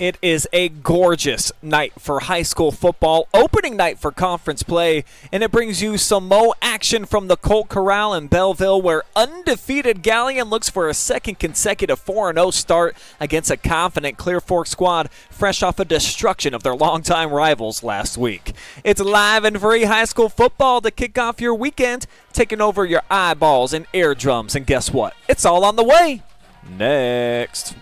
It is a gorgeous night for high school football, opening night for conference play, and it brings you some MOAC action from the Colt Corral in Bellville, where undefeated Galion looks for a second consecutive 4-0 start against a confident Clear Fork squad fresh off a destruction of their longtime rivals last week. It's live and free high school football to kick off your weekend, taking over your eyeballs and eardrums, and guess what? It's all on the way. Next.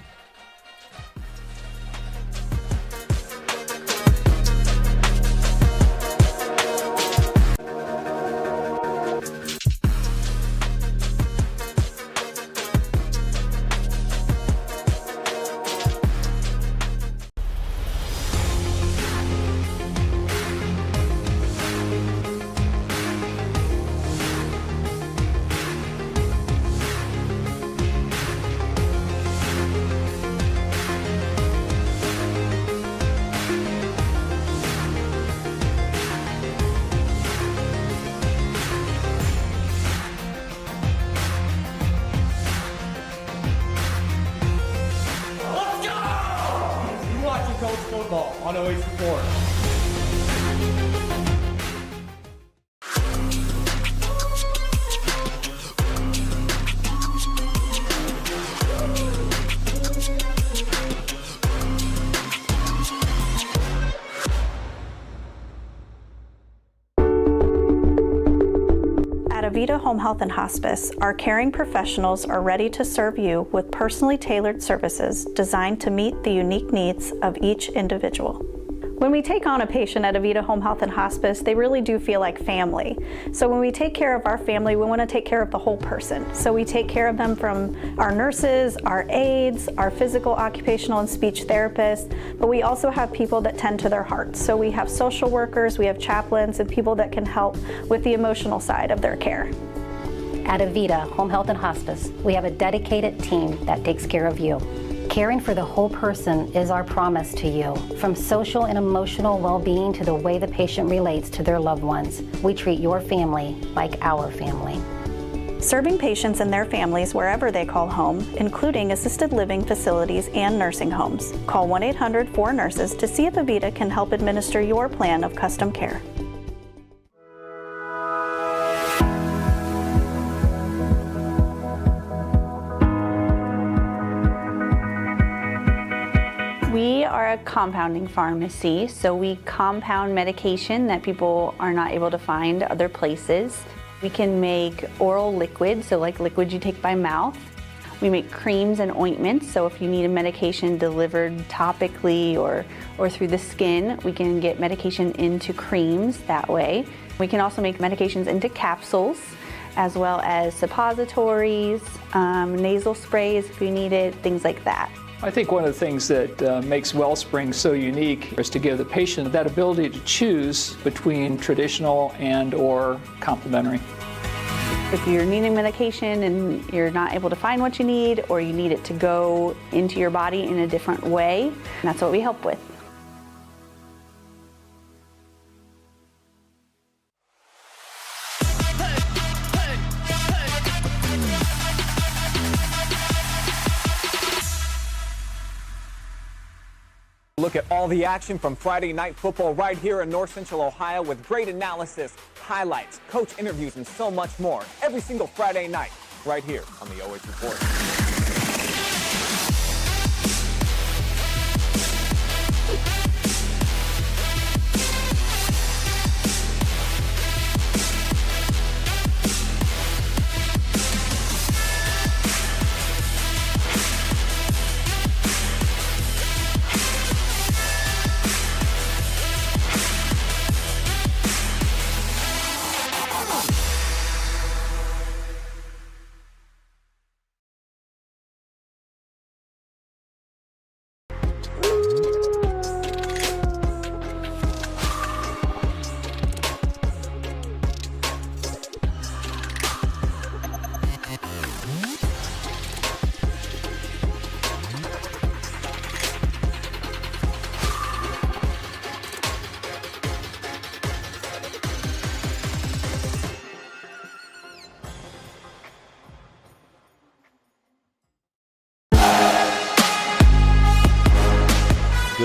Colts football on OH.REPORT. At Avita Home Health and Hospice, our caring professionals are ready to serve you with personally tailored services designed to meet the unique needs of each individual. When we take on a patient at Avita Home Health and Hospice, they really do feel like family. So when we take care of our family, we want to take care of the whole person. So we take care of them from our nurses, our aides, our physical, occupational, and speech therapists, but we also have people that tend to their hearts. So we have social workers, we have chaplains, and people that can help with the emotional side of their care. At Avita Home Health and Hospice, we have a dedicated team that takes care of you. Caring for the whole person is our promise to you. From social and emotional well-being to the way the patient relates to their loved ones, we treat your family like our family. Serving patients and their families wherever they call home, including assisted living facilities and nursing homes. Call 1-800-4NURSES to see if Avita can help administer your plan of custom care. We are a compounding pharmacy, so we compound medication that people are not able to find other places. We can make oral liquids, so like liquids you take by mouth. We make creams and ointments, so if you need a medication delivered topically or through the skin, we can get medication into creams that way. We can also make medications into capsules, as well as suppositories, nasal sprays if you need it, things like that. I think one of the things that makes Wellspring so unique is to give the patient that ability to choose between traditional and or complementary. If you're needing medication and you're not able to find what you need, or you need it to go into your body in a different way, that's what we help with. Look at all the action from Friday night football right here in North Central Ohio with great analysis, highlights, coach interviews, and so much more every single Friday night right here on the OH.REPORT.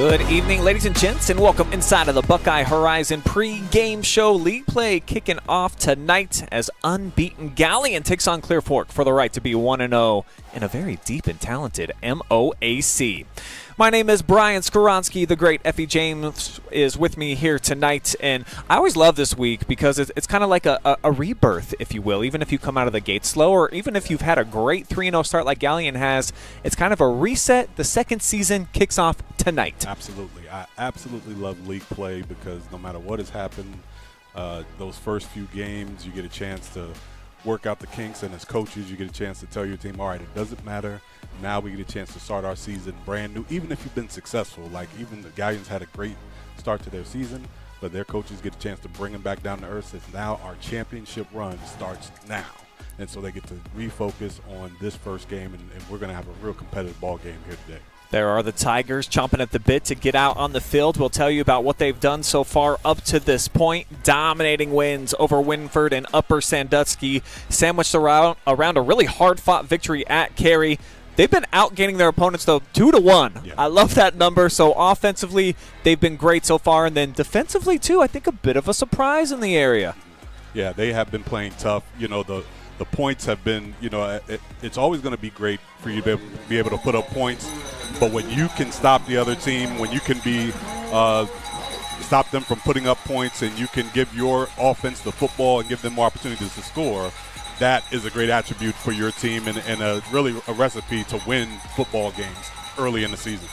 Good evening, ladies and gents, and welcome inside of the Buckeye Horizon pre-game show. League play kicking off tonight as unbeaten Galion takes on Clear Fork for the right to be 1-0 in a very deep and talented MOAC. My name is Brian Skowronski. The great Effie James is with me here tonight, and I always love this week because it's kind of like a rebirth, if you will. Even if you come out of the gate slow, or even if you've had a great 3-0 start like Galion has, it's kind of a reset. The second season kicks off tonight. Absolutely. I absolutely love league play because no matter what has happened, those first few games, you get a chance to work out the kinks, and as coaches, you get a chance to tell your team, all right, it doesn't matter. Now we get a chance to start our season brand new, even if you've been successful. Like even the Galions had a great start to their season, but their coaches get a chance to bring them back down to earth. Since now our championship run starts now. And so they get to refocus on this first game, and we're going to have a real competitive ball game here today. There are the Tigers chomping at the bit to get out on the field. We'll tell you about what they've done so far up to this point. Dominating wins over Winford and Upper Sandusky, sandwiched around a really hard-fought victory at Cary. They've been outgaining their opponents, though, 2-1. Yeah. I love that number. So offensively, they've been great so far. And then defensively, too, I think a bit of a surprise in the area. Yeah, they have been playing tough. You know, the points have been, you know, it's always going to be great for you to be able to put up points. But when you can stop the other team, when you can stop them from putting up points, and you can give your offense the football and give them more opportunities to score, that is a great attribute for your team and really a recipe to win football games early in the season.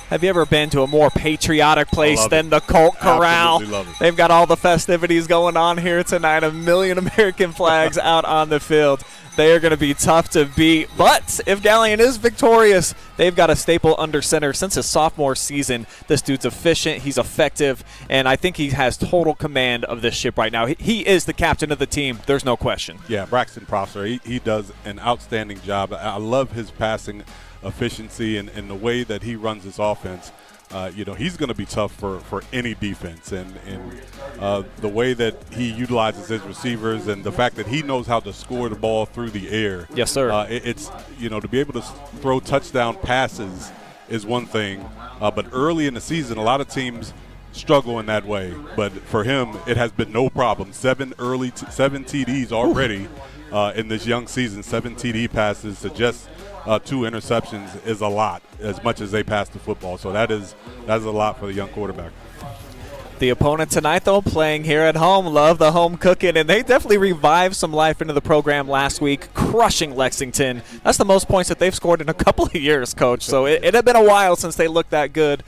Have you ever been to a more patriotic place than the Colt Corral? Absolutely love it. They've got all the festivities going on here tonight, 1 million American flags out on the field. They are going to be tough to beat. But if Galion is victorious, they've got a staple under center since his sophomore season. This dude's efficient, he's effective, and I think he has total command of this ship right now. He is the captain of the team. There's no question. Yeah, Braxton Prosser, he does an outstanding job. I love his passing efficiency and the way that he runs his offense. You know, he's going to be tough for any defense, and the way that he utilizes his receivers and the fact that he knows how to score the ball through the air. Yes, sir. It's, you know, to be able to throw touchdown passes is one thing, but early in the season, a lot of teams struggle in that way. But for him, it has been no problem. 7 TDs already in this young season. 7 TD passes to just 2 interceptions is a lot, as much as they pass the football. So that's a lot for the young quarterback. The opponent tonight, though, playing here at home. Love the home cooking, and they definitely revived some life into the program last week, crushing Lexington. That's the most points that they've scored in a couple of years, Coach. So it had been a while since they looked that good.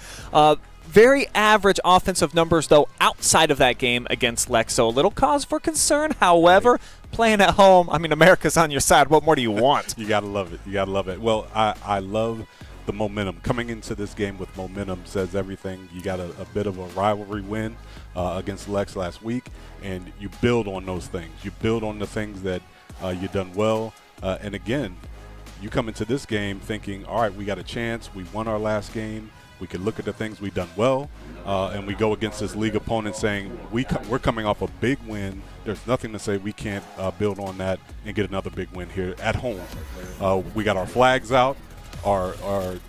Very average offensive numbers, though, outside of that game against Lex. So a little cause for concern. However, playing at home, I mean, America's on your side. What more do you want? You got to love it. You got to love it. Well, I love the momentum. Coming into this game with momentum says everything. You got a bit of a rivalry win against Lex last week, and you build on those things. You build on the things that you've done well. And, again, you come into this game thinking, all right, we got a chance. We won our last game. We can look at the things we've done well, and we go against this league opponent saying we're coming off a big win. There's nothing to say we can't build on that and get another big win here at home. We got our flags out. Our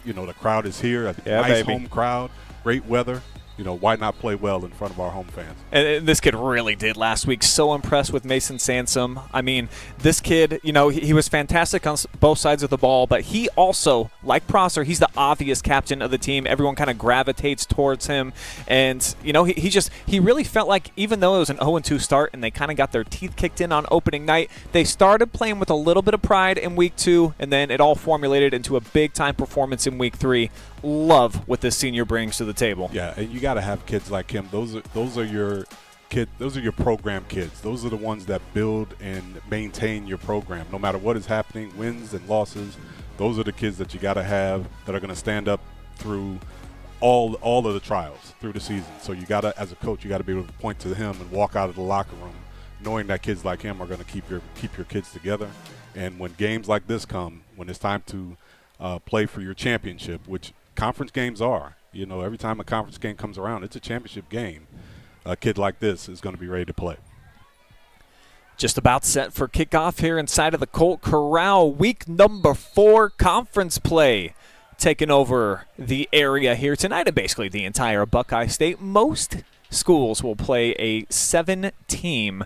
the crowd is here. A nice home crowd, great weather. You know, why not play well in front of our home fans? And this kid really did last week. So impressed with Mason Sansom. I mean, this kid, you know, he was fantastic on both sides of the ball, but he also, like Prosser, he's the obvious captain of the team. Everyone kind of gravitates towards him. And, you know, he really felt like even though it was an 0-2 start and they kind of got their teeth kicked in on opening night, they started playing with a little bit of pride in week 2, and then it all formulated into a big-time performance in week 3. Love what this senior brings to the table. Yeah, and you got to have kids like him. Those are your kids. Those are your program kids. Those are the ones that build and maintain your program. No matter what is happening, wins and losses, those are the kids that you got to have that are going to stand up through all of the trials through the season. So you got to, as a coach, you got to be able to point to him and walk out of the locker room knowing that kids like him are going to keep your kids together. And when games like this come, when it's time to play for your championship, which conference games are. You know, every time a conference game comes around, it's a championship game. A kid like this is going to be ready to play. Just about set for kickoff here inside of the Colt Corral. Week number 4 conference play taking over the area here tonight, and basically the entire Buckeye State. Most schools will play a 7-team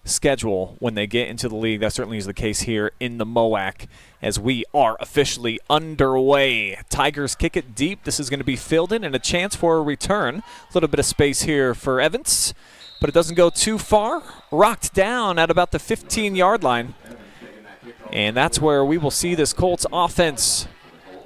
schedule when they get into the league. That certainly is the case here in the MOAC as we are officially underway. Tigers kick it deep. This is going to be filled in and a chance for a return. A little bit of space here for Evans, but it doesn't go too far. Rocked down at about the 15-yard line. And that's where we will see this Colts offense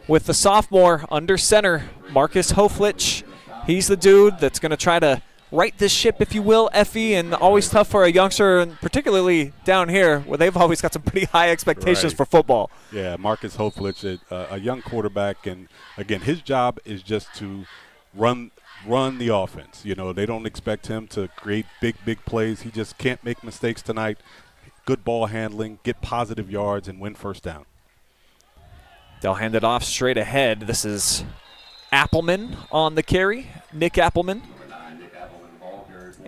with the sophomore under center, Marcus Hoflich. He's the dude that's going to try to right this ship, if you will, Effie, and always tough for a youngster, and particularly down here where they've always got some pretty high expectations for football. Yeah, Marcus Hoflich, a young quarterback, and again, his job is just to run the offense. You know, they don't expect him to create big plays. He just can't make mistakes tonight. Good ball handling, get positive yards, and win first down. They'll hand it off straight ahead. This is Appleman on the carry, Nick Appleman.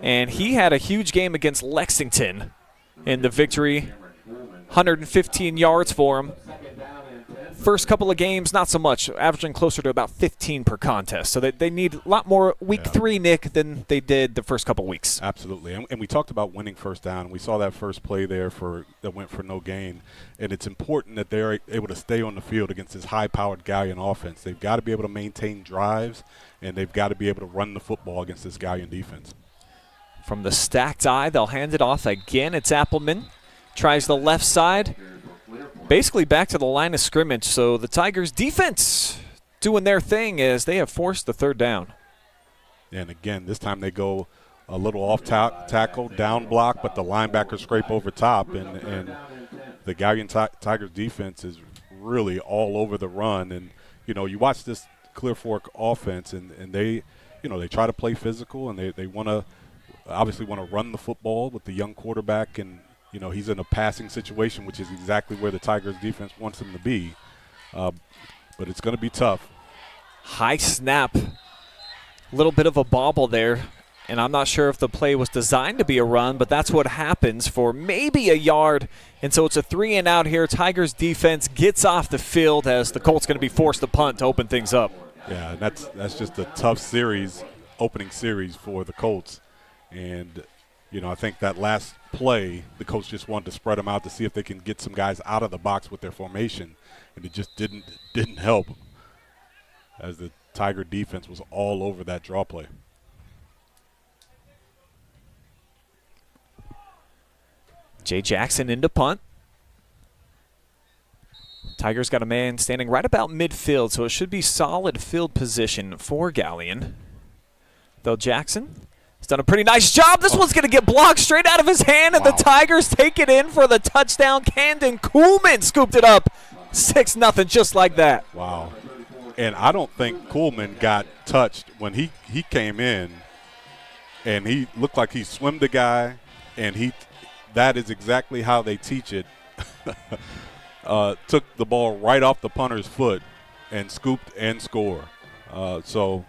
And he had a huge game against Lexington in the victory. 115 yards for him. First couple of games, not so much, averaging closer to about 15 per contest. So they need a lot more week 3, Nick, than they did the first couple weeks. Absolutely. And we talked about winning first down. We saw that first play there that went for no gain. And it's important that they're able to stay on the field against this high-powered Galion offense. They've got to be able to maintain drives, and they've got to be able to run the football against this Galion defense. From the stacked eye, they'll hand it off again. It's Appleman. Tries the left side. Basically back to the line of scrimmage. So the Tigers defense doing their thing as they have forced the third down. And again, this time they go a little off tackle, down block, but the linebackers scrape over top. And the Galion Tigers defense is really all over the run. And, you know, you watch this Clear Fork offense, and they, you know, they try to play physical, and they want to obviously want to run the football with the young quarterback, and you know he's in a passing situation, which is exactly where the Tigers defense wants him to be. But it's going to be tough. High snap, a little bit of a bobble there, and I'm not sure if the play was designed to be a run, but that's what happens for maybe a yard, and so it's a 3-and-out here. Tigers defense gets off the field as the Colts going to be forced to punt to open things up. Yeah, that's just a tough opening series for the Colts. And, you know, I think that last play, the coach just wanted to spread them out to see if they can get some guys out of the box with their formation, and it just didn't help as the Tiger defense was all over that draw play. Jay Jackson into punt. Tigers got a man standing right about midfield, so it should be solid field position for Galion. Though Jackson has done a pretty nice job. This one's going to get blocked straight out of his hand, and the Tigers take it in for the touchdown. Camden Kuhlman scooped it up 6-0 just like that. Wow. And I don't think Kuhlman got touched when he came in, and he looked like he swimmed the guy, and that is exactly how they teach it. Took the ball right off the punter's foot and scooped and score. So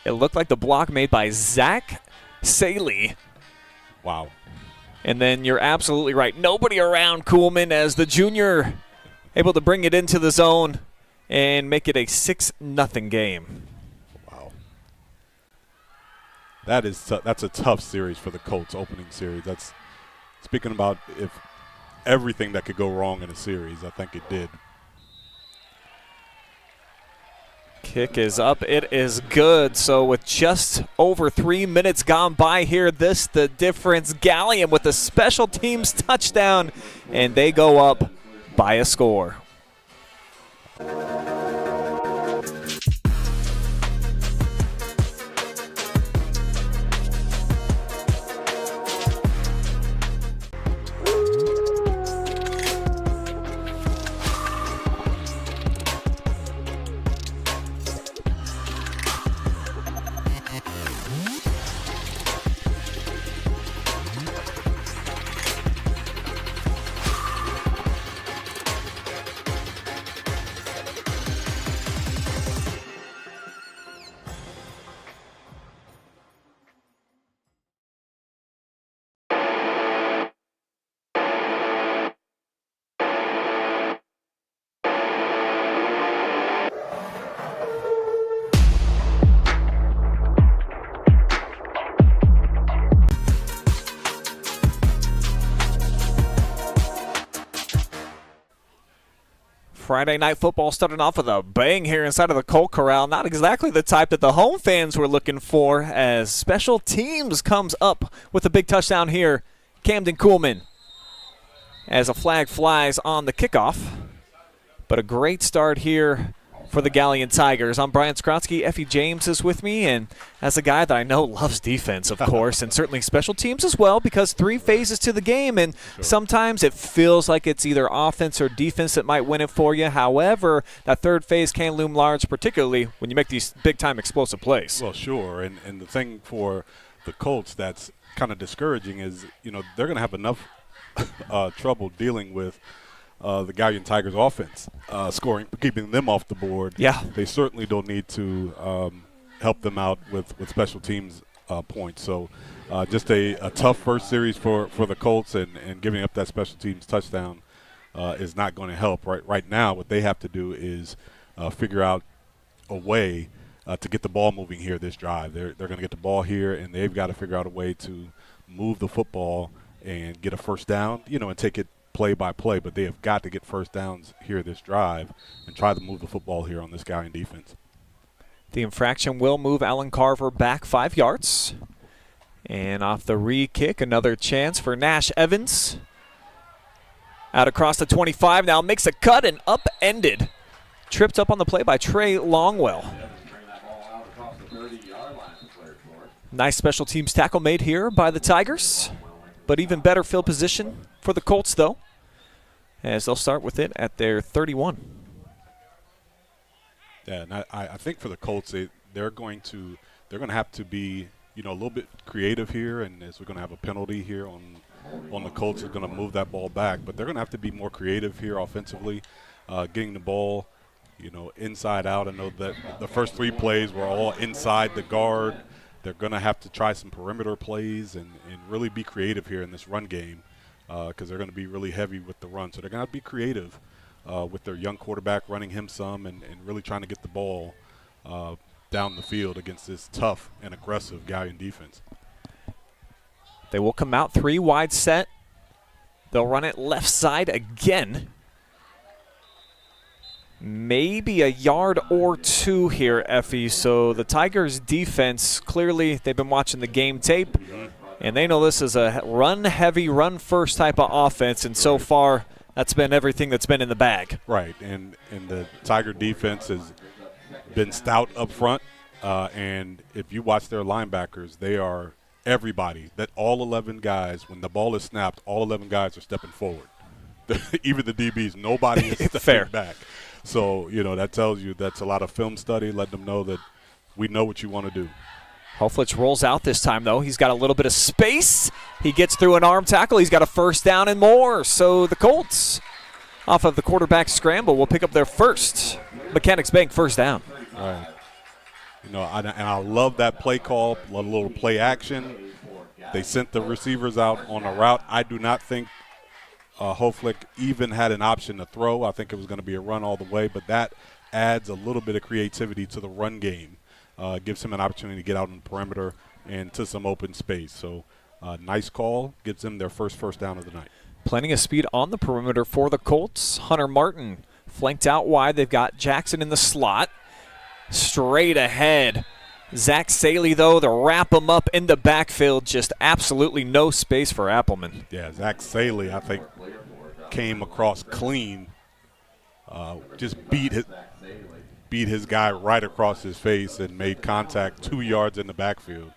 it looked like the block made by Zach Saley. Wow. And then you're absolutely right. Nobody around Kuhlman as the junior able to bring it into the zone and make it a 6-0 game. Wow. That's a tough series for the Colts, opening series. That's speaking about if everything that could go wrong in a series, I think it did. Kick is up. It is good. So with just over 3 minutes gone by here, the difference. Galion with a special teams touchdown, and they go up by a score. Friday night football starting off with a bang here inside of the Colt Corral. Not exactly the type that the home fans were looking for, as special teams comes up with a big touchdown here. Camden Kuhlman, as a flag flies on the kickoff. But a great start here for the Galion Tigers. I'm Brian Skowronski. Effie James is with me, and as a guy that I know loves defense, of course, and certainly special teams as well, because 3 phases to the game, and sometimes it feels like it's either offense or defense that might win it for you. However, that third phase can loom large, particularly when you make these big-time explosive plays. Well, sure, and the thing for the Colts that's kind of discouraging is, they're going to have enough trouble dealing with the Galion Tigers offense, scoring, keeping them off the board. Yeah. They certainly don't need to help them out with special teams points. So just a tough first series for the Colts, and giving up that special teams touchdown is not going to help. Right now, what they have to do is figure out a way to get the ball moving here this drive. They're going to get the ball here, and they've got to figure out a way to move the football and get a first down, and take it play by play, but they have got to get first downs here this drive and try to move the football here on this Galion defense. The infraction will move Alan Carver back 5 yards. And off the re-kick, another chance for Nash Evans. Out across the 25 now, makes a cut and upended. Tripped up on the play by Trey Longwell. Nice special teams tackle made here by the Tigers, but even better field position for the Colts, though, as they'll start with it at their 31. Yeah, and I think for the Colts, they're going to have to be a little bit creative here, and as we're going to have a penalty here on the Colts, is going to move that ball back, but they're going to have to be more creative here offensively, getting the ball inside out. I know that the first 3 plays were all inside the guard. They're going to have to try some perimeter plays and really be creative here in this run game, because they're going to be really heavy with the run. So they're going to have to be creative with their young quarterback, running him some and really trying to get the ball down the field against this tough and aggressive Galion defense. They will come out 3 wide set. They'll run it left side again. Maybe a yard or 2 here, Effie. So the Tigers defense, clearly they've been watching the game tape, and they know this is a run-heavy, run-first type of offense, and so far that's been everything that's been in the bag. Right, and the Tiger defense has been stout up front, and if you watch their linebackers, they are everybody. That all 11 guys, when the ball is snapped, all 11 guys are stepping forward. Even the DBs, nobody is stepping back. So, that tells you that's a lot of film study, letting them know that we know what you want to do. Hoflich rolls out this time, though. He's got a little bit of space. He gets through an arm tackle. He's got a first down and more. So the Colts, off of the quarterback scramble, will pick up their first Mechanics Bank first down. Right. And I love that play call, a little play action. They sent the receivers out on a route. I do not think Hoflich even had an option to throw. I think it was going to be a run all the way, but that adds a little bit of creativity to the run game. Gives him an opportunity to get out on the perimeter and to some open space. So nice call. Gives them their first down of the night. Plenty of speed on the perimeter for the Colts. Hunter Martin flanked out wide. They've got Jackson in the slot. Straight ahead. Zach Saley, though, to wrap him up in the backfield. Just absolutely no space for Appleman. Yeah, Zach Saley, I think, came across clean. Just beat his guy right across his face and made contact 2 yards in the backfield.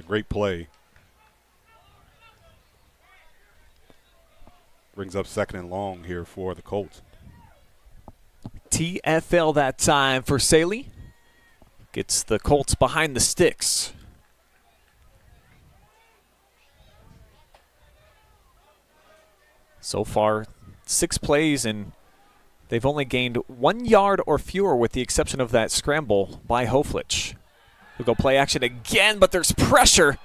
Great play. Brings up 2nd and long here for the Colts. TFL that time for Saley. Gets the Colts behind the sticks. So far, 6 plays, and they've only gained 1 yard or fewer with the exception of that scramble by Hoflich. We'll go play action again, but there's pressure.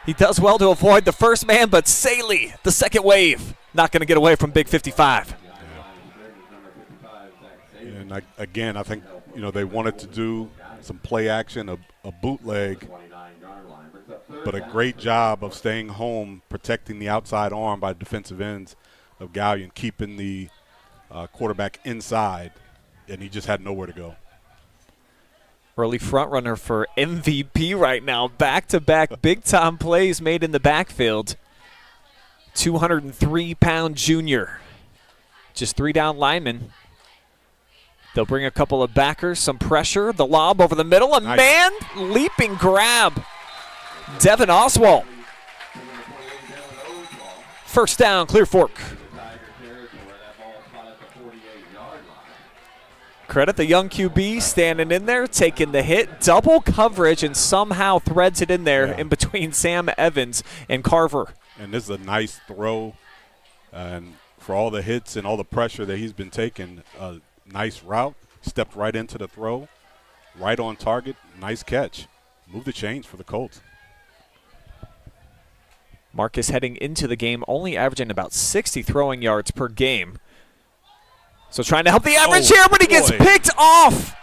He does well to avoid the first man, but Saley, the second wave, not going to get away from Big 55. And again, I think, they wanted to do some play action, a bootleg, but a great job of staying home, protecting the outside arm by defensive ends of Galion, keeping the quarterback inside, and he just had nowhere to go. Early front runner for MVP right now. Back-to-back big-time plays made in the backfield. 203-pound junior. Just 3 down linemen. They'll bring a couple of backers, some pressure, the lob over the middle, a nice. man leaping grab. Devin Oswald. First down, Clear Fork. Credit the young QB standing in there, taking the hit, double coverage, and somehow threads it in there in between Sam Evans and Carver. And this is a nice throw, and for all the hits and all the pressure that he's been taking, a nice route, stepped right into the throw, right on target, nice catch. Move the chains for the Colts. Marcus heading into the game only averaging about 60 throwing yards per game. So trying to help the average here, but he gets picked off.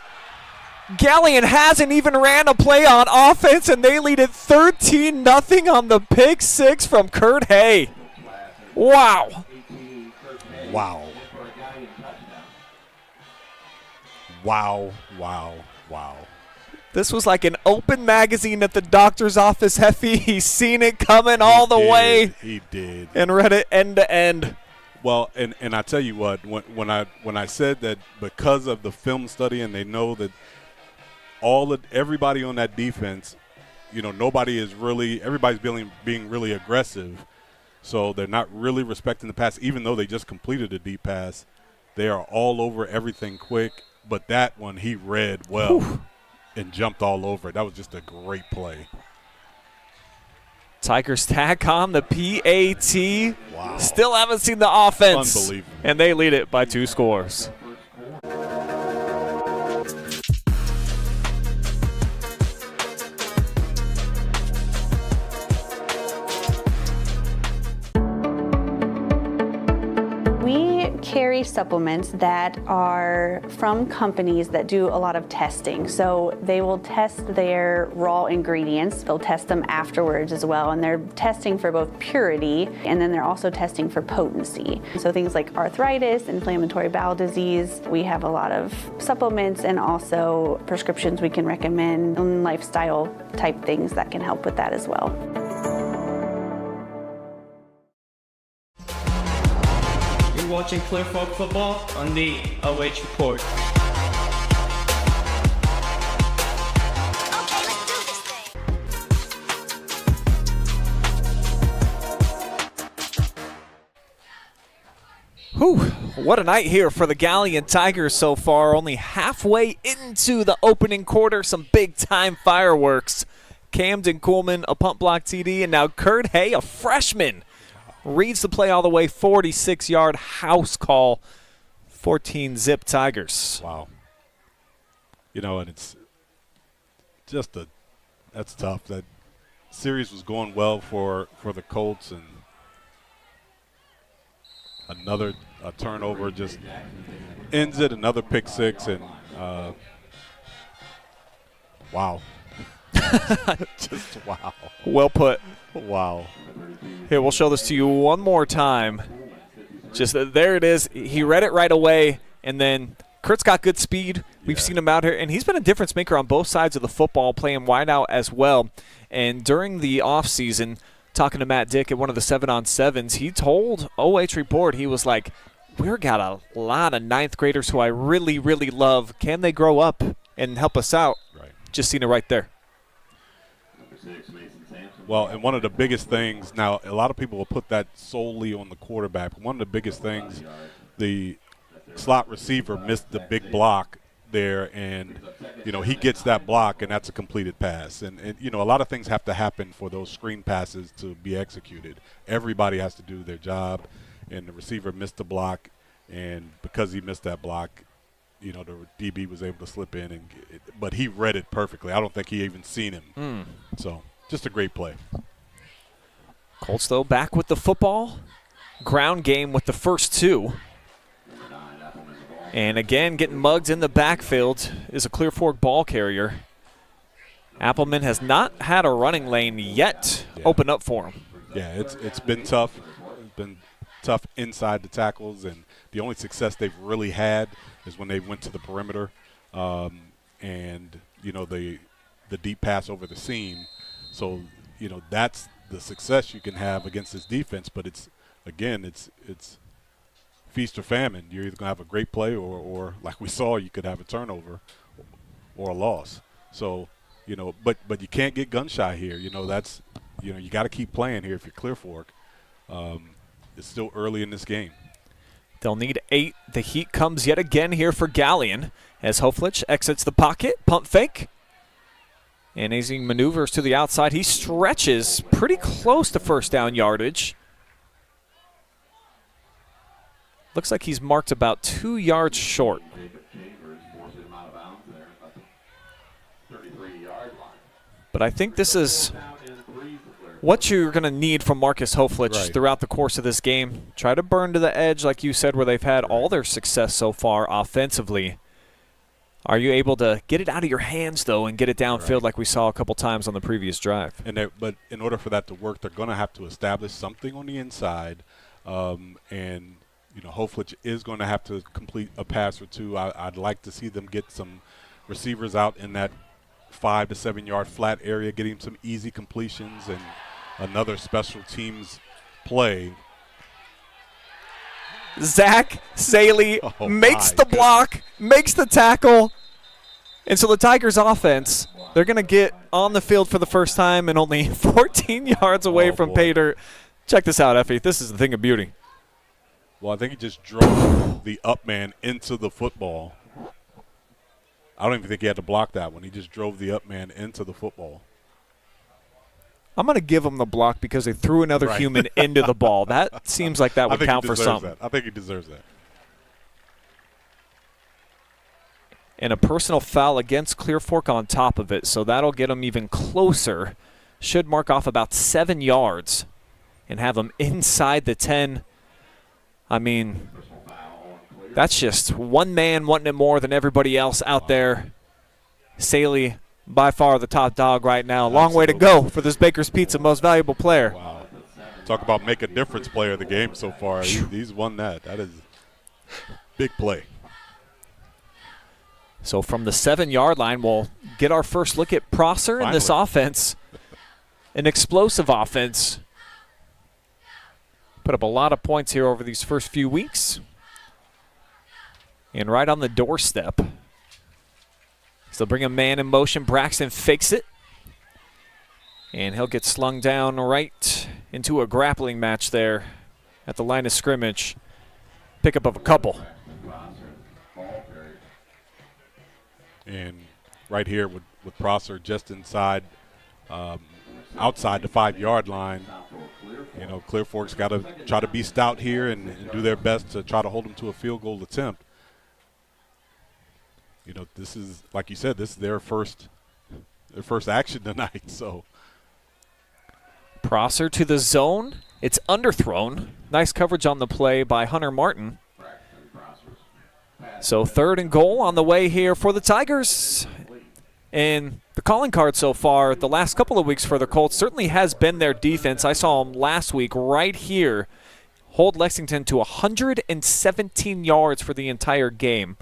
Galion hasn't even ran a play on offense, and they lead it 13-0 on the pick six from Kurt Hay. Wow. Wow. Wow, wow, wow. This was like an open magazine at the doctor's office, Effie. He's seen it coming all the way. He did. And read it end to end. Well, and I tell you what, when I said that because of the film study and they know that everybody on that defense, you know, everybody's being really aggressive, so they're not really respecting the pass, even though they just completed a deep pass. They are all over everything quick, but that one he read well and jumped all over it. That was just a great play. Tigers tack on the PAT. Wow. Still haven't seen the offense. Unbelievable. And they lead it by 2 scores. We carry supplements that are from companies that do a lot of testing. So they will test their raw ingredients. They'll test them afterwards as well. And they're testing for both purity, and then they're also testing for potency. So things like arthritis, inflammatory bowel disease. We have a lot of supplements and also prescriptions we can recommend, and lifestyle type things that can help with that as well. Watching Clear Fork football on the OH.REPORT. Whew, what a night here for the Galion Tigers so far. Only halfway into the opening quarter, some big-time fireworks. Camden Coolman, a punt block TD, and now Kurt Hay, a freshman, reads the play all the way, 46-yard house call, 14-zip Tigers. Wow. You know, and it's just that's tough. That series was going well for the Colts, and another turnover just ends it, another pick six, and wow. Just wow. Well put. Wow. Here, we'll show this to you one more time. Just there it is. He read it right away, and then Kurt's got good speed. We've seen him out here, and he's been a difference maker on both sides of the football, playing wide out as well. And during the offseason, talking to Matt Dick at one of the 7-on-7s, he told OH.REPORT, he was like, we've got a lot of ninth graders who I really, really love. Can they grow up and help us out? Right. Just seen it right there. Well, and one of the biggest things, now a lot of people will put that solely on the quarterback. One of the biggest things, the slot receiver missed the big block there, and, you know, he gets that block, and that's a completed pass. And, you know, a lot of things have to happen for those screen passes to be executed. Everybody has to do their job, and the receiver missed the block, and because he missed that block, you know, the DB was able to slip in, but he read it perfectly. I don't think he even seen him. So just a great play. Colts, though, back with the football. Ground game with the first 2. And again, getting mugged in the backfield is a Clear Fork ball carrier. Appleman has not had a running lane yet open up for him. Yeah, it's been tough. It's been tough inside the tackles, and the only success they've really had is when they went to the perimeter, and the deep pass over the seam. So that's the success you can have against this defense. But it's feast or famine. You're either gonna have a great play, or like we saw, you could have a turnover or a loss. So but you can't get gun shy here. That's you got to keep playing here if you're Clear Fork. It's still early in this game. They'll need 8. The heat comes yet again here for Galion as Hoflich exits the pocket, pump fake. And as he maneuvers to the outside, he stretches pretty close to first down yardage. Looks like he's marked about 2 yards short. But I think this is what you're going to need from Marcus Hoflich throughout the course of this game. Try to burn to the edge, like you said, where they've had all their success so far offensively. Are you able to get it out of your hands, though, and get it downfield like we saw a couple times on the previous drive? But in order for that to work, they're going to have to establish something on the inside, and Hoflich is going to have to complete a pass or two. I'd like to see them get some receivers out in that 5 to 7 yard flat area, getting some easy completions and another special teams play. Zach Saley makes the block, makes the tackle. And so the Tigers offense, they're going to get on the field for the first time and only 14 yards away from pay dirt. Check this out, Effie. This is the thing of beauty. Well, I think he just drove the up man into the football. I don't even think he had to block that one. He just drove the up man into the football. I'm going to give him the block because they threw another human into the ball. That seems like that would count for something. I think he deserves that. And a personal foul against Clear Fork on top of it, so that'll get him even closer. Should mark off about 7 yards and have him inside the 10. I mean, that's just one man wanting it more than everybody else out there. Saley, by far the top dog right now. Long way to go for this Baker's Pizza Most Valuable Player. Wow. Talk about make a difference player of the game so far. He's won that. That is big play. So from the 7 yard line, we'll get our first look at Prosser in this offense. An explosive offense. Put up a lot of points here over these first few weeks. And right on the doorstep. So bring a man in motion. Braxton fakes it. And he'll get slung down right into a grappling match there at the line of scrimmage. Pickup of a couple. And right here with Prosser just inside, outside the 5 yard line. Clear Fork's got to try to be stout here and do their best to try to hold them to a field goal attempt. This is, like you said, this is their first action tonight. So Prosser to the zone. It's underthrown. Nice coverage on the play by Hunter Martin. So 3rd and goal on the way here for the Tigers. And the calling card so far the last couple of weeks for the Colts certainly has been their defense. I saw them last week right here hold Lexington to 117 yards for the entire game.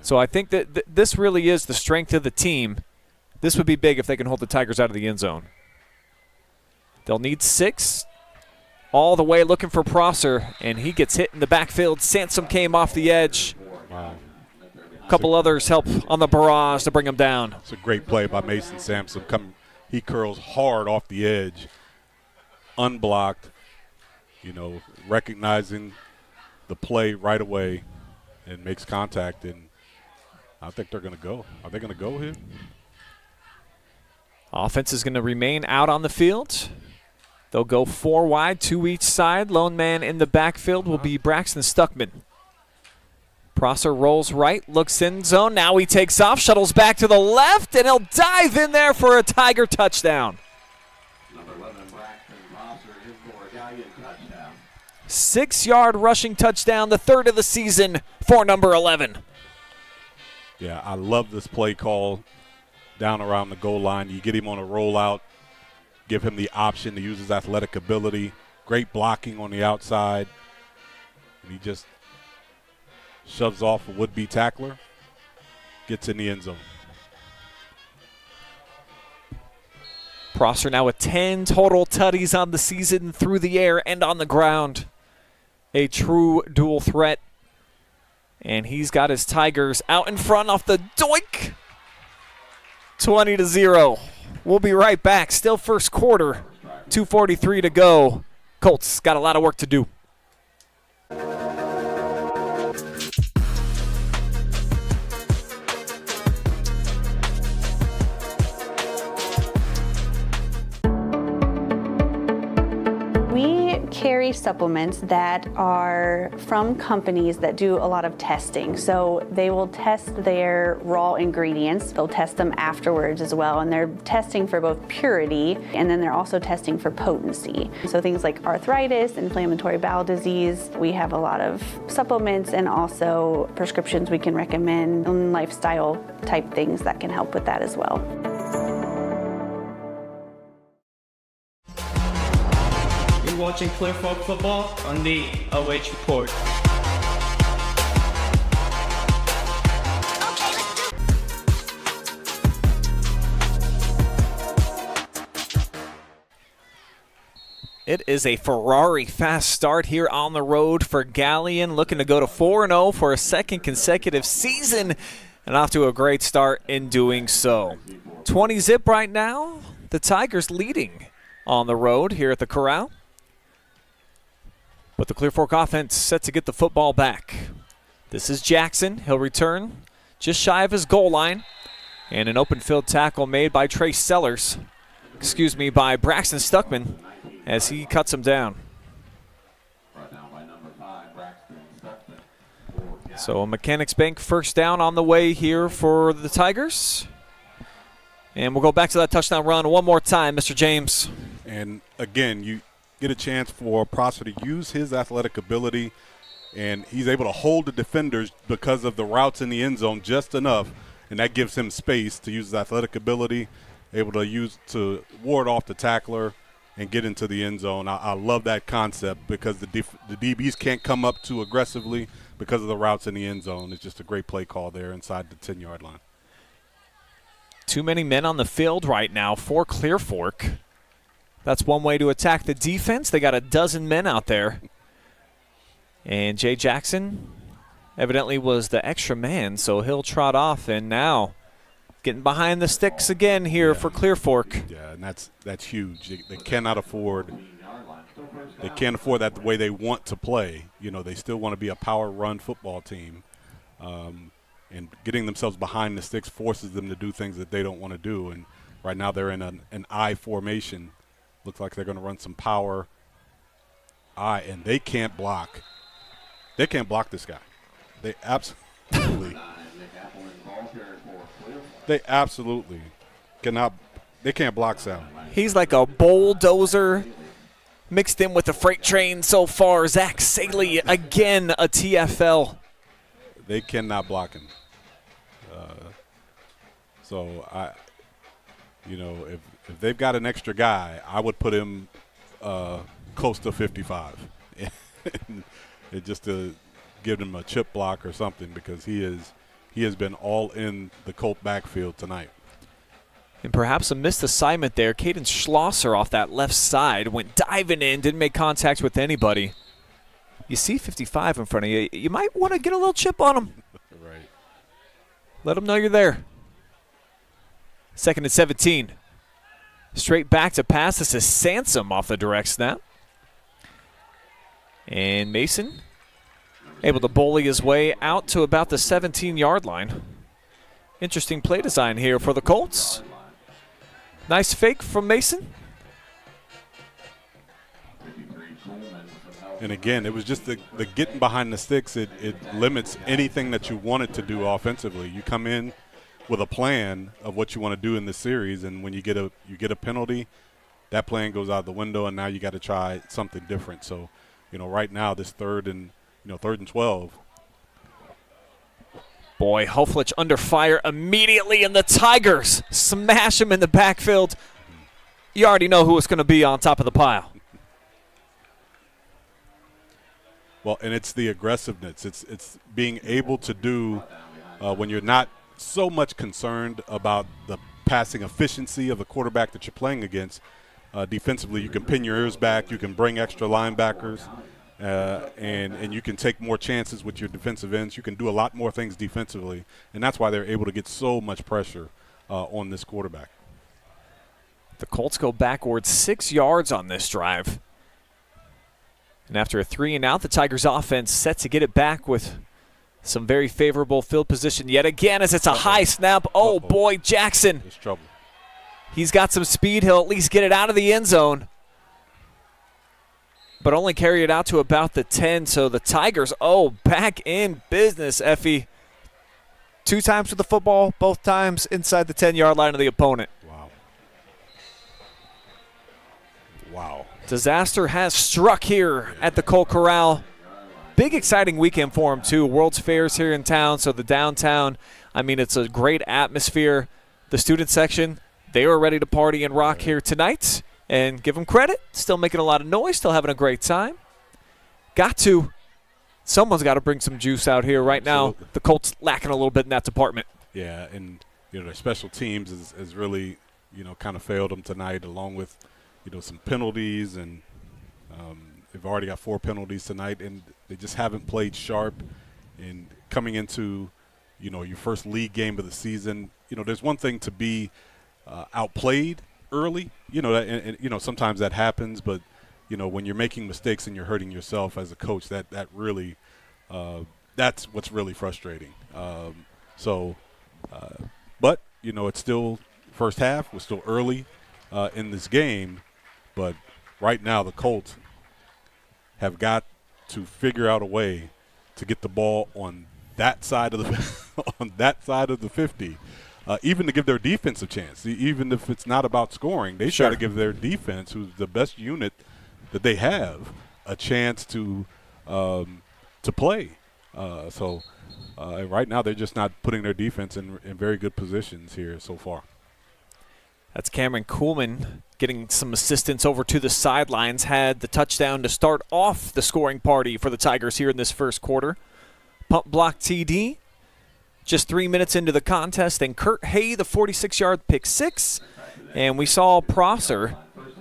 So I think that this really is the strength of the team. This would be big if they can hold the Tigers out of the end zone. They'll need 6 all the way looking for Prosser, and he gets hit in the backfield. Sansom came off the edge. Wow. A couple others help on the barrage to bring him down. It's a great play by Mason Sampson. He curls hard off the edge, unblocked, recognizing the play right away and makes contact. And I think they're going to go. Are they going to go here? Offense is going to remain out on the field. They'll go 4 wide, 2 each side. Lone man in the backfield will be Braxton Stuckman. Prosser rolls right, looks in zone. Now he takes off, shuttles back to the left, and he'll dive in there for a Tiger touchdown. Number 11, Braxton Prosser, in for a Galion touchdown. 6-yard rushing touchdown, the 3rd of the season for number 11. Yeah, I love this play call down around the goal line. You get him on a rollout, give him the option to use his athletic ability. Great blocking on the outside. And he just shoves off a would-be tackler, gets in the end zone. Prosser now with 10 total tutties on the season through the air and on the ground. A true dual threat. And he's got his Tigers out in front off the doink. 20-0. We'll be right back. Still first quarter. 2:43 to go. Colts got a lot of work to do. We carry supplements that are from companies that do a lot of testing. So they will test their raw ingredients. They'll test them afterwards as well. And they're testing for both purity and then they're also testing for potency. So things like arthritis, inflammatory bowel disease. We have a lot of supplements and also prescriptions we can recommend and lifestyle type things that can help with that as well. Watching Clear Folk Football on the OH.REPORT. It is a Ferrari fast start here on the road for Galion, looking to go to 4-0 for a second consecutive season, and off to a great start in doing so. 20-zip right now, the Tigers leading on the road here at the Corral. But the Clear Fork offense set to get the football back. This is Jackson. He'll return just shy of his goal line. And an open field tackle made by by Braxton Stuckman as he cuts him down. So Mechanics Bank first down on the way here for the Tigers. And we'll go back to that touchdown run one more time, Mr. James. And again, you get a chance for Prosser to use his athletic ability, and he's able to hold the defenders because of the routes in the end zone just enough, and that gives him space to use his athletic ability, able to ward off the tackler and get into the end zone. I love that concept because the DBs can't come up too aggressively because of the routes in the end zone. It's just a great play call there inside the 10-yard line. Too many men on the field right now for Clear Fork. That's one way to attack the defense. They got a dozen men out there. And Jay Jackson evidently was the extra man, so he'll trot off. And now getting behind the sticks again here for Clear Fork. Yeah, and that's huge. They cannot afford that the way they want to play. You know, they still want to be a power run football team. And getting themselves behind the sticks forces them to do things that they don't want to do. And right now they're in an I formation. Looks like they're going to run some power I, and they can't block. They can't block this guy. They absolutely cannot. They can't block Sal. He's like a bulldozer mixed in with the freight train so far. Zach Saley, again, a TFL. They cannot block him. If they've got an extra guy, I would put him close to 55. And just to give him a chip block or something, because he has been all in the Colt backfield tonight. And perhaps a missed assignment there. Caden Schlosser off that left side went diving in, didn't make contact with anybody. You see 55 in front of you. You might want to get a little chip on him. Right. Let him know you're there. 2nd and 17. Straight back to pass. This is Sansom off the direct snap. And Mason able to bully his way out to about the 17-yard line. Interesting play design here for the Colts. Nice fake from Mason. And again, it was just the getting behind the sticks. It limits anything that you wanted to do offensively. You come in with a plan of what you want to do in this series, and when you get a penalty, that plan goes out the window, and now you got to try something different. So, right now this third and 12. Boy, Hoflich under fire immediately, and the Tigers smash him in the backfield. You already know who it's going to be on top of the pile. Well, and it's the aggressiveness. It's being able to do when you're not so much concerned about the passing efficiency of the quarterback that you're playing against. Defensively, you can pin your ears back. You can bring extra linebackers, and you can take more chances with your defensive ends. You can do a lot more things defensively, and that's why they're able to get so much pressure on this quarterback. The Colts go backwards 6 yards on this drive. And after a 3-and-out, the Tigers offense set to get it back with some very favorable field position yet again as it's a high snap. Oh, boy, Jackson. There's trouble. He's got some speed. He'll at least get it out of the end zone, but only carry it out to about the 10. So the Tigers, back in business, Effie. 2 times with the football, both times inside the 10-yard line of the opponent. Wow. Disaster has struck here at the Colt Corral. Big, exciting weekend for him, too. World's Fair's here in town, so the downtown, it's a great atmosphere. The student section, they were ready to party and rock here tonight. And give them credit, still making a lot of noise, still having a great time. Someone's got to bring some juice out here right now. Absolutely. The Colts lacking a little bit in that department. Yeah, and their special teams has really, kind of failed them tonight, along with, some penalties, and they've already got 4 penalties tonight, and they just haven't played sharp. And coming into, your first league game of the season, there's one thing to be outplayed early, and sometimes that happens, but when you're making mistakes and you're hurting yourself as a coach, that really that's what's really frustrating. But it's still first half. We're still early in this game, but right now the Colts have got to figure out a way to get the ball on that side of the 50. Even to give their defense a chance, even if it's not about scoring, they try to give their defense, who's the best unit that they have, a chance to play. Right now they're just not putting their defense in very good positions here so far. That's Cameron Kuhlman getting some assistance over to the sidelines. Had the touchdown to start off the scoring party for the Tigers here in this first quarter. Pump block TD. Just 3 minutes into the contest, and Kurt Hay, the 46-yard pick 6. And we saw Prosser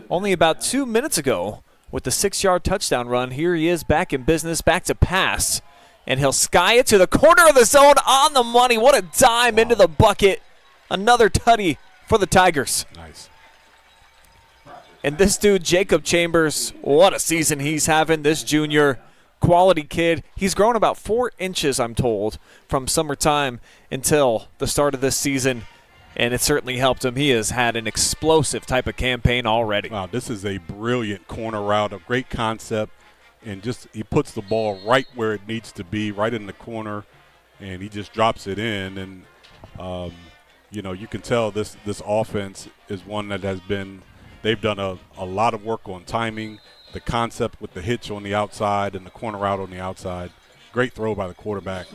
only about 2 minutes ago with the 6-yard touchdown run. Here he is back in business, back to pass. And he'll sky it to the corner of the zone on the money. What a dime into the bucket. Another tutty for the Tigers. Nice. And this dude, Jacob Chambers, what a season he's having, this junior. Quality kid. He's grown about 4 inches, I'm told, from summertime until the start of this season, and it certainly helped him. He has had an explosive type of campaign already. Wow, this is a brilliant corner route, a great concept, and just he puts the ball right where it needs to be, right in the corner, and he just drops it in. And, you can tell this offense is one that has been – they've done a lot of work on timing, the concept with the hitch on the outside and the corner route on the outside. Great throw by the quarterback.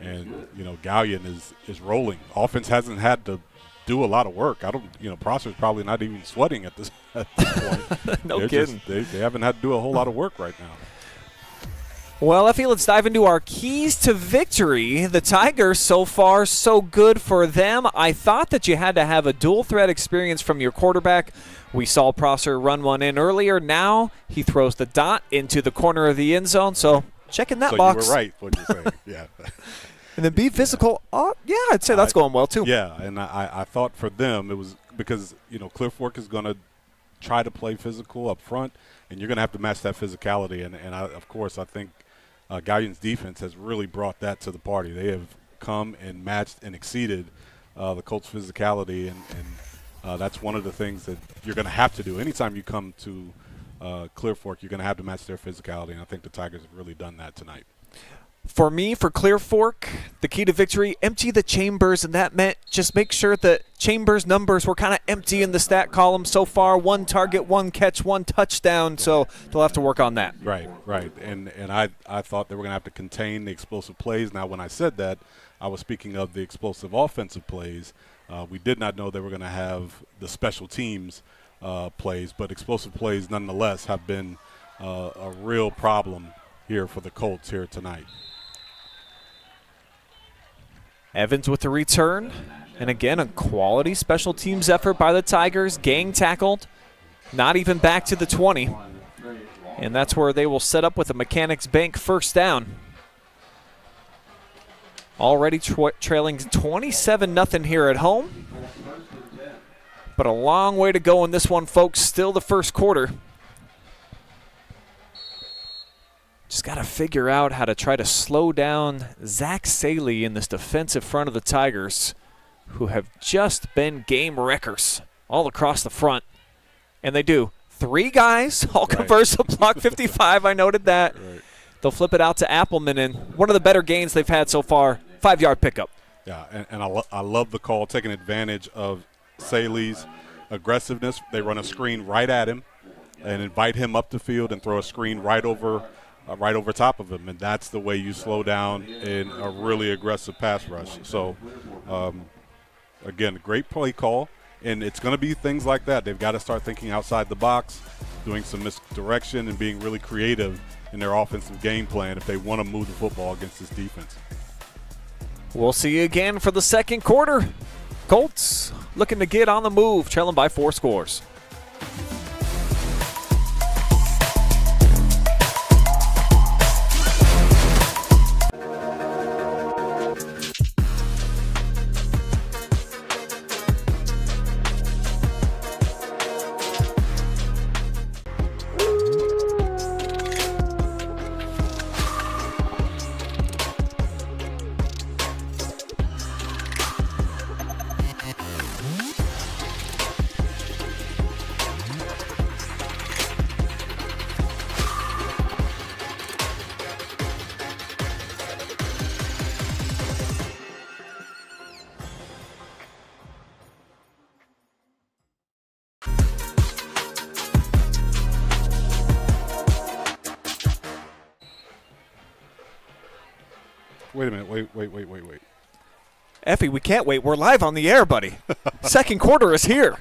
And, Galion is rolling. Offense hasn't had to do a lot of work. Prosser's probably not even sweating at this point. No kidding. They haven't had to do a whole lot of work right now. Well, Effie, let's dive into our keys to victory. The Tigers, so far, so good for them. I thought that you had to have a dual-threat experience from your quarterback. We saw Prosser run one in earlier. Now he throws the dot into the corner of the end zone. So checking that box. So you were right what you're saying. Yeah. And then be physical. Yeah, I'd say that's going well, too. Yeah, and I thought for them it was because, Clear Fork is going to try to play physical up front, and you're going to have to match that physicality. And of course, I think Galion's defense has really brought that to the party. They have come and matched and exceeded the Colts' physicality, and that's one of the things that you're going to have to do. Anytime you come to Clear Fork, you're going to have to match their physicality, and I think the Tigers have really done that tonight. For me, for Clear Fork, the key to victory, empty the chambers, and that meant just make sure that Chambers' numbers were kind of empty in the stat column so far. 1 target, 1 catch, 1 touchdown, so they'll have to work on that. Right. And I thought they were going to have to contain the explosive plays. Now, when I said that, I was speaking of the explosive offensive plays. We did not know they were going to have the special teams plays, but explosive plays nonetheless have been a real problem here for the Colts here tonight. Evans with the return. And again, a quality special teams effort by the Tigers. Gang tackled. Not even back to the 20. And that's where they will set up with a Mechanics Bank first down. Already trailing 27-0 here at home. But a long way to go in this one, folks. Still the first quarter. Just got to figure out how to try to slow down Zach Saley in this defensive front of the Tigers, who have just been game wreckers all across the front. And they do. 3 guys, all converse to block 55. I noted that. Right. They'll flip it out to Appleman, and one of the better gains they've had so far, 5-yard pickup. Yeah, and I love the call, taking advantage of Saley's aggressiveness. They run a screen right at him and invite him up the field and throw a screen right over top of him, and that's the way you slow down in a really aggressive pass rush. So, again, great play call, and it's going to be things like that. They've got to start thinking outside the box, doing some misdirection, and being really creative in their offensive game plan if they want to move the football against this defense. We'll see you again for the second quarter. Colts looking to get on the move, trailing by 4 scores. Wait a minute. Wait. Effie, we can't wait. We're live on the air, buddy. Second quarter is here.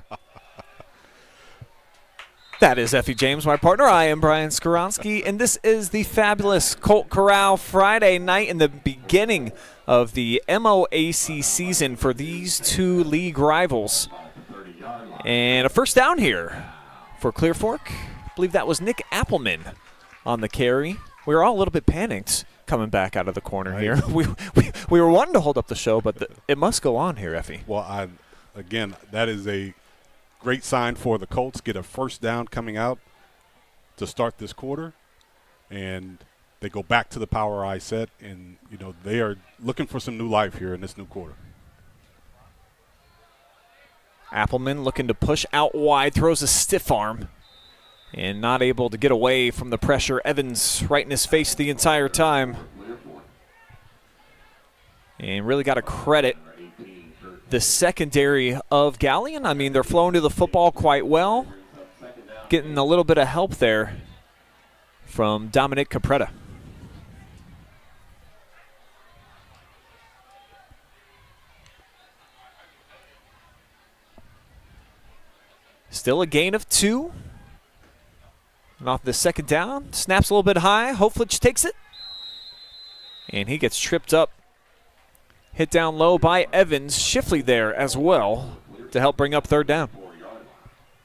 That is Effie James, my partner. I am Brian Skowronski, and this is the fabulous Colt Corral Friday night in the beginning of the MOAC season for these 2 league rivals. And a first down here for Clear Fork. I believe that was Nick Appleman on the carry. We were all a little bit panicked coming back out of the corner here. We were wanting to hold up the show, but it must go on here, Effie. Well, again, that is a great sign for the Colts. Get a first down coming out to start this quarter, and they go back to the power I set, and they are looking for some new life here in this new quarter. Appleman looking to push out wide, throws a stiff arm, and not able to get away from the pressure. Evans right in his face the entire time. And really got to credit the secondary of Galion. I mean, they're flowing to the football quite well. Getting a little bit of help there from Dominic Capretta. Still a gain of 2. And off the second down, snaps a little bit high. Hopeflich takes it. And he gets tripped up. Hit down low by Evans. Shifley there as well to help bring up third down.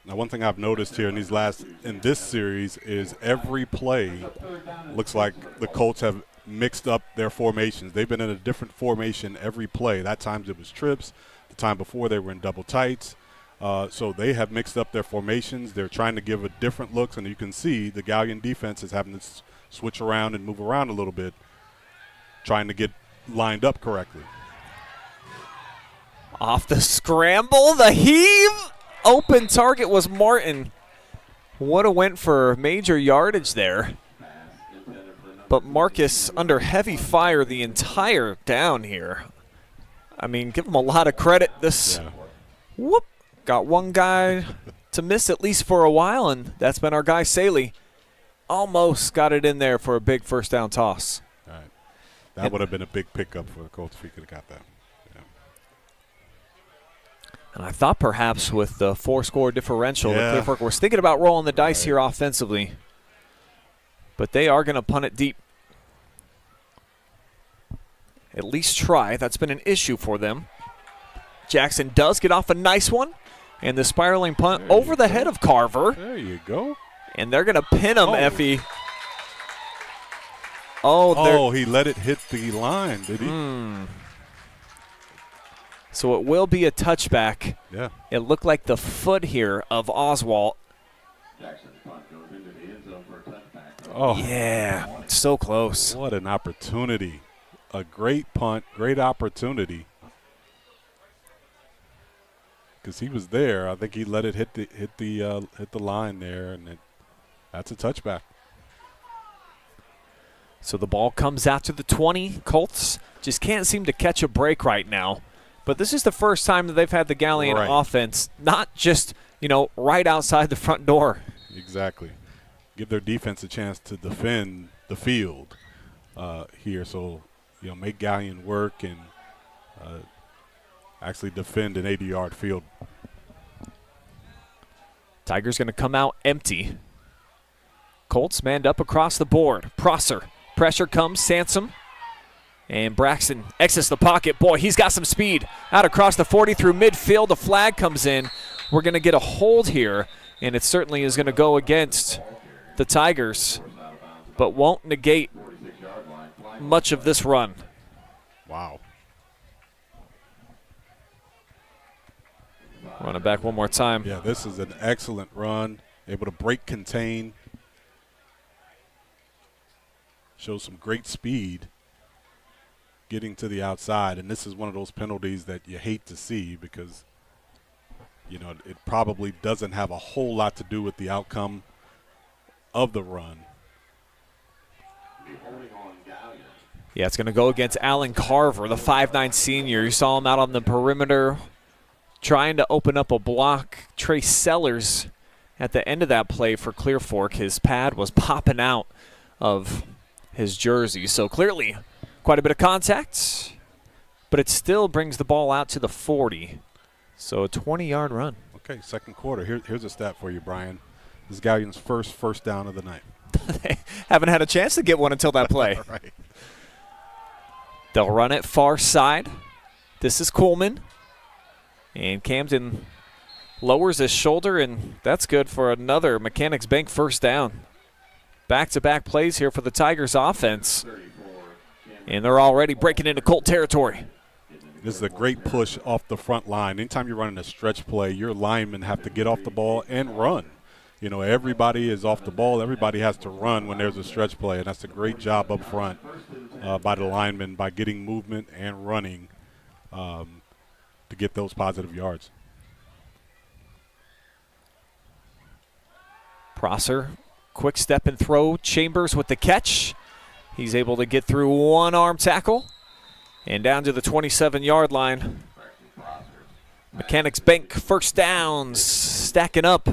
Now, one thing I've noticed here in this series is every play looks like the Colts have mixed up their formations. They've been in a different formation every play. That times it was trips. The time before they were in double tights. So they have mixed up their formations. They're trying to give a different looks, and you can see the Galion defense is having to switch around and move around a little bit, trying to get lined up correctly. Off the scramble, the heave. Open target was Martin. Would have went for major yardage there. But Marcus under heavy fire the entire down here. I mean, give him a lot of credit. Whoop. Got one guy to miss at least for a while, and that's been our guy, Saley. Almost got it in there for a big first down toss. All right. That would have been a big pickup for the Colts if he could have got that. Yeah. And I thought perhaps with the 4-score differential, the Clear Fork was thinking about rolling the dice here offensively. But they are going to punt it deep. At least try. That's been an issue for them. Jackson does get off a nice one. And the spiraling punt over the head of Carver. There you go. And they're going to pin him, Effie. Oh, he let it hit the line, did he? So it will be a touchback. Yeah. It looked like the foot here of Oswalt. Jackson's punt goes into the end zone for a touchback. Oh, Yeah, so close. what an opportunity. A great punt, great opportunity. Because he was there. I think he let it hit the line there, and that's a touchback. So the ball comes out to the 20. Colts just can't seem to catch a break right now. But this is the first time that they've had the Galion offense not just, right outside the front door. Exactly. Give their defense a chance to defend the field here. So, make Galion work and actually defend an 80-yard field. Tigers going to come out empty. Colts manned up across the board. Prosser. Pressure comes. Sansom. And Braxton exits the pocket. Boy, he's got some speed. Out across the 40 through midfield. The flag comes in. We're going to get a hold here, and it certainly is going to go against the Tigers, but won't negate much of this run. Wow. Run it back one more time. Yeah, this is an excellent run. Able to break, contain. Shows some great speed getting to the outside, and this is one of those penalties that you hate to see because, it probably doesn't have a whole lot to do with the outcome of the run. Yeah, it's going to go against Alan Carver, the 5'9 senior. You saw him out on the perimeter trying to open up a block. Trey Sellers at the end of that play for Clear Fork, his pad was popping out of his jersey. So clearly quite a bit of contact, but it still brings the ball out to the 40. So a 20-yard run. Okay, second quarter. Here's a stat for you, Brian. This is Galion's first down of the night. They haven't had a chance to get one until that play. Right. They'll run it far side. This is Coleman. And Camden lowers his shoulder, and that's good for another Mechanics Bank first down. Back-to-back plays here for the Tigers offense. And they're already breaking into Colt territory. This is a great push off the front line. Anytime you're running a stretch play, your linemen have to get off the ball and run. Everybody is off the ball. Everybody has to run when there's a stretch play, and that's a great job up front by the linemen by getting movement and running to get those positive yards. Prosser, quick step and throw. Chambers with the catch. He's able to get through one arm tackle and down to the 27-yard line. Mechanics Bank first downs, stacking up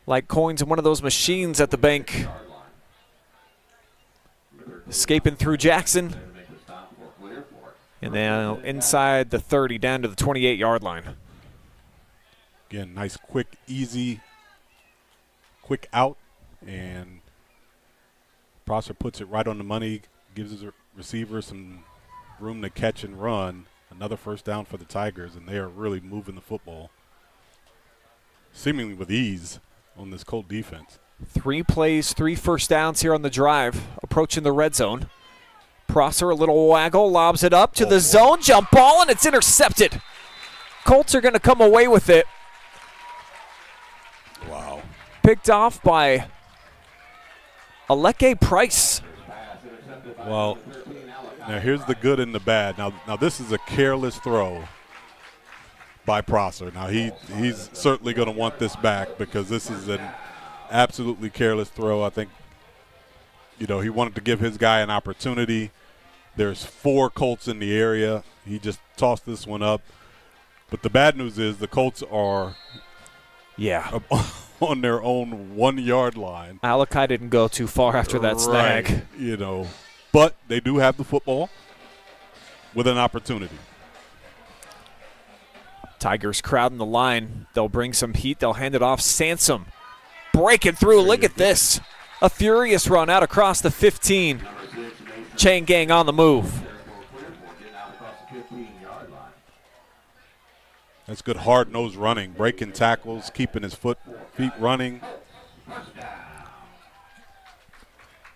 like coins in one of those machines at the bank. Escaping through Jackson. And then inside the 30, down to the 28-yard line. Again, nice, quick, easy, quick out, and Prosser puts it right on the money, gives his receiver some room to catch and run. Another first down for the Tigers, and they are really moving the football seemingly with ease on this Colt defense. 3 plays, 3 first downs here on the drive, approaching the red zone. Prosser, a little waggle, lobs it up to the zone, jump ball, and it's intercepted. Colts are going to come away with it. Wow. Picked off by Aleke Price. Well, now here's the good and the bad. Now this is a careless throw by Prosser. Now he's certainly going to want this back because this is an absolutely careless throw. I think, he wanted to give his guy an opportunity. There's 4 Colts in the area. He just tossed this one up. But the bad news is the Colts are on their own 1-yard line. Alakai didn't go too far after that snag. But they do have the football with an opportunity. Tigers crowding the line. They'll bring some heat. They'll hand it off. Sansom breaking through. Look at this. A furious run out across the 15. Chain gang on the move. That's good hard-nosed running, breaking tackles, keeping his feet running.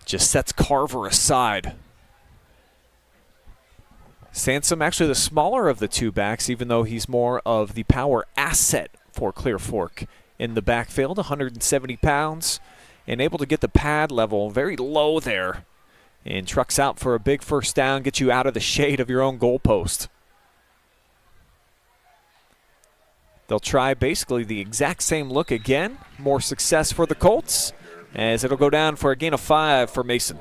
Just sets Carver aside. Sansom actually the smaller of the two backs, even though he's more of the power asset for Clear Fork in the backfield, 170 pounds, and able to get the pad level very low there. And trucks out for a big first down, get you out of the shade of your own goalpost. They'll try basically the exact same look again. More success for the Colts, as it'll go down for a gain of 5 for Mason.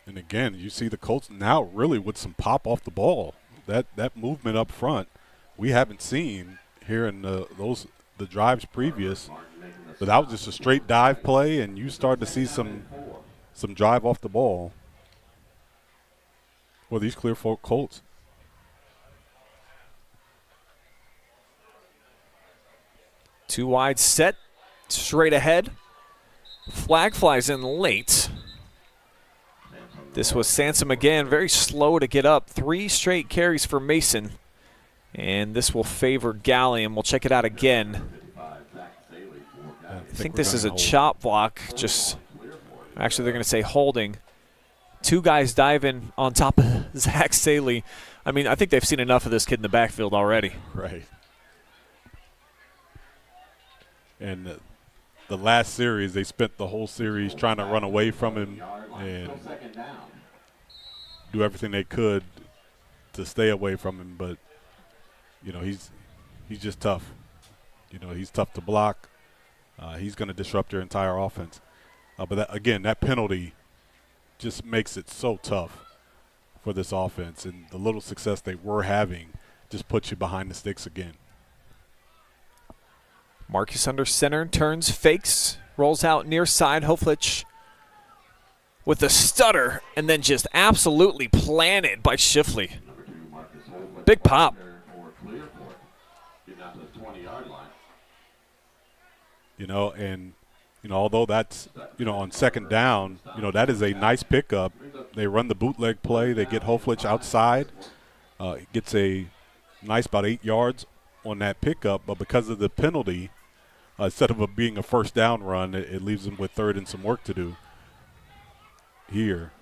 And again, you see the Colts now really with some pop off the ball. That movement up front we haven't seen here in the drives previous. But that was just a straight dive play, and you start to see some drive off the ball for these Clear Fork Colts. Two wide set, straight ahead. Flag flies in late. This was Sansom again, very slow to get up. 3 straight carries for Mason. And this will favor Galion. We'll check it out again. I think this is a chop block. Actually, they're going to say holding. 2 guys diving on top of Zach Saley. I mean, I think they've seen enough of this kid in the backfield already. Right. And the last series, they spent the whole series trying to run away from him and do everything they could to stay away from him. But, you know, he's just tough. You know, he's tough to block. He's going to disrupt your entire offense. But, again, that penalty just makes it so tough for this offense. And the little success they were having just puts you behind the sticks again. Marcus under center, turns, fakes, rolls out near side. Hoflich with the stutter, and then just absolutely planted by Shifley. Big pop. You know, and, you know, although that's, you know, on second down, you know, that is a nice pickup. They run the bootleg play. They get Hoflich outside. Gets a nice about 8 yards on that pickup, but because of the penalty, instead of being a first down run, it leaves them with third and some work to do here.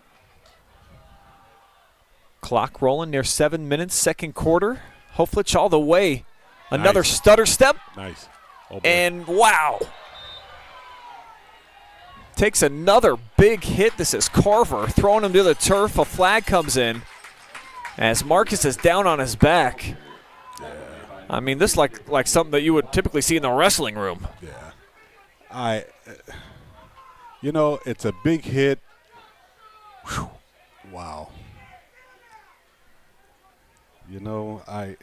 Clock rolling near 7 minutes, second quarter. Hoflich all the way. Another stutter step. Nice. Oh, and wow. Takes another big hit. This is Carver throwing him to the turf. A flag comes in as Marcus is down on his back. I mean, this is like something that you would typically see in the wrestling room. Yeah. You know, it's a big hit. Whew. Wow. You know, I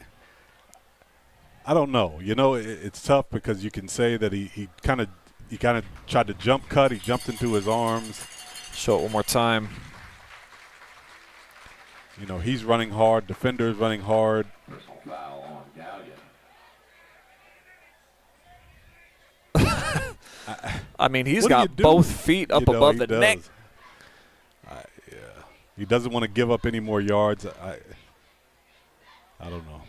don't know. You know, it's tough because you can say that he kind of tried to jump cut. He jumped into his arms. Show it one more time. You know, he's running hard. Defender's running hard. I mean, he's got both feet up above the neck. Yeah. He doesn't want to give up any more yards. I don't know.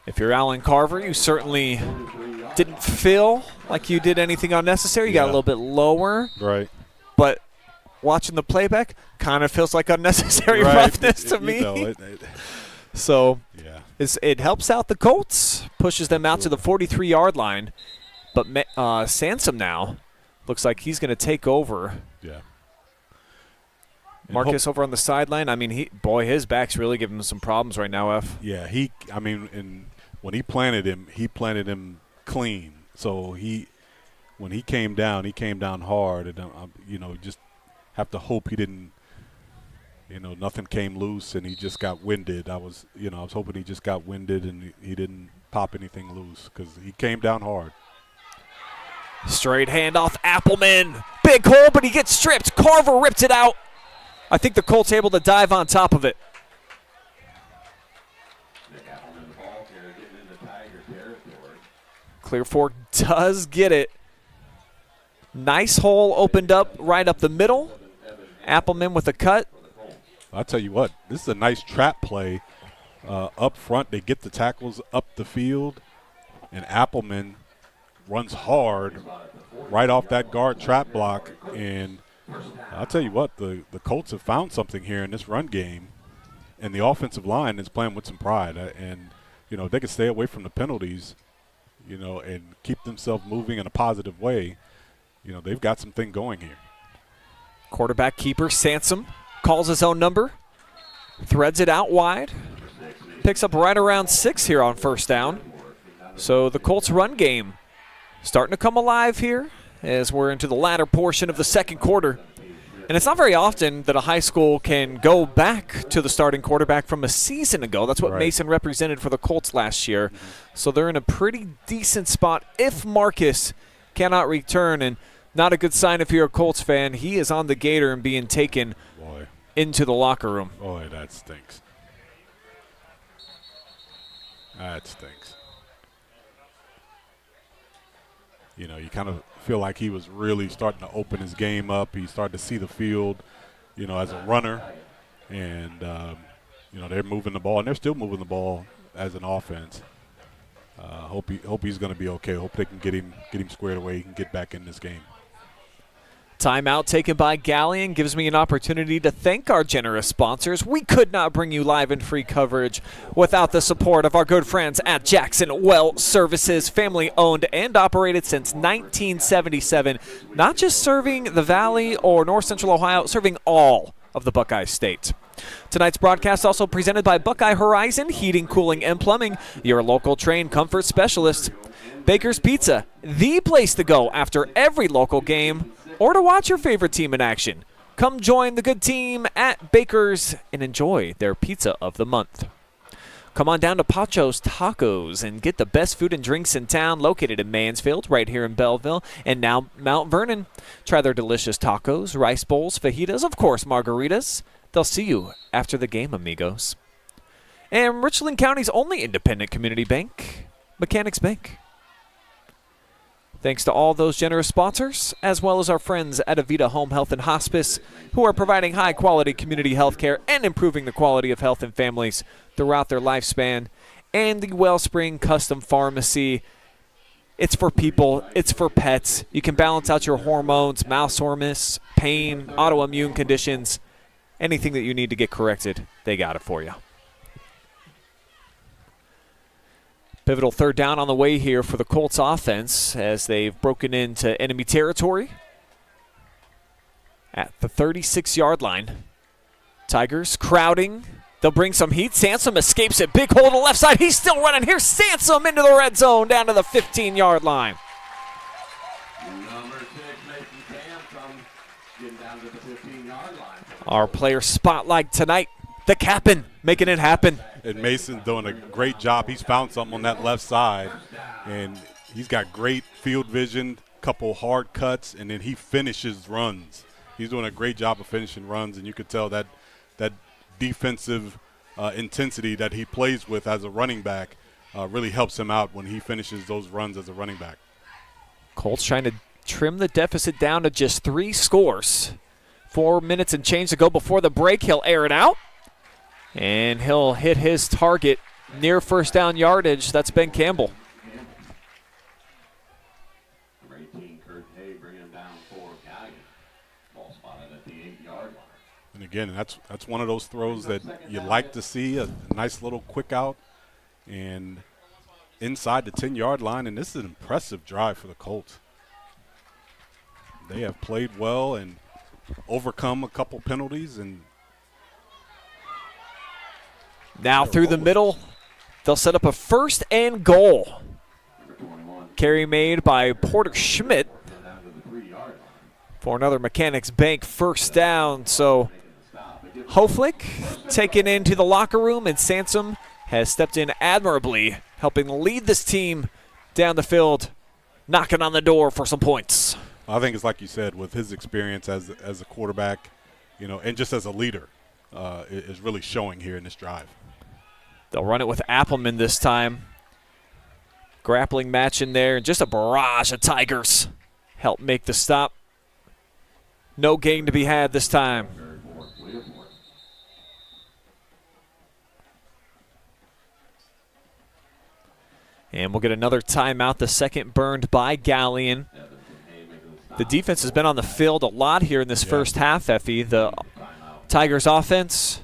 If you're Alan Carver, you certainly didn't feel like you did anything unnecessary. You got a little bit lower. Right. But watching the playback, kind of feels like unnecessary roughness to me. You know, so yeah. It helps out the Colts, pushes them out to the 43-yard line. But Sansom now looks like he's going to take over. Yeah. Marcus over on the sideline. I mean, his back's really giving him some problems right now, F. Yeah, when he planted him clean. So when he came down hard, and you know, just have to hope he didn't. You know, nothing came loose, and he just got winded. I was hoping he just got winded, and he didn't pop anything loose because he came down hard. Straight handoff, Appleman. Big hole, but he gets stripped. Carver ripped it out. I think the Colts able to dive on top of it. Clear Fork does get it. Nice hole opened up right up the middle. Appleman with a cut. I'll tell you what, this is a nice trap play up front. They get the tackles up the field, and Appleman runs hard right off that guard trap block. And I'll tell you what, the Colts have found something here in this run game, and the offensive line is playing with some pride. And, you know, they can stay away from the penalties, you know, and keep themselves moving in a positive way. You know, they've got something going here. Quarterback keeper Sansom calls his own number, threads it out wide, picks up right around 6 here on first down. So the Colts run game starting to come alive here as we're into the latter portion of the second quarter. And it's not very often that a high school can go back to the starting quarterback from a season ago. That's what Mason represented for the Colts last year. So they're in a pretty decent spot if Marcus cannot return. And not a good sign if you're a Colts fan. He is on the gator and being taken into the locker room. Boy, that stinks. That stinks. You know, you kind of feel like he was really starting to open his game up. He started to see the field, you know, as a runner. And, you know, they're moving the ball, and they're still moving the ball as an offense. Hope he's going to be okay. Hope they can get him squared away. He can get back in this game. Timeout taken by Galion gives me an opportunity to thank our generous sponsors. We could not bring you live and free coverage without the support of our good friends at Jackson Well Services, family owned and operated since 1977. Not just serving the Valley or North Central Ohio, serving all of the Buckeye State. Tonight's broadcast also presented by Buckeye Horizon Heating, Cooling, and Plumbing, your local trained comfort specialist. Baker's Pizza, the place to go after every local game or to watch your favorite team in action. Come join the good team at Baker's and enjoy their pizza of the month. Come on down to Panchos Tacos and get the best food and drinks in town, located in Mansfield, right here in Bellville, and now Mount Vernon. Try their delicious tacos, rice bowls, fajitas, of course, margaritas. They'll see you after the game, amigos. And Richland County's only independent community bank, Mechanics Bank. Thanks to all those generous sponsors, as well as our friends at Avita Home Health and Hospice, who are providing high-quality community health care and improving the quality of health in families throughout their lifespan, and the Wellspring Custom Pharmacy. It's for people, it's for pets. You can balance out your hormones, mouth soreness, pain, autoimmune conditions, anything that you need to get corrected, they got it for you. Pivotal third down on the way here for the Colts offense as they've broken into enemy territory at the 36-yard line. Tigers crowding. They'll bring some heat. Sansom escapes it. Big hole to the left side. He's still running. Here's Sansom into the red zone down to the 15-yard line. Number 6, Mason Sansom, getting down to the 15-yard line. Our player spotlight tonight, the Cap'n, making it happen. And Mason's doing a great job. He's found something on that left side, and he's got great field vision, couple hard cuts, and then he finishes runs. He's doing a great job of finishing runs, and you could tell that defensive intensity that he plays with as a running back really helps him out when he finishes those runs as a running back. Colts trying to trim the deficit down to just 3 scores. 4 minutes and change to go before the break. He'll air it out. And he'll hit his target near first down yardage. That's Ben Campbell. Number 18, Kurt Hay, bringing him down for Galion. Ball spotted at the 8-yard line. And again, that's one of those throws that you like to see, a nice little quick out and inside the 10-yard line. And this is an impressive drive for the Colts. They have played well and overcome a couple penalties, and now through the middle, they'll set up a 1st and goal. Carry made by Porter Schmidt for another Mechanics Bank first down. So Hoflick taken into the locker room, and Sansom has stepped in admirably, helping lead this team down the field, knocking on the door for some points. I think it's like you said, with his experience as a quarterback, you know, and just as a leader, is really showing here in this drive. They'll run it with Appleman this time. grappling match in there, and just a barrage of Tigers help make the stop. No gain to be had this time. And we'll get another timeout, the second burned by Galion. The defense has been on the field a lot here in this first half, Effie. The Tigers offense,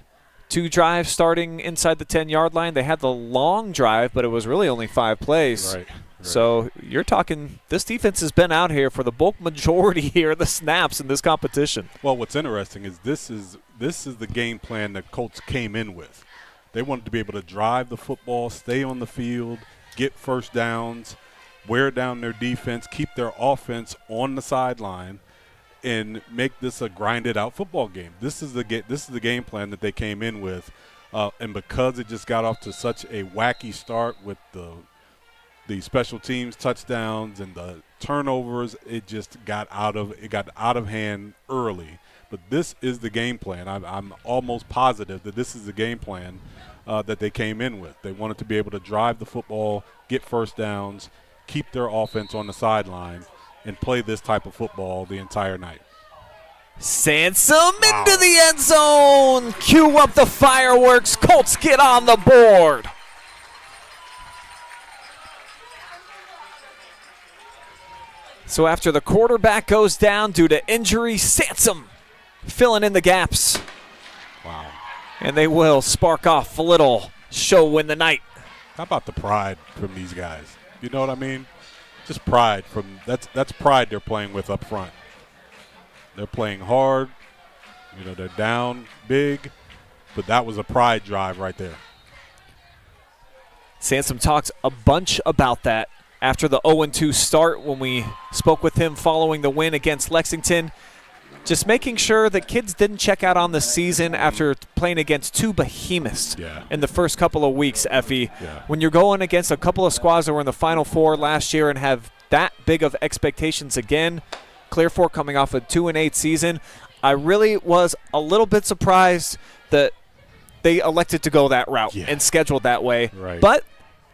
2 drives starting inside the 10-yard line. They had the long drive, but it was really only 5 plays. Right. So you're talking, this defense has been out here for the bulk majority here of the snaps in this competition. Well, what's interesting is this is the game plan that Colts came in with. They wanted to be able to drive the football, stay on the field, get first downs, wear down their defense, keep their offense on the sideline, and make this a grinded-out football game. This is the game plan that they came in with, and because it just got off to such a wacky start with the special teams touchdowns and the turnovers, it just got out of hand early. But this is the game plan. I'm almost positive that this is the game plan that they came in with. They wanted to be able to drive the football, get first downs, keep their offense on the sideline, and play this type of football the entire night. Sansom into the end zone. Cue up the fireworks. Colts get on the board. So after the quarterback goes down due to injury, Sansom filling in the gaps. Wow. And they will spark off a little show in the night. How about the pride from these guys? You know what I mean? Just pride from that's pride they're playing with up front. They're playing hard. You know, they're down big, but that was a pride drive right there. Sansom talks a bunch about that after the 0-2 start when we spoke with him following the win against Lexington. Just making sure that kids didn't check out on the season after playing against 2 behemoths in the first couple of weeks, Effie. Yeah. When you're going against a couple of squads that were in the Final Four last year and have that big of expectations again, Clear Fork coming off a 2-8 season, I really was a little bit surprised that they elected to go that route and scheduled that way. Right. But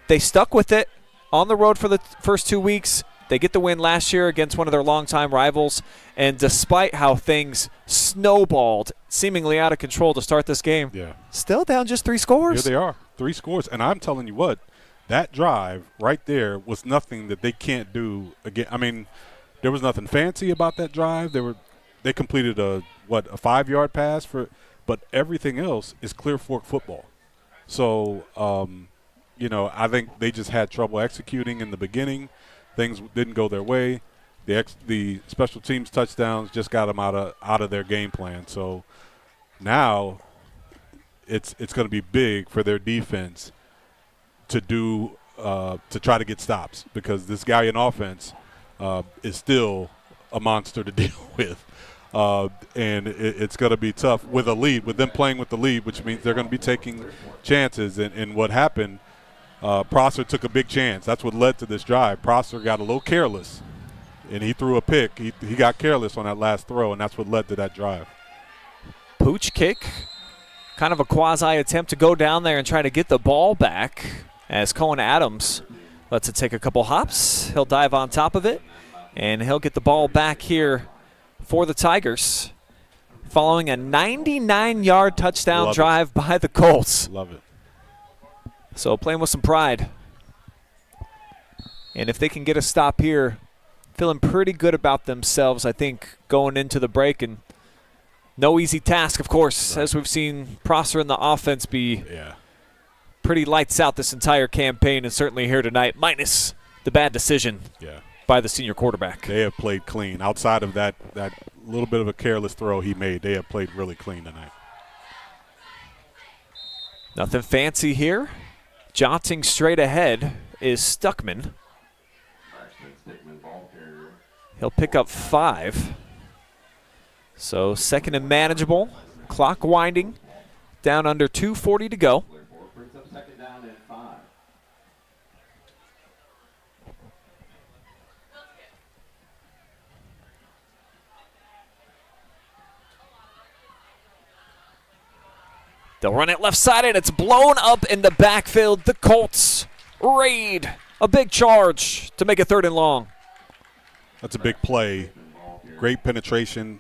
they stuck with it on the road for the first 2 weeks. They get the win last year against one of their longtime rivals, and despite how things snowballed seemingly out of control to start this game, still down just 3 scores. Here they are, 3 scores. And I'm telling you what, that drive right there was nothing that they can't do again. I mean, there was nothing fancy about that drive. They completed a 5-yard pass but everything else is Clear Fork football. So, you know, I think they just had trouble executing in the beginning. Things didn't go their way. The special teams touchdowns just got them out of their game plan. So now it's going to be big for their defense to try to get stops, because this Galion offense is still a monster to deal with. And it's going to be tough with a lead, with them playing with the lead, which means they're going to be taking chances. And what happened, Prosser took a big chance. That's what led to this drive. Prosser got a little careless, and he threw a pick. He got careless on that last throw, and that's what led to that drive. Pooch kick, kind of a quasi attempt to go down there and try to get the ball back as Cohen Adams lets it take a couple hops. He'll dive on top of it, and he'll get the ball back here for the Tigers following a 99-yard touchdown drive by the Colts. Love it. So playing with some pride. And if they can get a stop here, feeling pretty good about themselves, I think, going into the break. And no easy task, of course, as we've seen Prosser and the offense be pretty lights out this entire campaign, and certainly here tonight, minus the bad decision by the senior quarterback. They have played clean. Outside of that little bit of a careless throw he made, they have played really clean tonight. Nothing fancy here. Jaunting straight ahead is Stuckman. He'll pick up 5. So second and manageable. Clock winding. Down under 2:40 to go. They'll run it left side, and it's blown up in the backfield. The Colts raid A big charge to make it 3rd and long. That's a big play. Great penetration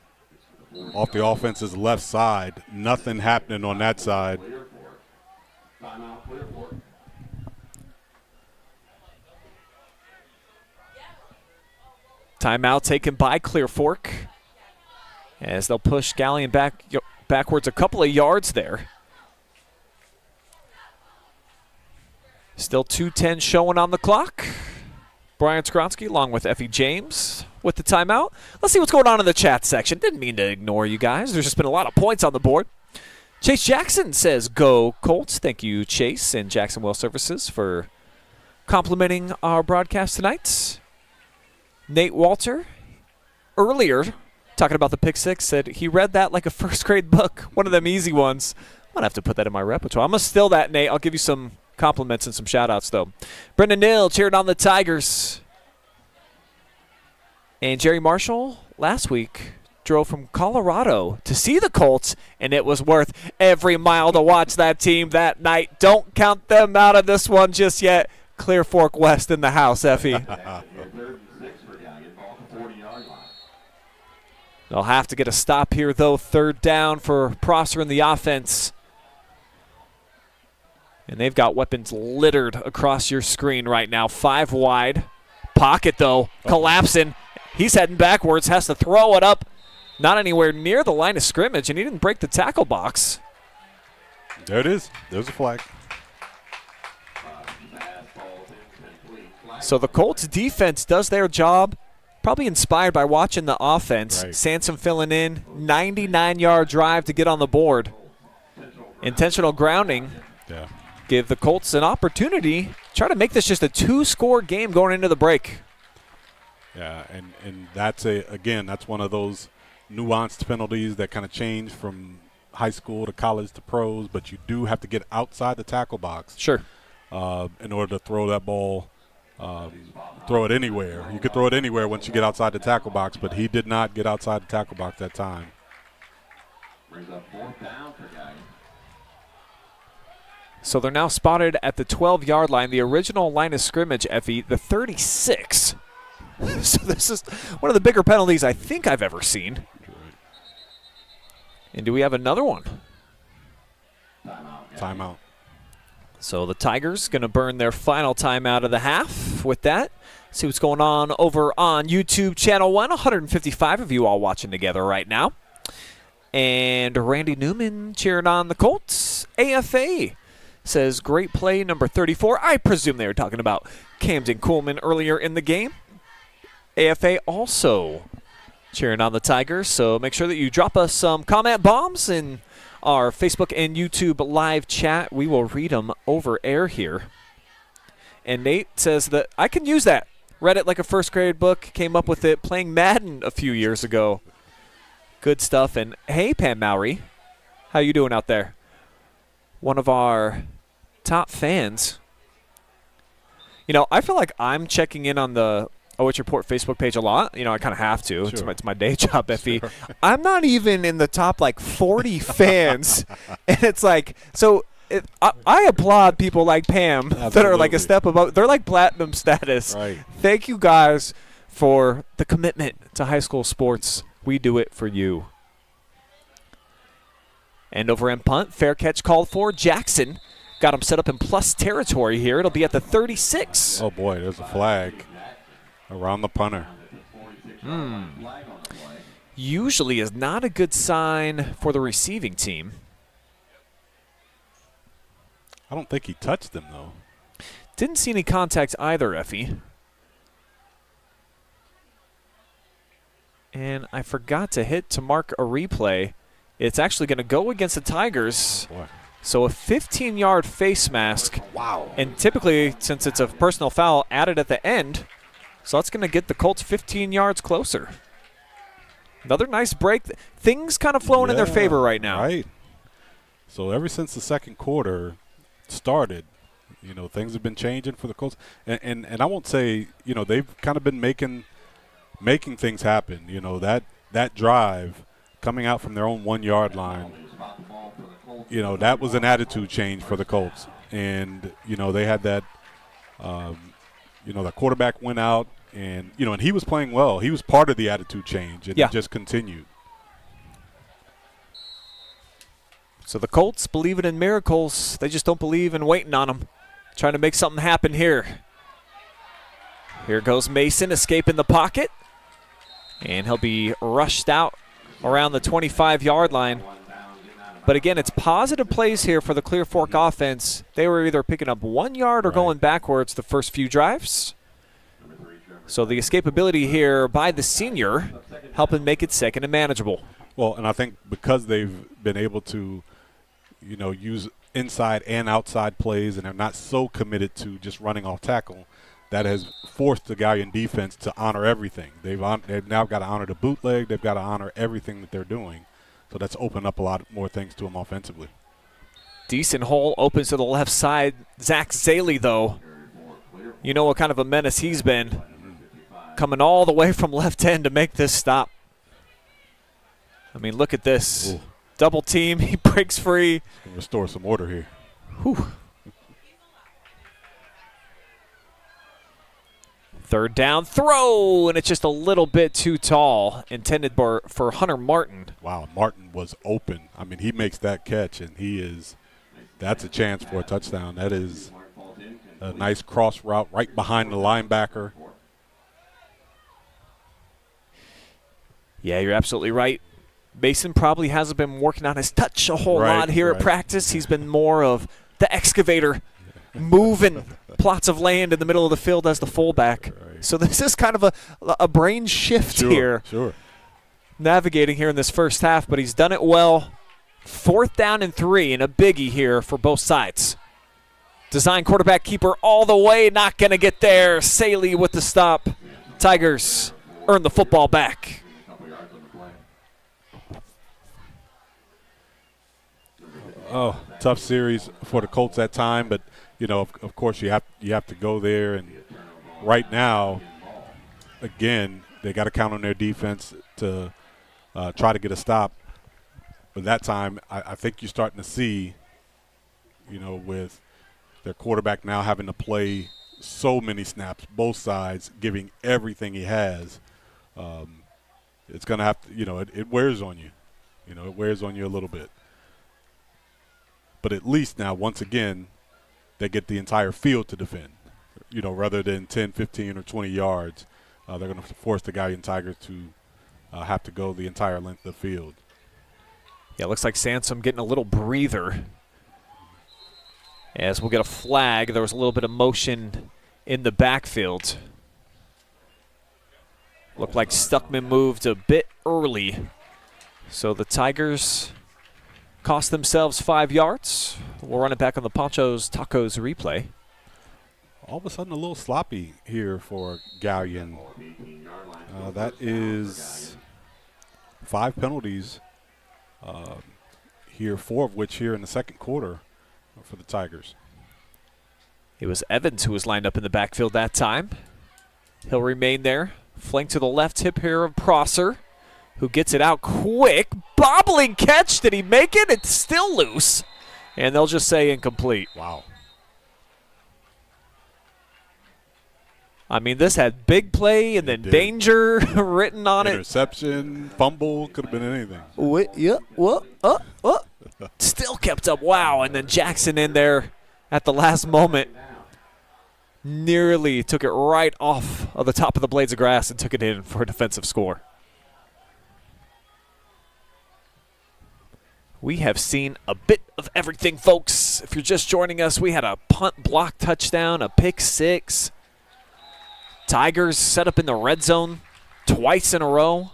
off the offense's left side. Nothing happening on that side. Timeout taken by Clear Fork as they'll push Galion backwards a couple of yards there. Still 2:10 showing on the clock. Brian Skowronski along with Effie James with the timeout. Let's see what's going on in the chat section. Didn't mean to ignore you guys. There's just been a lot of points on the board. Chase Jackson says, "Go Colts." Thank you, Chase and Jackson Well Services, for complimenting our broadcast tonight. Nate Walter, earlier, talking about the pick six, said he read that like a first grade book, one of them easy ones. I'm going to have to put that in my repertoire. I'm going to steal that, Nate. I'll give you some compliments and some shout-outs, though. Brendan Nill cheering on the Tigers. And Jerry Marshall, last week, drove from Colorado to see the Colts, and it was worth every mile to watch that team that night. Don't count them out of this one just yet. Clear Fork West in the house, Effie. They'll have to get a stop here, though. 3rd down for Prosser in the offense. And they've got weapons littered across your screen right now. 5 wide. Pocket, though, collapsing. He's heading backwards, has to throw it up. Not anywhere near the line of scrimmage, and he didn't break the tackle box. There it is. There's a flag. So the Colts defense does their job, probably inspired by watching the offense. Right. Sansom filling in, 99-yard drive to get on the board. Intentional grounding. Yeah. Give the Colts an opportunity. Try to make this just a 2-score game going into the break. Yeah, and that's that's one of those nuanced penalties that kind of change from high school to college to pros, but you do have to get outside the tackle box. Sure. In order to throw that ball, throw it anywhere. You could throw it anywhere once you get outside the tackle box, but he did not get outside the tackle box that time. Brings up 4th down for Galion. So they're now spotted at the 12-yard line, the original line of scrimmage, Effie, the 36. So this is one of the bigger penalties I think I've ever seen. And do we have another one? Timeout. So the Tigers going to burn their final timeout of the half with that. See what's going on over on YouTube Channel 1. 155 of you all watching together right now. And Randy Newman cheering on the Colts. AFA says, great play, number 34. I presume they were talking about Camden Coolman earlier in the game. AFA also cheering on the Tigers, so make sure that you drop us some comment bombs in our Facebook and YouTube live chat. We will read them over air here. And Nate says that I can use that. Read it like a first grade book, came up with it playing Madden a few years ago. Good stuff. And hey, Pam Mowry, how you doing out there? One of our top fans. You know, I feel like I'm checking in on the OH Report Facebook page a lot. You know, I kind of have to. Sure. It's my day job, Effie. Sure. I'm not even in the top, 40 fans. And it's like, so I applaud people like Pam that are a step above. They're like platinum status. Right. Thank you guys for the commitment to high school sports. We do it for you. And over in punt, fair catch called for. Jackson got him set up in plus territory here. It'll be at the 36. Oh, boy, there's a flag around the punter. Usually is not a good sign for the receiving team. I don't think he touched him, though. Didn't see any contact either, Effie. And I forgot to hit to mark a replay. It's actually going to go against the Tigers. Oh, boy. So a 15-yard face mask. Wow. And typically, since it's a personal foul, added at the end. So that's going to get the Colts 15 yards closer. Another nice break. Things kind of flowing in their favor right now. Right. So ever since the second quarter started, things have been changing for the Colts. And I won't say, they've kind of been making things happen. That drive coming out from their own 1-yard line, that was an attitude change for the Colts. And, they had that the quarterback went out, and and he was playing well. He was part of the attitude change, and it just continued. So the Colts believing in miracles. They just don't believe in waiting on them. Trying to make something happen here. Here goes Mason escaping the pocket. And he'll be rushed out around the 25-yard line. But again, it's positive plays here for the Clear Fork offense. They were either picking up 1 yard or going backwards the first few drives. So the escapability here by the senior helping make it second and manageable. Well, and I think because they've been able to, use inside and outside plays, and they're not so committed to just running off tackle, that has forced the Galion defense to honor everything. They've now got to honor the bootleg. They've got to honor everything that they're doing. So that's opened up a lot more things to them offensively. Decent hole opens to the left side. Zach Zaley, though, you know what kind of a menace he's been. Coming all the way from left end to make this stop. I mean, look at this. Ooh. Double team. He breaks free. Restore some order here. Whew. Third down throw, and it's just a little bit too tall. Intended for Hunter Martin. Wow, Martin was open. I mean, he makes that catch, and that's a chance for a touchdown. That is a nice cross route right behind the linebacker. Yeah, you're absolutely right. Mason probably hasn't been working on his touch a whole lot here at practice. He's been more of the excavator, moving plots of land in the middle of the field as the fullback. Right. So this is kind of a brain shift here. Sure. Navigating here in this first half, but he's done it well. 4th down and 3, and a biggie here for both sides. Design quarterback keeper all the way, not going to get there. Saley with the stop. Tigers earn the football back. Oh, tough series for the Colts that time, but of course you have to go there. And right now, again, they got to count on their defense to try to get a stop. But that time, I think you're starting to see, with their quarterback now having to play so many snaps, both sides, giving everything he has. It's going to have to, it wears on you. It wears on you a little bit. But at least now, once again, they get the entire field to defend, rather than 10, 15, or 20 yards. They're going to force the Galion Tigers to have to go the entire length of the field. Yeah, it looks like Sansom getting a little breather. As we'll get a flag. There was a little bit of motion in the backfield. Looked like Stuckman moved a bit early. So the Tigers cost themselves 5 yards. We'll run it back on the Panchos Tacos replay. All of a sudden a little sloppy here for Galion. That is 5 penalties here, 4 of which here in the second quarter for the Tigers. It was Evans who was lined up in the backfield that time. He'll remain there. Flank to the left hip here of Prosser, who gets it out quick. Bobbling catch. Did he make it? It's still loose. And they'll just say incomplete. Wow. I mean, this had big play and then danger written on Interception, fumble, could have been anything. Still kept up. Wow. And then Jackson in there at the last moment nearly took it right off of the top of the blades of grass and took it in for a defensive score. We have seen a bit of everything, folks. If you're just joining us, we had a punt block touchdown, a pick 6. Tigers set up in the red zone twice in a row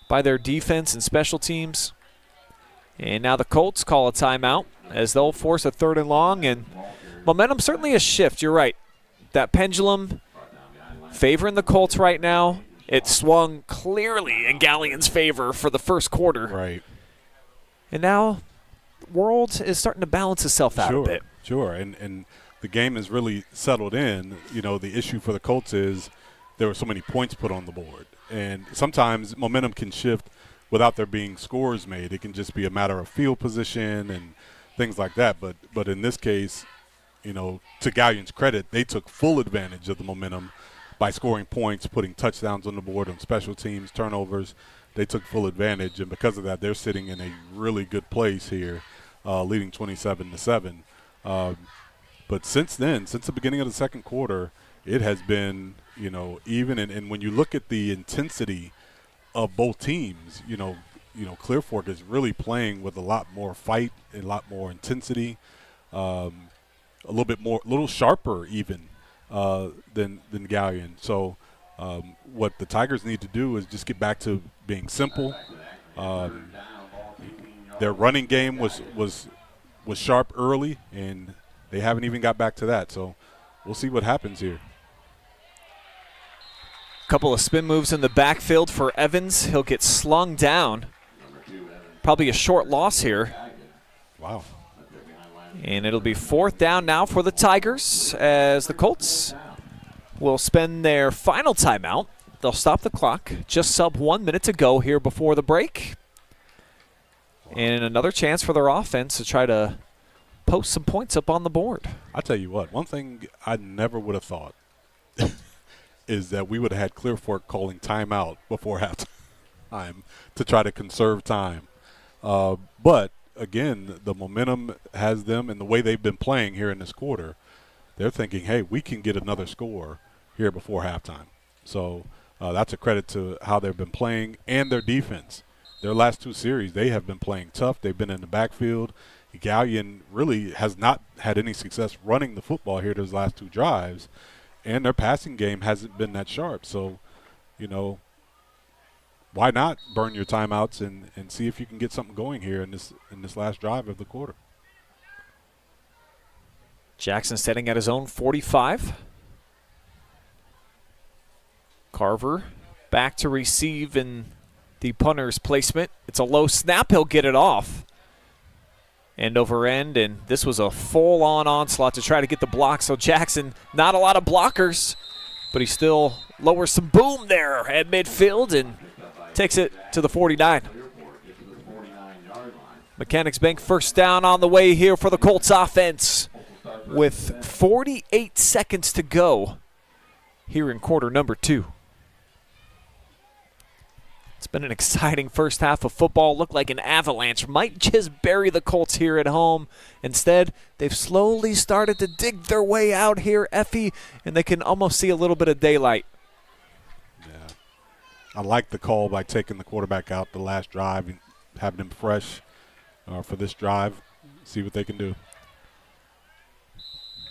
by their defense and special teams. And now the Colts call a timeout as they'll force a 3rd and long. And momentum certainly a shift. You're right. That pendulum favoring the Colts right now. It swung clearly in Galion's favor for the first quarter. Right. And now the world is starting to balance itself out a bit. Sure, and the game is really settled in. The issue for the Colts is there were so many points put on the board. And sometimes momentum can shift without there being scores made. It can just be a matter of field position and things like that. But in this case, to Galion's credit, they took full advantage of the momentum by scoring points, putting touchdowns on the board on special teams, turnovers. They took full advantage, and because of that, they're sitting in a really good place here, leading 27-7. But since then, since the beginning of the second quarter, it has been, even. And when you look at the intensity of both teams, Clear Fork is really playing with a lot more fight, a lot more intensity, a little sharper even than Galion. So what the Tigers need to do is just get back to being simple. Their running game was sharp early, and they haven't even got back to that. So we'll see what happens here. Couple of spin moves in the backfield for Evans. He'll get slung down. Probably a short loss here. Wow. And it'll be 4th down now for the Tigers as the Colts will spend their final timeout. They'll stop the clock. Just sub 1 minute to go here before the break. And another chance for their offense to try to post some points up on the board. I'll tell you what, one thing I never would have thought is that we would have had Clear Fork calling timeout before halftime to try to conserve time. But, again, the momentum has them, and the way they've been playing here in this quarter, they're thinking, hey, we can get another score here before halftime. So that's a credit to how they've been playing and their defense. Their last 2 series, they have been playing tough. They've been in the backfield. Galion really has not had any success running the football here those last 2 drives, and their passing game hasn't been that sharp. So, why not burn your timeouts and see if you can get something going here in this last drive of the quarter? Jackson setting at his own 45. Carver back to receive in the punter's placement. It's a low snap. He'll get it off. End over end, and this was a full-on onslaught to try to get the block. So Jackson, not a lot of blockers, but he still lowers some boom there at midfield and takes it to the 49. Mechanics Bank first down on the way here for the Colts offense with 48 seconds to go here in quarter number 2. It's been an exciting first half of football. Looked like an avalanche might just bury the Colts here at home. Instead, they've slowly started to dig their way out here, Effie, and they can almost see a little bit of daylight. Yeah. I like the call by taking the quarterback out the last drive and having him fresh for this drive. See what they can do.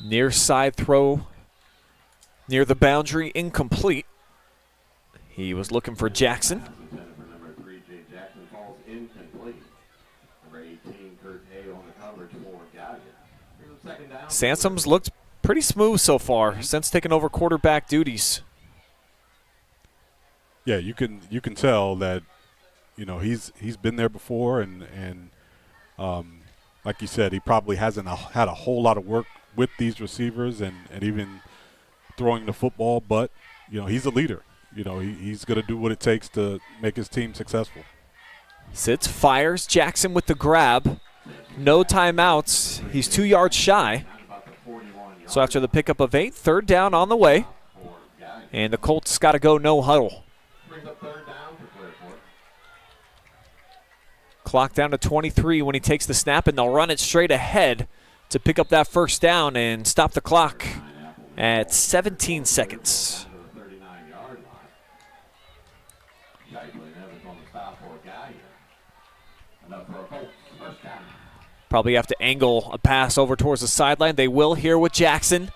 Near side throw near the boundary, incomplete. He was looking for Jackson. Sansom's looked pretty smooth so far since taking over quarterback duties. Yeah, you can tell that he's been there before, and like you said, he probably hasn't had a whole lot of work with these receivers and even throwing the football, but he's a leader. He's going to do what it takes to make his team successful. Sits, fires, Jackson with the grab. No timeouts. He's 2 yards shy. So after the pickup of 8, 3rd down on the way. And the Colts got to go no huddle. Clock down to 23 when he takes the snap, and they'll run it straight ahead to pick up that first down and stop the clock at 17 seconds. Probably have to angle a pass over towards the sideline. They will here with Jackson.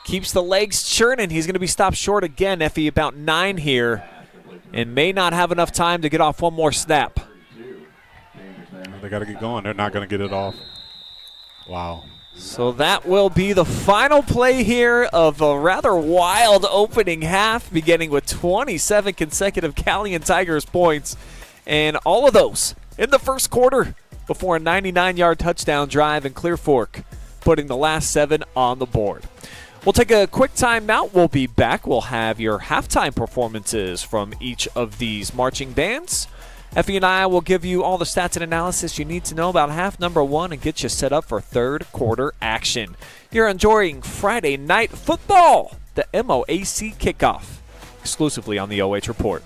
Keeps the legs churning. He's going to be stopped short again, Effie, about 9 here, and may not have enough time to get off one more snap. They got to get going. They're not going to get it off. Wow. So that will be the final play here of a rather wild opening half, beginning with 27 consecutive Galion Tigers points, and all of those in the first quarter before a 99-yard touchdown drive in Clear Fork, putting the last 7 on the board. We'll take a quick timeout. We'll be back. We'll have your halftime performances from each of these marching bands. Effie and I will give you all the stats and analysis you need to know about half number 1 and get you set up for third quarter action. You're enjoying Friday Night Football, the MOAC kickoff, exclusively on the OH Report.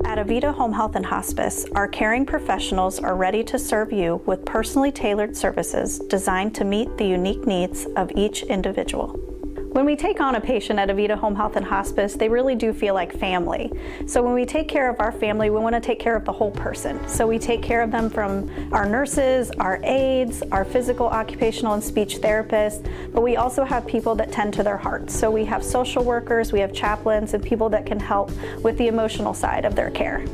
At Avita Home Health and Hospice, our caring professionals are ready to serve you with personally tailored services designed to meet the unique needs of each individual. When we take on a patient at Avita Home Health and Hospice, they really do feel like family. So when we take care of our family, we want to take care of the whole person. So we take care of them from our nurses, our aides, our physical, occupational, and speech therapists, but we also have people that tend to their hearts. So we have social workers, we have chaplains, and people that can help with the emotional side of their care.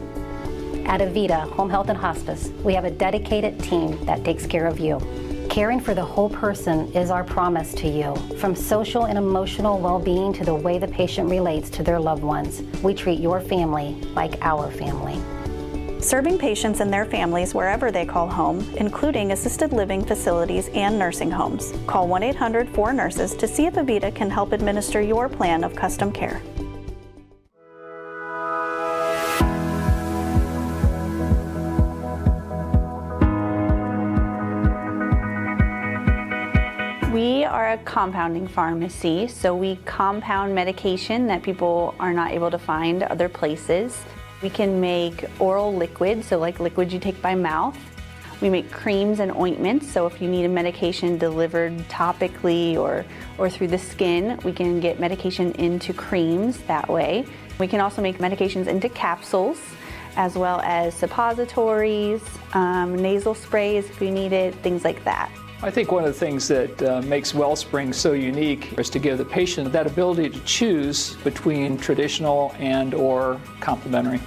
At Avita Home Health and Hospice, we have a dedicated team that takes care of you. Caring for the whole person is our promise to you. From social and emotional well-being to the way the patient relates to their loved ones, we treat your family like our family. Serving patients and their families wherever they call home, including assisted living facilities and nursing homes. Call 1-800-4NURSES to see if Avita can help administer your plan of custom care. We are a compounding pharmacy, so we compound medication that people are not able to find other places. We can make oral liquids, so like liquids you take by mouth. We make creams and ointments, so if you need a medication delivered topically or through the skin, we can get medication into creams that way. We can also make medications into capsules, as well as suppositories, nasal sprays if you need it, things like that. I think one of the things that makes Wellspring so unique is to give the patient that ability to choose between traditional and or complementary.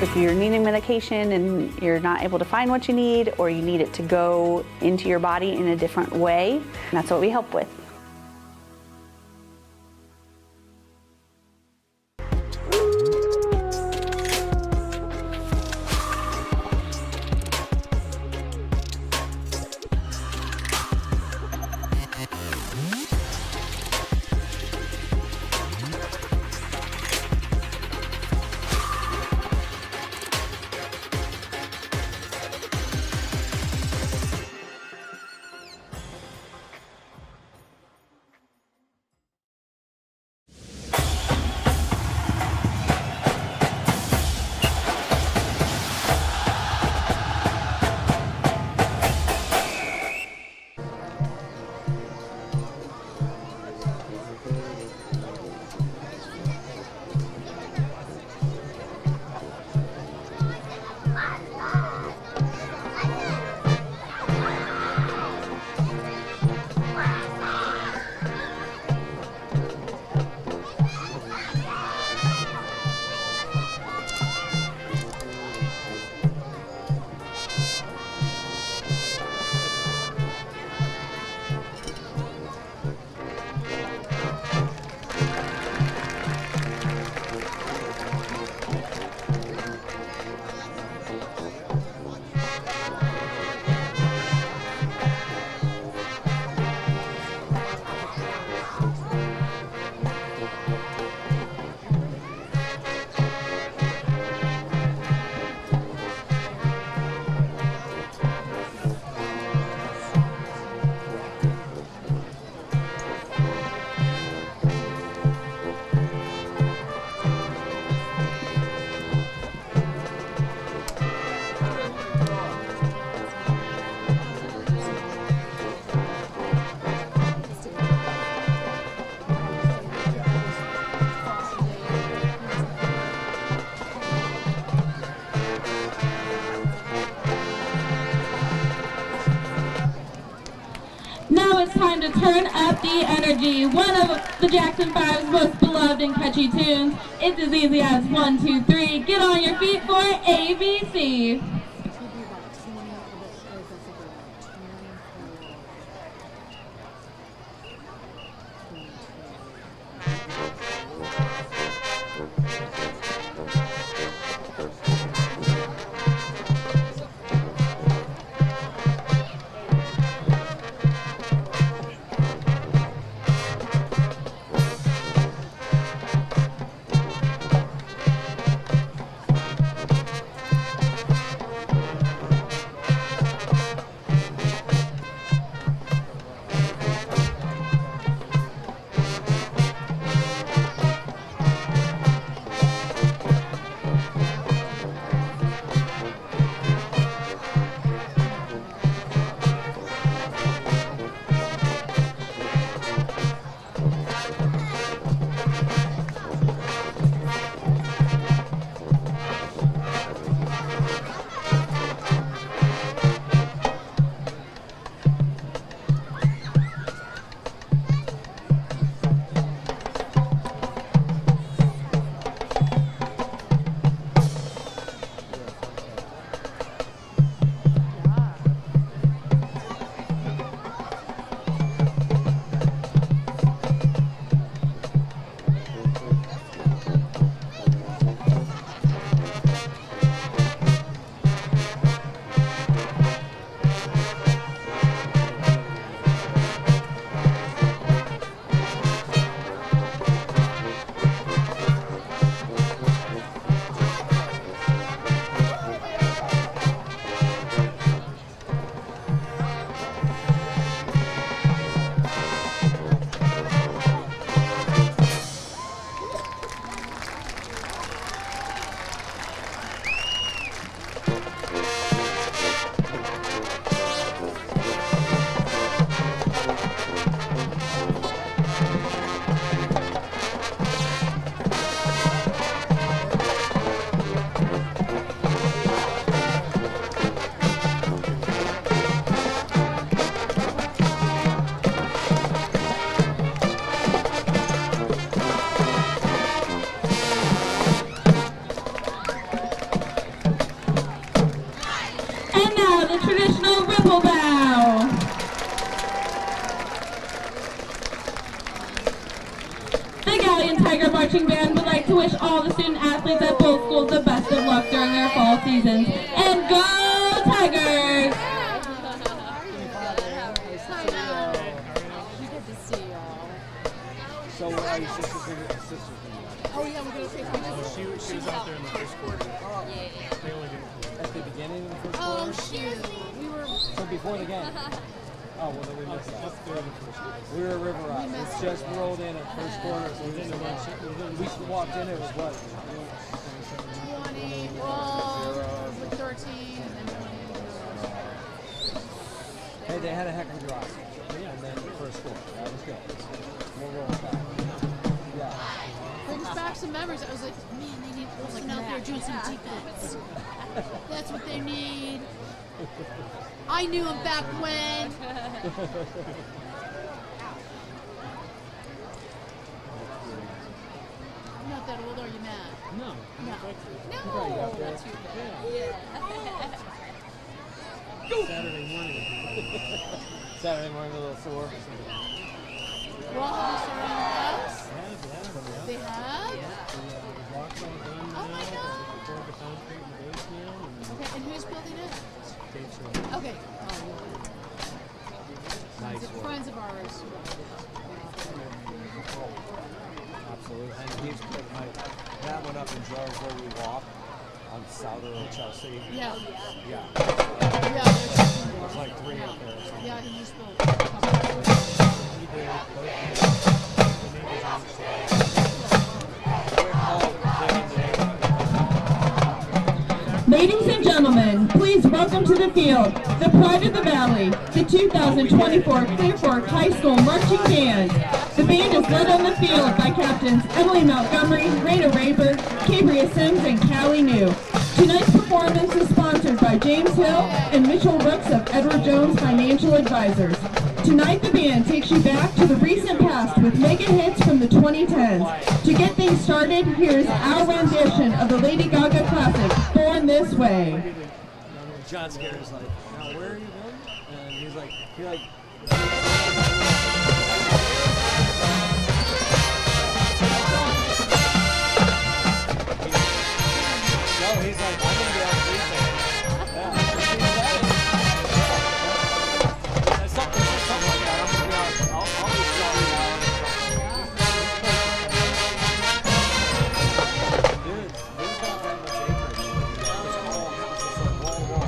If you're needing medication and you're not able to find what you need, or you need it to go into your body in a different way, that's what we help with. it's time to turn up the energy. One of the Jackson 5's most beloved and catchy tunes. It's as easy as 1, 2, 3. Get on your feet for ABC. Marching band would like to wish all the student athletes at both schools the best of luck during their fall seasons. And go Tigers! So your sister? Oh yeah, we're gonna say something. She was out there in the first quarter. Yeah. They only did at the beginning of the first quarter? Oh, we were... So before the game? Oh, well, then we missed that. We were at River Rock. It just rolled in at first quarter. So we walked in, it was what? 20, well, it was like 13, and then 20. Hey, they had a heck of a drive. And then the first quarter. That was good. We'll roll it back. Yeah. Brings back some memories. I was like, man, they need someone out there doing some defense. That's what they need. I knew him back when. I'm not that old, are you, Matt? No. No. That's you, yeah. Saturday morning, a little sore. Well, have they started in the house? They have? Oh my God. Okay, and who's building it? Okay. Nice work. Friends of ours. Absolutely. And he's put that one up in jars where we walk on South of Chelsea. Yeah. Yeah. Yeah. There's like 3 up there or something. Yeah, he just built. Ladies and gentlemen, please welcome to the field the pride of the Valley, the 2024 Clear Fork High School Marching Band. The band is led on the field by Captains Emily Montgomery, Raina Raber, Cabria Sims, and Callie New. Tonight's performance is sponsored by James Hill and Mitchell Brooks of Edward Jones Financial Advisors. Tonight the band takes you back to the recent past with mega hits from the 2010s. To get things started, here's our rendition of the Lady Gaga classic, Born This Way. John Scared is like, now where are you going? And he's like, no, he's like, I'm gonna be on Tuesday. Yeah. Something like that. I'm gonna be on. I'll be dude, he's got that much acreage. This whole house is like wall.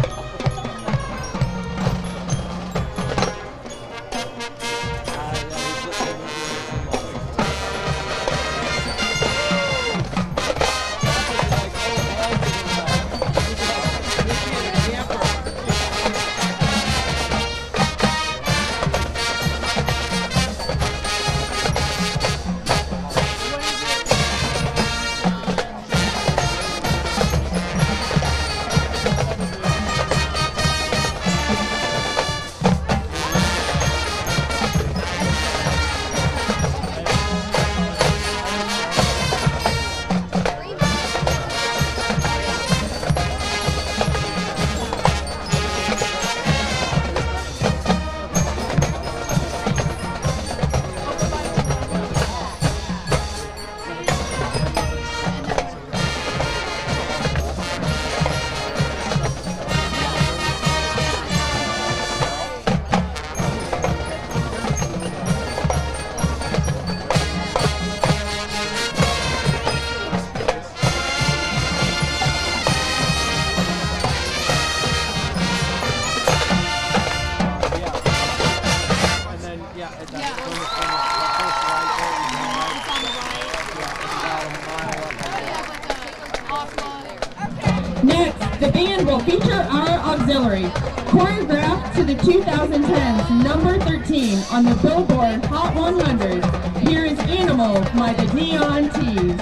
Next, the band will feature our auxiliary, choreographed to the 2010's number 13 on the Billboard Hot 100. Here is Animal by the Neon Tees.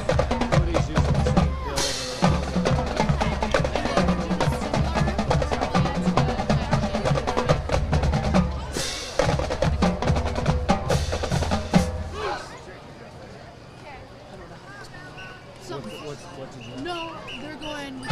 No, they're going with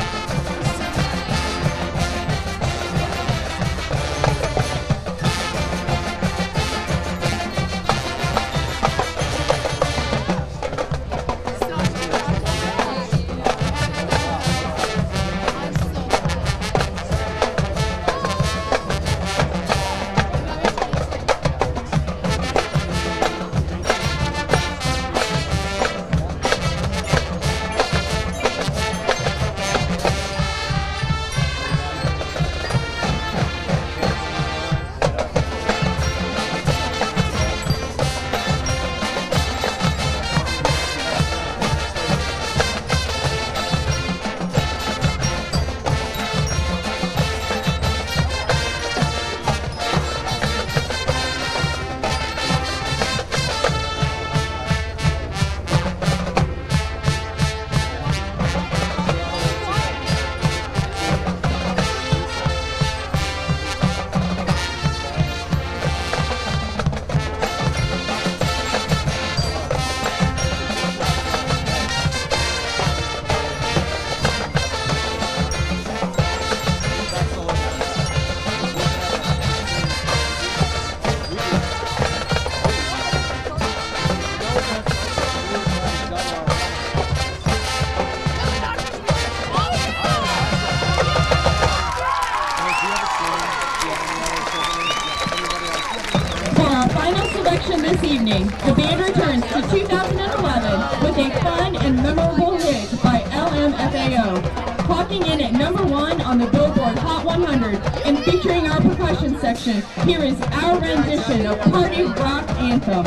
this evening, the band returns to 2011 with a fun and memorable hit by LMFAO, clocking in at number 1 on the Billboard Hot 100 and featuring our percussion section. Here is our rendition of Party Rock Anthem.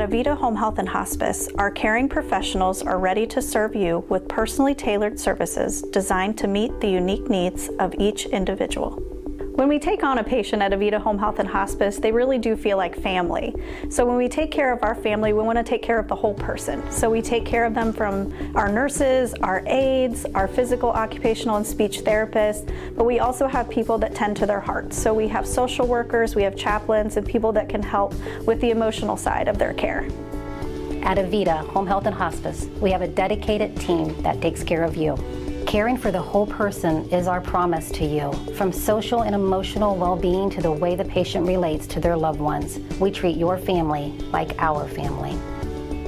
Avita Home Health and Hospice, our caring professionals are ready to serve you with personally tailored services designed to meet the unique needs of each individual. When we take on a patient at Avita Home Health and Hospice, they really do feel like family. So when we take care of our family, we want to take care of the whole person. So we take care of them from our nurses, our aides, our physical, occupational, and speech therapists, but we also have people that tend to their hearts. So we have social workers, we have chaplains, and people that can help with the emotional side of their care. At Avita Home Health and Hospice, we have a dedicated team that takes care of you. Caring for the whole person is our promise to you. From social and emotional well-being to the way the patient relates to their loved ones, we treat your family like our family.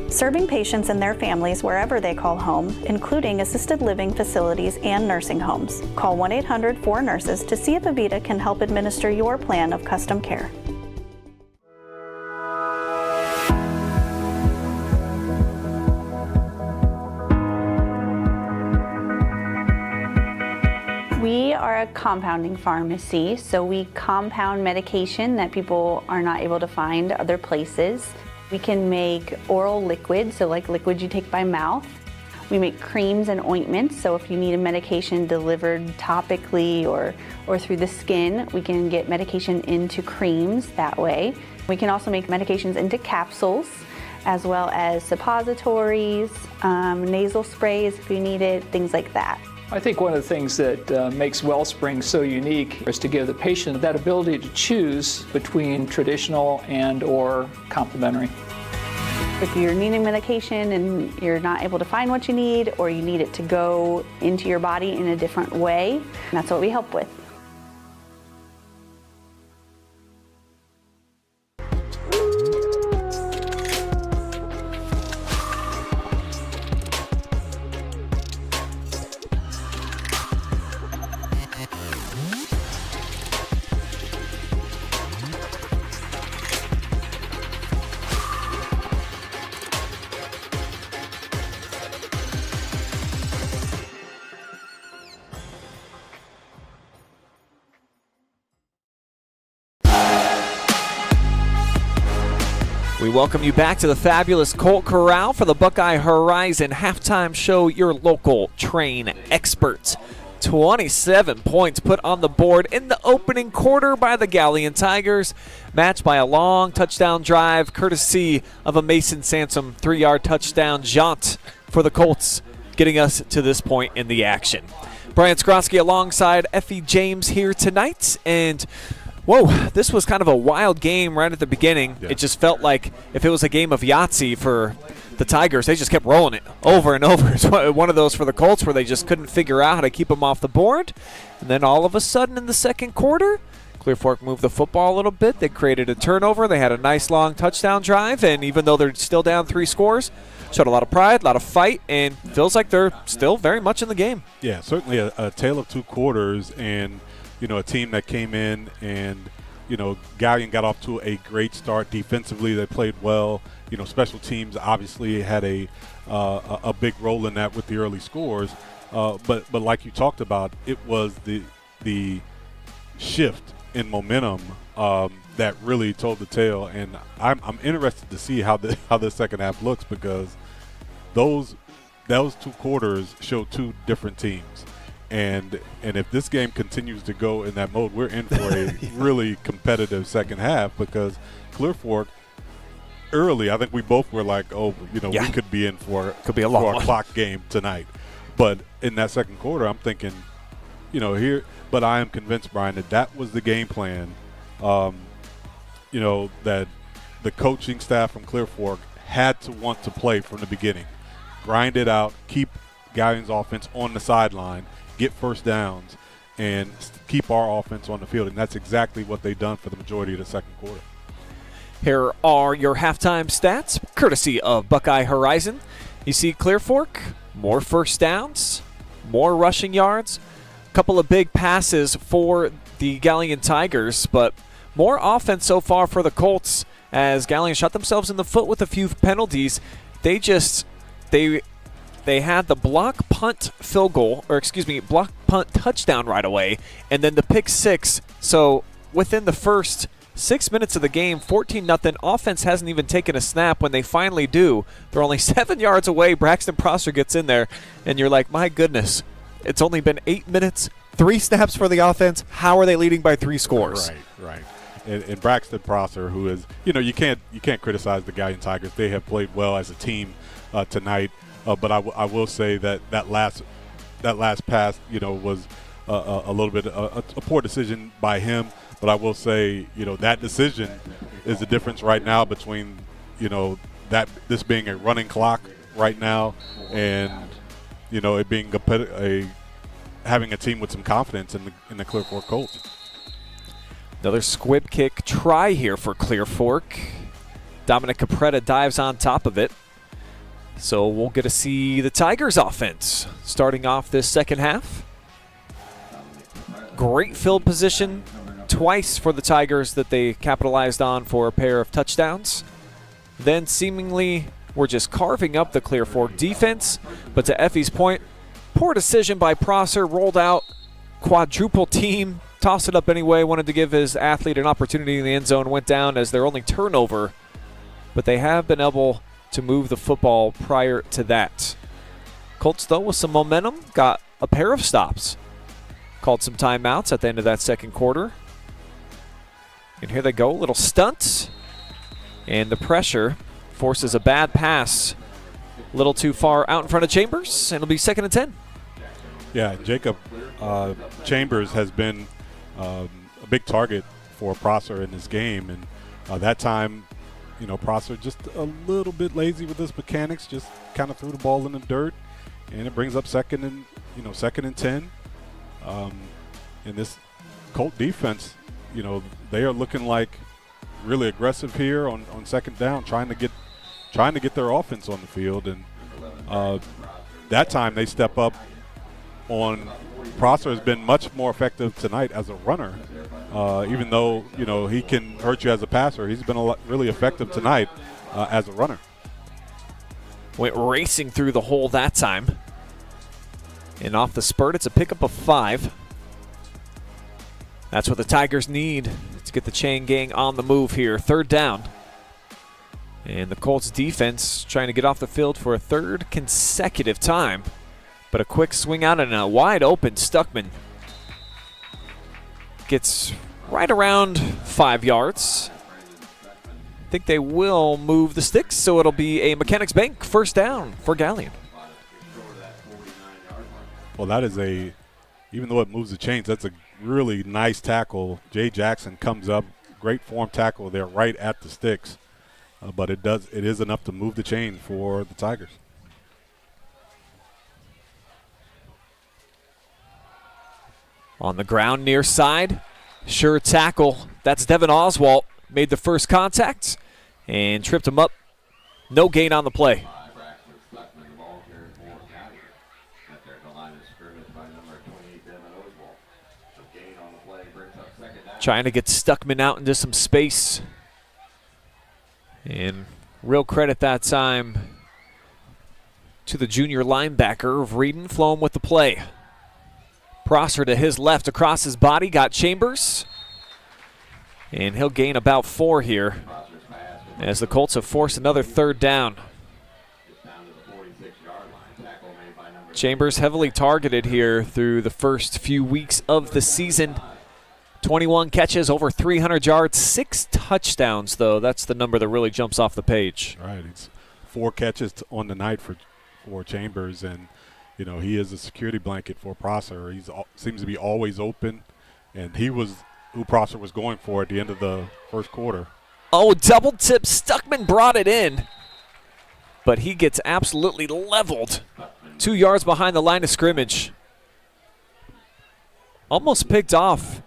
Serving patients and their families wherever they call home, including assisted living facilities and nursing homes. Call 1-800-4NURSES to see if Avita can help administer your plan of custom care. We are a compounding pharmacy, so we compound medication that people are not able to find other places. We can make oral liquids, so like liquids you take by mouth. We make creams and ointments, so if you need a medication delivered topically or through the skin, we can get medication into creams that way. We can also make medications into capsules, as well as suppositories, nasal sprays if you need it, things like that. I think one of the things that makes Wellspring so unique is to give the patient that ability to choose between traditional and or complementary. If you're needing medication and you're not able to find what you need, or you need it to go into your body in a different way, that's what we help with. We welcome you back to the fabulous Colt Corral for the Buckeye Horizon halftime show, your local train experts. 27 points put on the board in the opening quarter by the Galion Tigers, matched by a long touchdown drive courtesy of a Mason Sansom 3-yard touchdown jaunt for the Colts, getting us to this point in the action. Brian Skowronski alongside Effie James here tonight, and whoa, this was kind of a wild game right at the beginning. Yeah. It just felt like if it was a game of Yahtzee for the Tigers, they just kept rolling it over and over. It's one of those for the Colts where they just couldn't figure out how to keep them off the board. And then all of a sudden in the second quarter, Clear Fork moved the football a little bit. They created a turnover. They had a nice long touchdown drive. And even though they're still down 3 scores, showed a lot of pride, a lot of fight, and feels like they're still very much in the game. Yeah, certainly a tale of 2 quarters. And a team that came in and, Galion got off to a great start defensively. They played well. Special teams obviously had a big role in that with the early scores. But like you talked about, it was the shift in momentum that really told the tale. And I'm interested to see how the second half looks, because those 2 quarters show 2 different teams. And if this game continues to go in that mode, we're in for a really competitive second half, because Clear Fork early, I think we both were like, we could be in for a long clock game tonight. But in that second quarter, I'm thinking, but I am convinced, Brian, that was the game plan, that the coaching staff from Clear Fork had to want to play from the beginning. Grind it out, keep Galion's offense on the sideline, get first downs, and keep our offense on the field. And that's exactly what they've done for the majority of the second quarter. Here are your halftime stats, courtesy of Buckeye Horizon. You see Clear Fork, more first downs, more rushing yards, a couple of big passes for the Galion Tigers, but more offense so far for the Colts, as Galion shot themselves in the foot with a few penalties. They had the block punt touchdown right away, and then the pick 6. So within the first 6 minutes of the game, 14-0. Offense hasn't even taken a snap. When they finally do, they're only 7 yards away. Braxton Prosser gets in there, and you're like, my goodness, it's only been 8 minutes, 3 snaps for the offense. How are they leading by 3 scores? Right. And Braxton Prosser, who is, you can't criticize the Galion Tigers. They have played well as a team tonight. But I will say that last pass, was a little bit a poor decision by him. But I will say, that decision is the difference right now between, this being a running clock right now and, it being having a team with some confidence in the Clear Fork Colts. Another squib kick try here for Clear Fork. Dominic Capretta dives on top of it. So we'll get to see the Tigers offense starting off this second half. Great field position twice for the Tigers that they capitalized on for a pair of touchdowns. Then seemingly we're just carving up the Clear Fork defense. But to Effie's point, poor decision by Prosser, rolled out, quadruple team, tossed it up anyway, wanted to give his athlete an opportunity in the end zone, went down as their only turnover. But they have been able to move the football prior to that. Colts, though, with some momentum, got a pair of stops. Called some timeouts at the end of that second quarter. And here they go, little stunt. And the pressure forces a bad pass a little too far out in front of Chambers, and it'll be 2nd and 10. Yeah, Jacob Chambers has been a big target for Prosser in this game. And that time, Prosser just a little bit lazy with his mechanics, just kind of threw the ball in the dirt, and it brings up 2nd and 10. And this Colt defense, they are looking like really aggressive here on 2nd down, trying to get their offense on the field. And that time they step up on Prosser has been much more effective tonight as a runner. Even though, he can hurt you as a passer, he's been really effective tonight as a runner. Went racing through the hole that time. And off the spurt, it's a pickup of 5. That's what the Tigers need to get the chain gang on the move here. 3rd down. And the Colts defense trying to get off the field for a 3rd consecutive time. But a quick swing out and a wide open Stuckman gets right around 5 yards. I think they will move the sticks, so it'll be a Mechanics Bank 1st down for Galion. Well, that is even though it moves the chains, that's a really nice tackle. Jay Jackson comes up, great form tackle there right at the sticks. But it is enough to move the chain for the Tigers. On the ground near side, sure tackle. That's Devin Oswalt. Made the first contact and tripped him up. No gain on the play. Trying to get Stuckman out into some space. And real credit that time to the junior linebacker of Reedon, flowing with the play. Prosser to his left across his body, got Chambers. And he'll gain about 4 here as the Colts have forced another 3rd down. Chambers heavily targeted here through the first few weeks of the season. 21 catches, over 300 yards, 6 touchdowns, though. That's the number that really jumps off the page. Right. It's 4 catches on the night for Chambers, and, he is a security blanket for Prosser. He seems to be always open, and he was who Prosser was going for at the end of the first quarter. Oh, double tip. Stuckman brought it in, but he gets absolutely leveled. 2 yards behind the line of scrimmage. Almost picked off.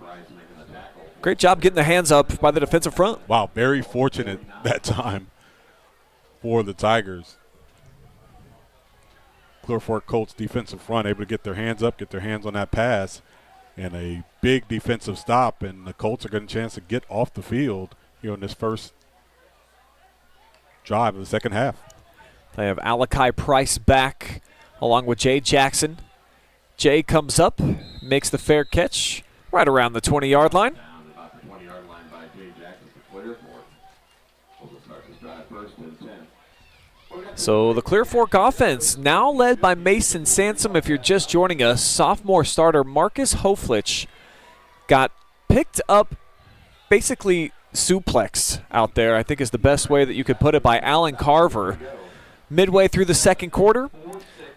Great job getting the hands up by the defensive front. Wow, very fortunate that time for the Tigers. Clear Fork Colts defensive front able to get their hands up, get their hands on that pass, and a big defensive stop, and the Colts are getting a chance to get off the field here in this first drive of the second half. They have Alakai Price back along with Jay Jackson. Jay comes up, makes the fair catch right around the 20-yard line. So the Clear Fork offense now led by Mason Sansom. If you're just joining us, sophomore starter Marcus Hoflich got picked up, basically suplex out there, I think is the best way that you could put it, by Alan Carver midway through the second quarter.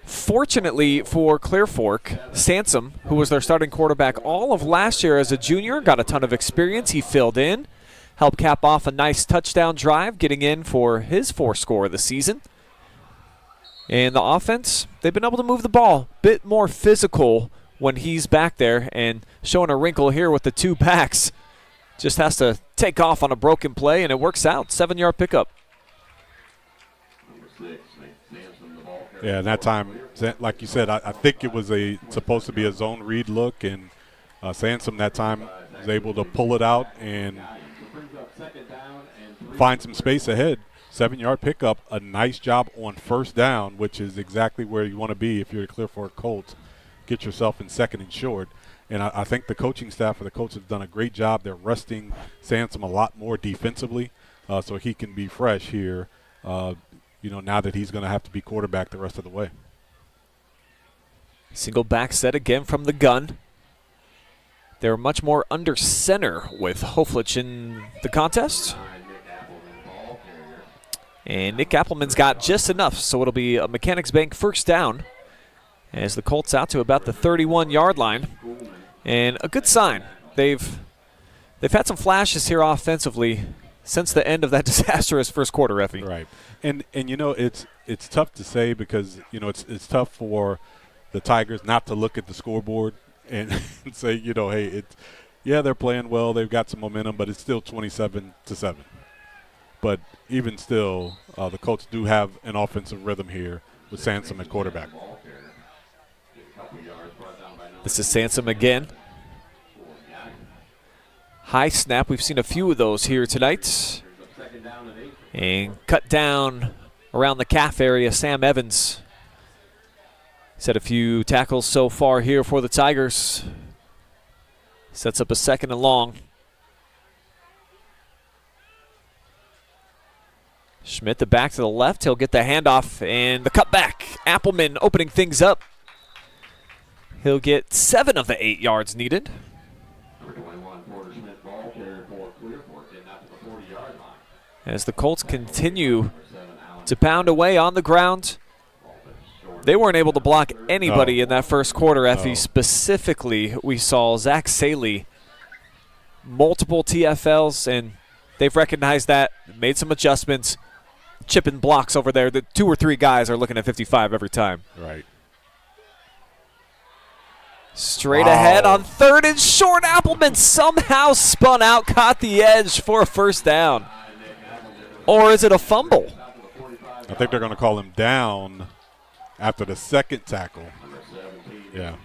Fortunately for Clear Fork, Sansom, who was their starting quarterback all of last year as a junior, got a ton of experience. He filled in, helped cap off a nice touchdown drive, getting in for his fourth score of the season. And the offense, they've been able to move the ball a bit more physical when he's back there, and showing a wrinkle here with the two backs. Just has to take off on a broken play, and it works out. 7-yard pickup. Yeah, and that time, like you said, I think it was supposed to be a zone read look, and Sansom that time was able to pull it out and find some space ahead. 7-yard pickup, a nice job on first down, which is exactly where you want to be if you're the Clear Fork Colts. Get yourself in second and short. And I think the coaching staff for the Colts have done a great job. They're resting Sansom a lot more defensively so he can be fresh here, now that he's going to have to be quarterback the rest of the way. Single back set again from the gun. They're much more under center with Hoflich in the contest. And Nick Appleman's got just enough, so it'll be a Mechanics Bank first down as the Colts out to about the 31-yard line. And a good sign. They've had some flashes here offensively since the end of that disastrous first quarter, Effie. Right. And it's tough to say because, it's tough for the Tigers not to look at the scoreboard and say, hey, they're playing well, they've got some momentum, but it's still 27-7. But even still, the Colts do have an offensive rhythm here with Sansom at quarterback. This is Sansom again. High snap. We've seen a few of those here tonight. And cut down around the calf area, Sam Evans. Set a few tackles so far here for the Tigers. Sets up a 2nd and long. Schmidt, the back to the left. He'll get the handoff and the cutback. Appleman opening things up. He'll get 7 of the 8 yards needed. As the Colts continue to pound away on the ground, they weren't able to block anybody in that first quarter, Effie. Specifically, we saw Zach Saley, multiple TFLs, and they've recognized that, made some adjustments, chipping blocks over there. The 2 or 3 guys are looking at 55 every time. Right. Straight ahead on 3rd and short. Appleman somehow spun out, caught the edge for a first down. Or is it a fumble? I think they're going to call him down after the second tackle. Yeah.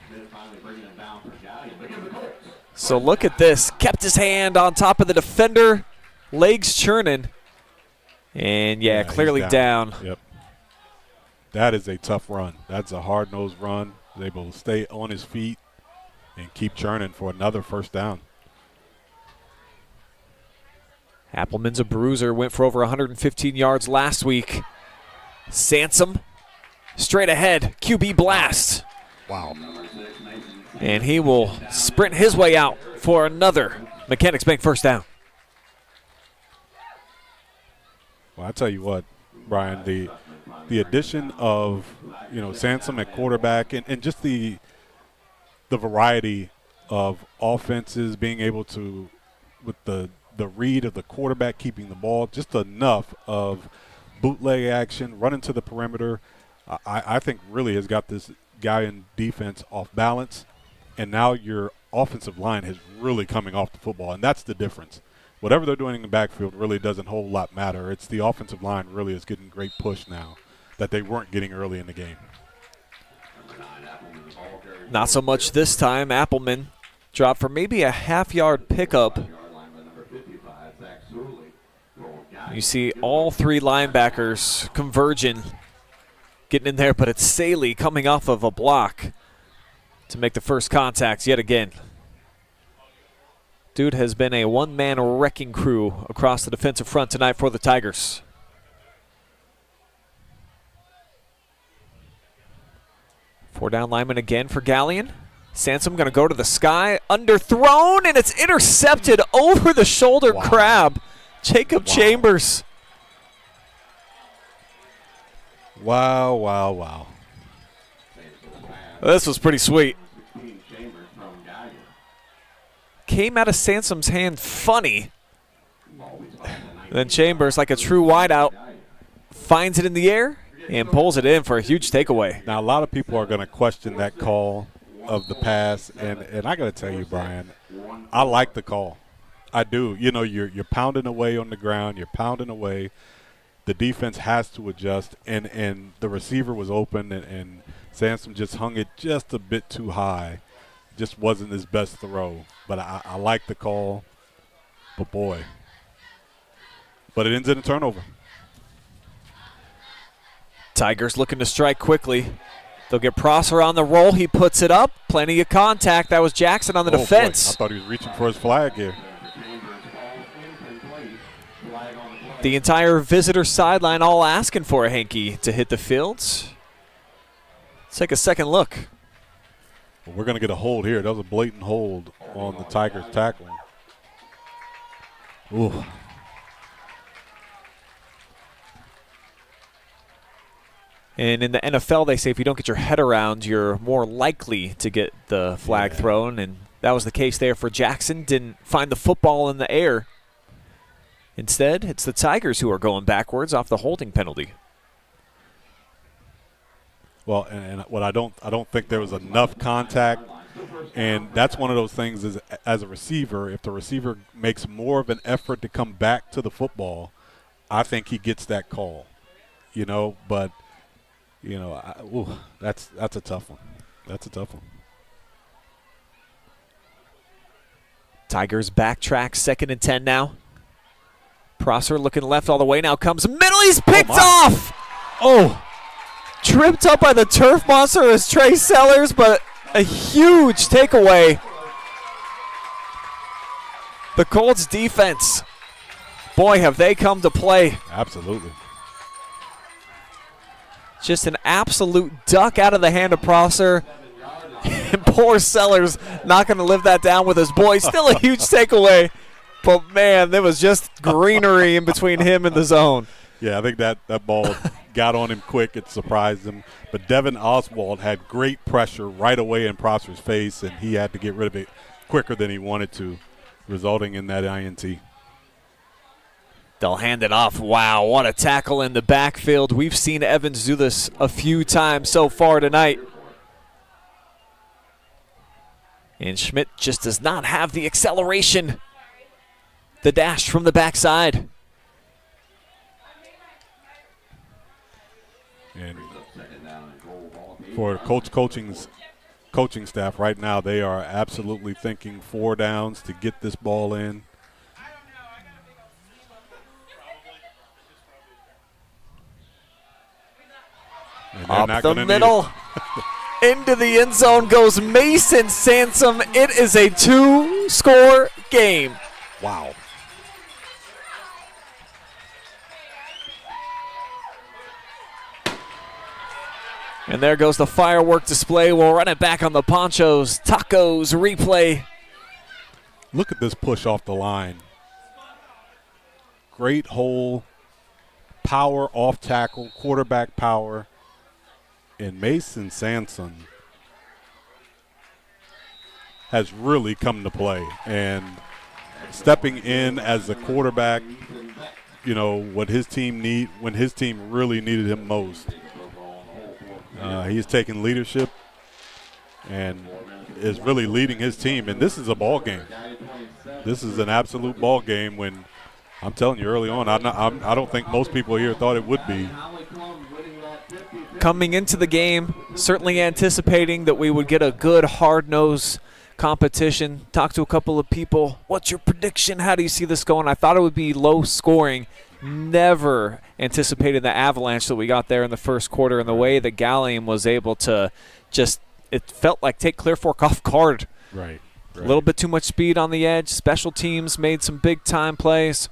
So look at this. Kept his hand on top of the defender. Legs churning. And, clearly down. Yep. That is a tough run. That's a hard-nosed run. He's able to stay on his feet and keep churning for another first down. Appleman's a bruiser. Went for over 115 yards last week. Sansom straight ahead. QB blast. Wow. And he will sprint his way out for another Mechanics Bank first down. Well, I tell you what, Brian, the addition of, Sansom at quarterback and just the variety of offenses being able to, with the read of the quarterback keeping the ball, just enough of bootleg action, running to the perimeter, I think really has got this guy in defense off balance. And now your offensive line is really coming off the football, and that's the difference. Whatever they're doing in the backfield really doesn't a whole lot matter. It's the offensive line really is getting great push now that they weren't getting early in the game. Not so much this time. Appleman dropped for maybe a half-yard pickup. You see all 3 linebackers converging, getting in there, but it's Saley coming off of a block to make the first contact yet again. Dude has been a one-man wrecking crew across the defensive front tonight for the Tigers. 4 down lineman again for Galion. Sansom going to go to the sky, underthrown, and it's intercepted over the shoulder crab. Jacob Chambers. Wow. This was pretty sweet. Came out of Sansom's hand funny. Then Chambers, like a true wideout, finds it in the air and pulls it in for a huge takeaway. Now, a lot of people are going to question that call of the pass, and I got to tell you, Brian, I like the call. I do. You know, you're pounding away on the ground. You're pounding away. The defense has to adjust, and the receiver was open, and Sansom just hung it just a bit too high. Just wasn't his best throw. But I like the call. But, boy. But it ends in a turnover. Tigers looking to strike quickly. They'll get Prosser on the roll. He puts it up. Plenty of contact. That was Jackson on the defense. Boy, I thought he was reaching for his flag here. The entire visitor sideline all asking for a hanky to hit the fields. Let's take a second look. Well, we're going to get a hold here. That was a blatant hold on the Tigers tackling. Ooh. And in the NFL, they say if you don't get your head around, you're more likely to get the flag thrown. And that was the case there for Jackson. Didn't find the football in the air. Instead, it's the Tigers who are going backwards off the holding penalty. Well, and what I don't think there was enough contact. And that's one of those things is as a receiver, if the receiver makes more of an effort to come back to the football, I think he gets that call. You know, but you know, that's a tough one. That's a tough one. Tigers backtrack, 2nd and 10 now. Prosser looking left all the way now, comes middle, he's picked off! Oh! Tripped up by the turf monster as Trey Sellers, but a huge takeaway. The Colts defense, boy, have they come to play. Absolutely. Just an absolute duck out of the hand of Prosser. And poor Sellers not going to live that down with his boys. Still a huge takeaway. But, man, there was just greenery in between him and the zone. Yeah, I think that ball got on him quick. It surprised him. But Devin Oswald had great pressure right away in Prosser's face, and he had to get rid of it quicker than he wanted to, resulting in that INT. They'll hand it off. Wow, what a tackle in the backfield. We've seen Evans do this a few times so far tonight. And Schmidt just does not have the acceleration. The dash from the backside. And for Coach coaching staff right now, they are absolutely thinking 4 downs to get this ball in. Up the middle. Into the end zone goes Mason Sansom. It is a 2-score game. Wow. And there goes the firework display. We'll run it back on the Panchos Tacos replay. Look at this push off the line. Great hole, power off tackle, quarterback power. And Mason Sansom has really come to play. And stepping in as a quarterback, you know, when his team really needed him most. He's taken leadership and is really leading his team. And this is a ball game. This is an absolute ball game when I'm telling you early on, I don't think most people here thought it would be. Coming into the game, certainly anticipating that we would get a good hard-nosed competition. Talked to a couple of people. What's your prediction? How do you see this going? I thought it would be low scoring. Never anticipated the avalanche that we got there in the first quarter and the way that Galion was able to just, it felt like take Clear Fork off guard. Right. A little bit too much speed on the edge. Special teams made some big-time plays.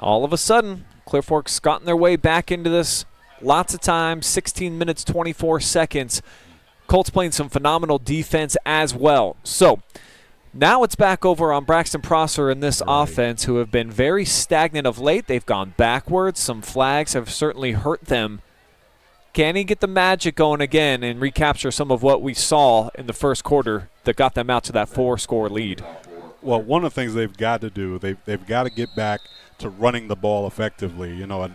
All of a sudden, Clear Fork's gotten their way back into this. Lots of time, 16 minutes, 24 seconds. Colts playing some phenomenal defense as well. So now it's back over on Braxton Prosser and this offense, who have been very stagnant of late. They've gone backwards. Some flags have certainly hurt them. Can he get the magic going again and recapture some of what we saw in the first quarter that got them out to that 4-score lead? Well, one of the things they've got to do, they've got to get back to running the ball effectively. You know, at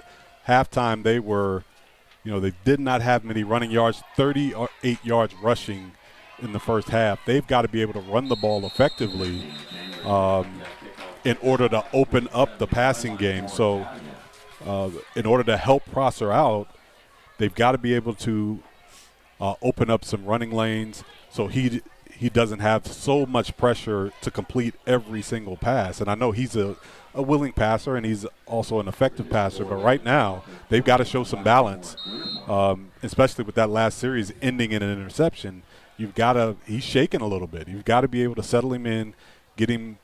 halftime they were, they did not have many running yards, 38 yards rushing in the first half. They've got to be able to run the ball effectively in order to open up the passing game. So in order to help Prosser out, they've got to be able to open up some running lanes so he doesn't have so much pressure to complete every single pass. And I know he's a willing passer and he's also an effective passer, but right now they've got to show some balance, especially with that last series ending in an interception. He's shaking a little bit. You've got to be able to settle him in, get him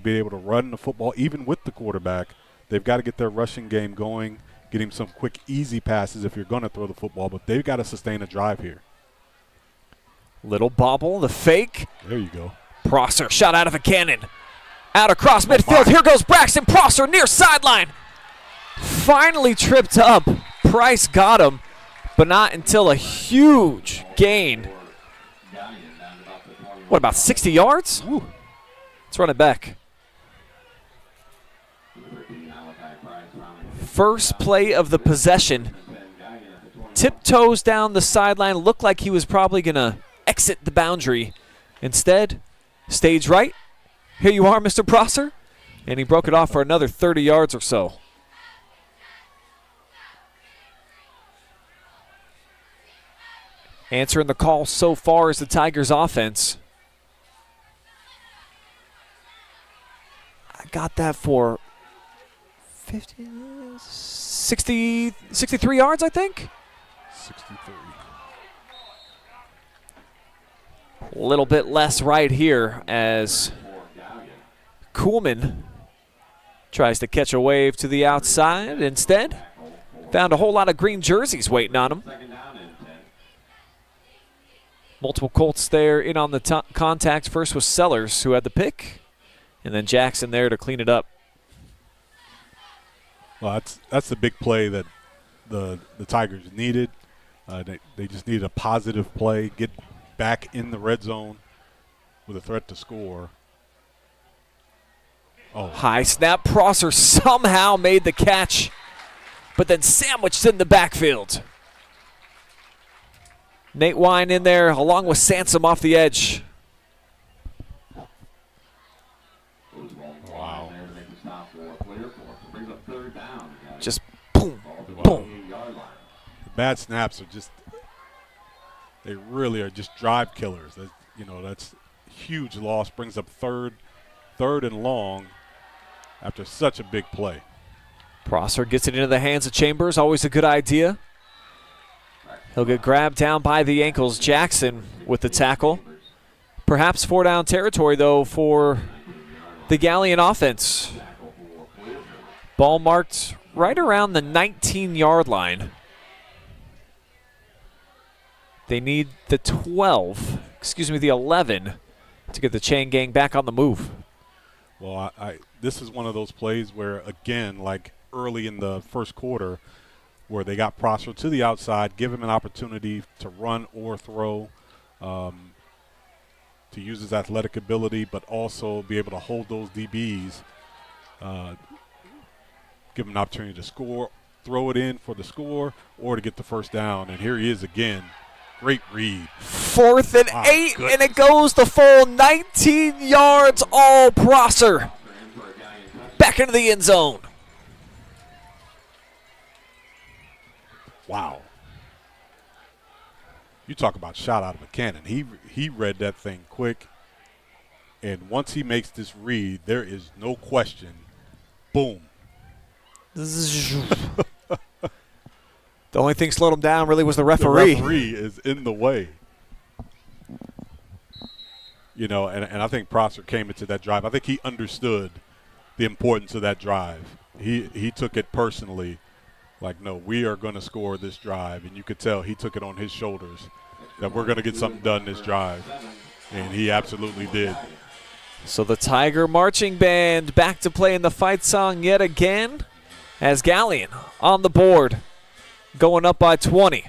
be able to run the football, even with the quarterback. They've got to get their rushing game going, get him some quick, easy passes if you're going to throw the football, but they've got to sustain a drive here. Little bobble, the fake. There you go. Prosser shot out of a cannon. Out across midfield. Here goes Braxton Prosser near sideline. Finally tripped up. Price got him, but not until a huge gain. What, about 60 yards? Ooh. Let's run it back. First play of the possession. Tiptoes down the sideline. Looked like he was probably going to exit the boundary. Instead, stage right. Here you are, Mr. Prosser. And he broke it off for another 30 yards or so. Answering the call so far is the Tigers offense. I got that for 63 yards, I think. 63. A little bit less right here as Kuhlman tries to catch a wave to the outside. Instead, found a whole lot of green jerseys waiting on him. Multiple Colts there in on the contact. First was Sellers, who had the pick, and then Jackson there to clean it up. Well, that's the big play that the Tigers needed. They just needed a positive play, get back in the red zone with a threat to score. Oh. High snap. Prosser somehow made the catch, but then sandwiched in the backfield. Nate Wine in there along with Sansom off the edge. Wow. Just boom, boom. The bad snaps are just, they really are just drive killers. That's a huge loss. Brings up third and long after such a big play. Prosser gets it into the hands of Chambers. Always a good idea. He'll get grabbed down by the ankles. Jackson with the tackle. Perhaps 4-down territory, though, for the Galion offense. Ball marked right around the 19-yard line. They need the 11 to get the chain gang back on the move. Well, this is one of those plays where, again, like early in the first quarter, where they got Prosser to the outside, give him an opportunity to run or throw, to use his athletic ability, but also be able to hold those DBs, give him an opportunity to score, throw it in for the score, or to get the first down. And here he is again. Great read. 4th and 8, and it goes the full 19 yards, all Prosser. Back into the end zone. Wow. You talk about shot out of a cannon. He read that thing quick, and once he makes this read, there is no question. Boom. The only thing slowed him down really was the referee. The referee is in the way. And I think Prosser came into that drive. I think he understood the importance of that drive. He took it personally. Like, no, we are going to score this drive. And you could tell he took it on his shoulders that we're going to get something done this drive. And he absolutely did. So the Tiger Marching Band back to play in the fight song yet again as Galion on the board, going up by 20.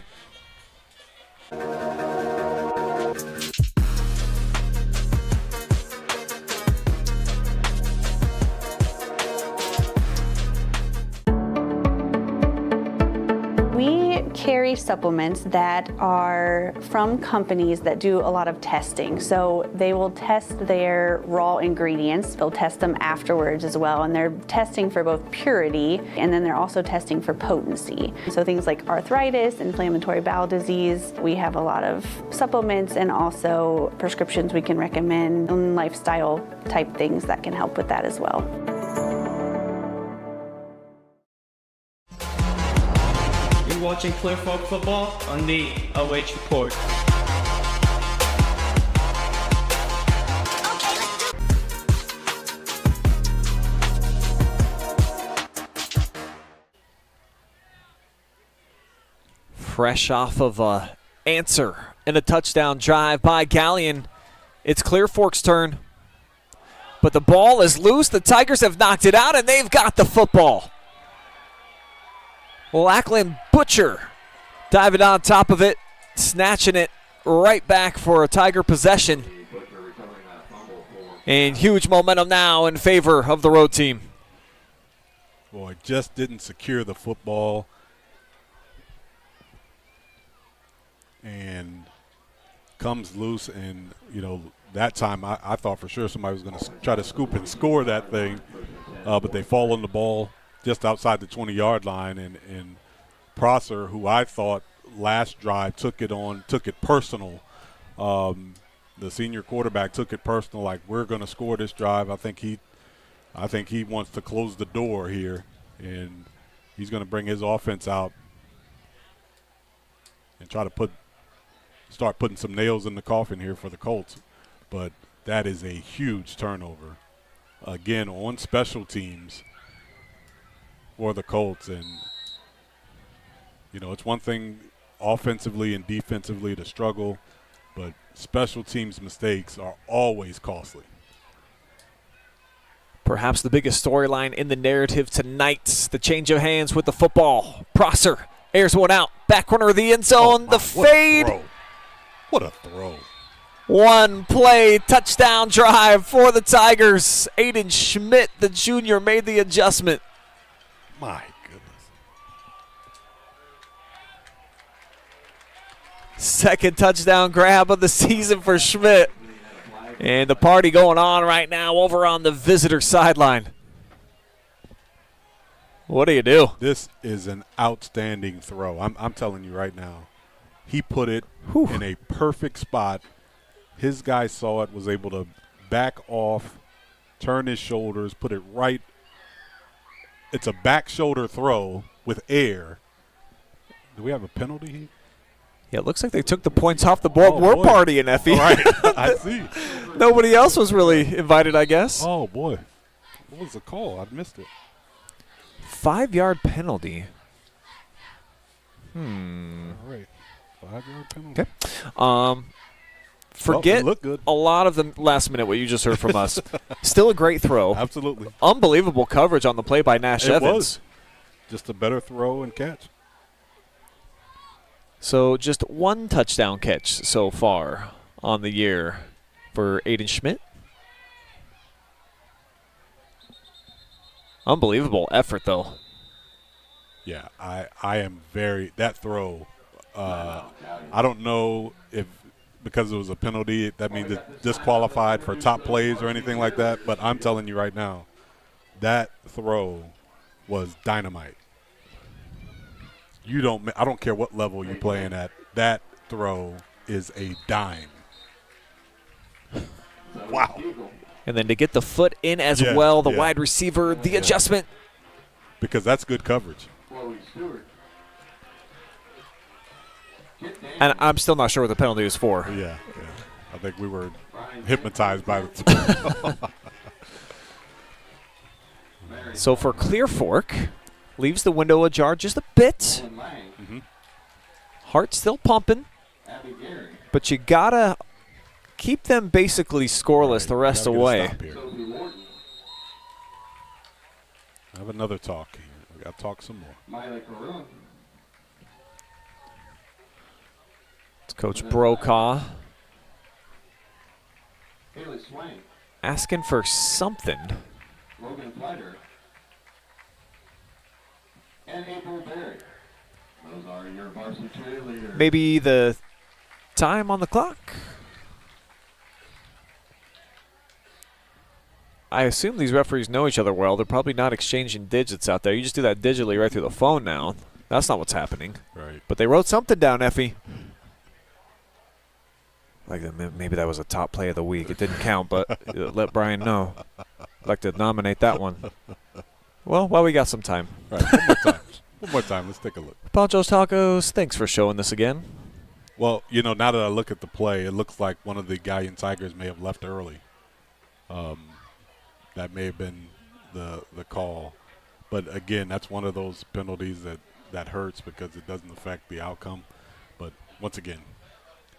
We carry supplements that are from companies that do a lot of testing. So they will test their raw ingredients. They'll test them afterwards as well. And they're testing for both purity, and then they're also testing for potency. So things like arthritis, inflammatory bowel disease. We have a lot of supplements and also prescriptions we can recommend, and lifestyle type things that can help with that as well. Watching Clear Folk Football on the OH Report. Fresh off of a answer and a touchdown drive by Galion, it's Clear Fork's turn. But the ball is loose. The Tigers have knocked it out, and they've got the football. Lackland Butcher diving on top of it, snatching it right back for a Tiger possession. And huge momentum now in favor of the road team. Boy, just didn't secure the football. And comes loose, and, you know, that time I thought for sure somebody was going to try to scoop and score that thing, but they fall on the ball just outside the 20-yard line, and Prosser, who I thought last drive took it personal. The senior quarterback took it personal, like, we're going to score this drive. I think he wants to close the door here, and he's going to bring his offense out and try to start putting some nails in the coffin here for the Colts. But that is a huge turnover, again, on special teams for the Colts. And, you know, it's one thing offensively and defensively to struggle, but special teams mistakes are always costly. Perhaps the biggest storyline in the narrative tonight, the change of hands with the football. Prosser airs one out, back corner of the end zone, the fade. What a throw. One play touchdown drive for the Tigers. Aiden Schmidt, the junior, made the adjustment. My goodness. Second touchdown grab of the season for Schmidt. And the party going on right now over on the visitor sideline. What do you do? This is an outstanding throw. I'm telling you right now. He put it in a perfect spot. His guy saw it, was able to back off, turn his shoulders, put it right. It's a back shoulder throw with air. Do we have a penalty here? Yeah, it looks like they took the points off the board. Oh, We're boy. partying, Effie. All right, I see. Nobody else was really invited, I guess. Oh, boy. What was the call? I missed it. 5-yard penalty. All right. 5-yard penalty. Okay. Forget looked good. a lot of the last minute what you just heard from us. Still a great throw. Absolutely. Unbelievable coverage on the play by Nash Evans. It was. Just a better throw and catch. So just one touchdown catch so far on the year for Aiden Schmidt. Unbelievable effort, though. Yeah, I am very – that throw, I don't know if because it was a penalty, that means it's disqualified for top plays or anything like that, but I'm telling you right now, that throw was dynamite. I don't care what level you're playing at. That throw is a dime. Wow. And then to get the foot in as well, the wide receiver, the adjustment. Because that's good coverage. And I'm still not sure what the penalty was for. Yeah. I think we were hypnotized by the So for Clear Fork, leaves the window ajar just a bit. Heart still pumping. but you gotta keep them basically scoreless the rest of the way. Have another talk here. We got to talk some more. It's Coach Brokaw asking for something. Maybe the time on the clock. I assume these referees know each other well. They're probably not exchanging digits out there. You just do that digitally right through the phone now. That's not what's happening. Right. But they wrote something down, Effie. Like maybe that was a top play of the week. It didn't count, but let Brian know. I'd like to nominate that one. Well, we got some time. All right, one more time. One more time. Let's take a look. Panchos Tacos, thanks for showing this again. Well, you know, now that I look at the play, it looks like one of the Galion Tigers may have left early. That may have been the call. But, again, that's one of those penalties that hurts because it doesn't affect the outcome. But, once again,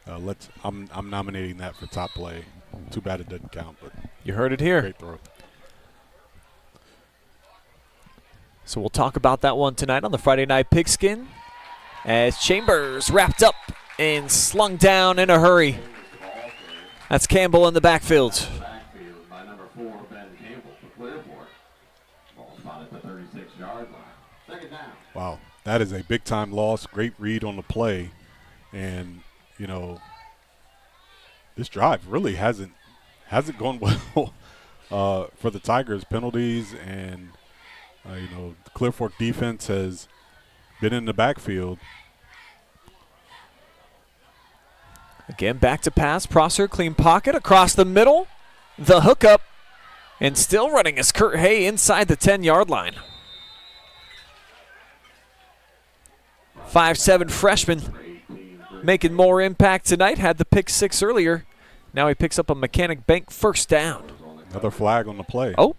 I'm nominating that for top play. Too bad it doesn't count. But you heard it here. Great throw. So we'll talk about that one tonight on the Friday Night Pigskin as Chambers wrapped up and slung down in a hurry. That's Campbell in the backfield. Wow, that is a big-time loss. Great read on the play. And, you know, this drive really hasn't gone well for the Tigers. Penalties and, you know, the Clear Fork defense has been in the backfield. Again, back to pass. Prosser, clean pocket across the middle. The hookup. And still running is Kurt Hay inside the 10-yard line. 5'7" freshman making more impact tonight. Had the pick 6 earlier. Now he picks up a Mechanic Bank first down. Another flag on the play. Oh.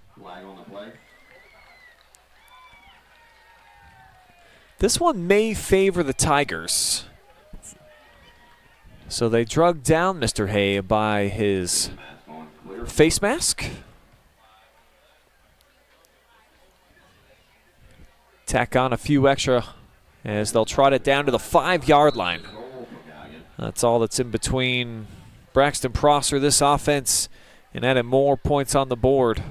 This one may favor the Tigers. So they drug down Mr. Hay by his face mask. Tack on a few extra as they'll trot it down to the 5-yard line. That's all that's in between Braxton Prosser, this offense, and adding more points on the board.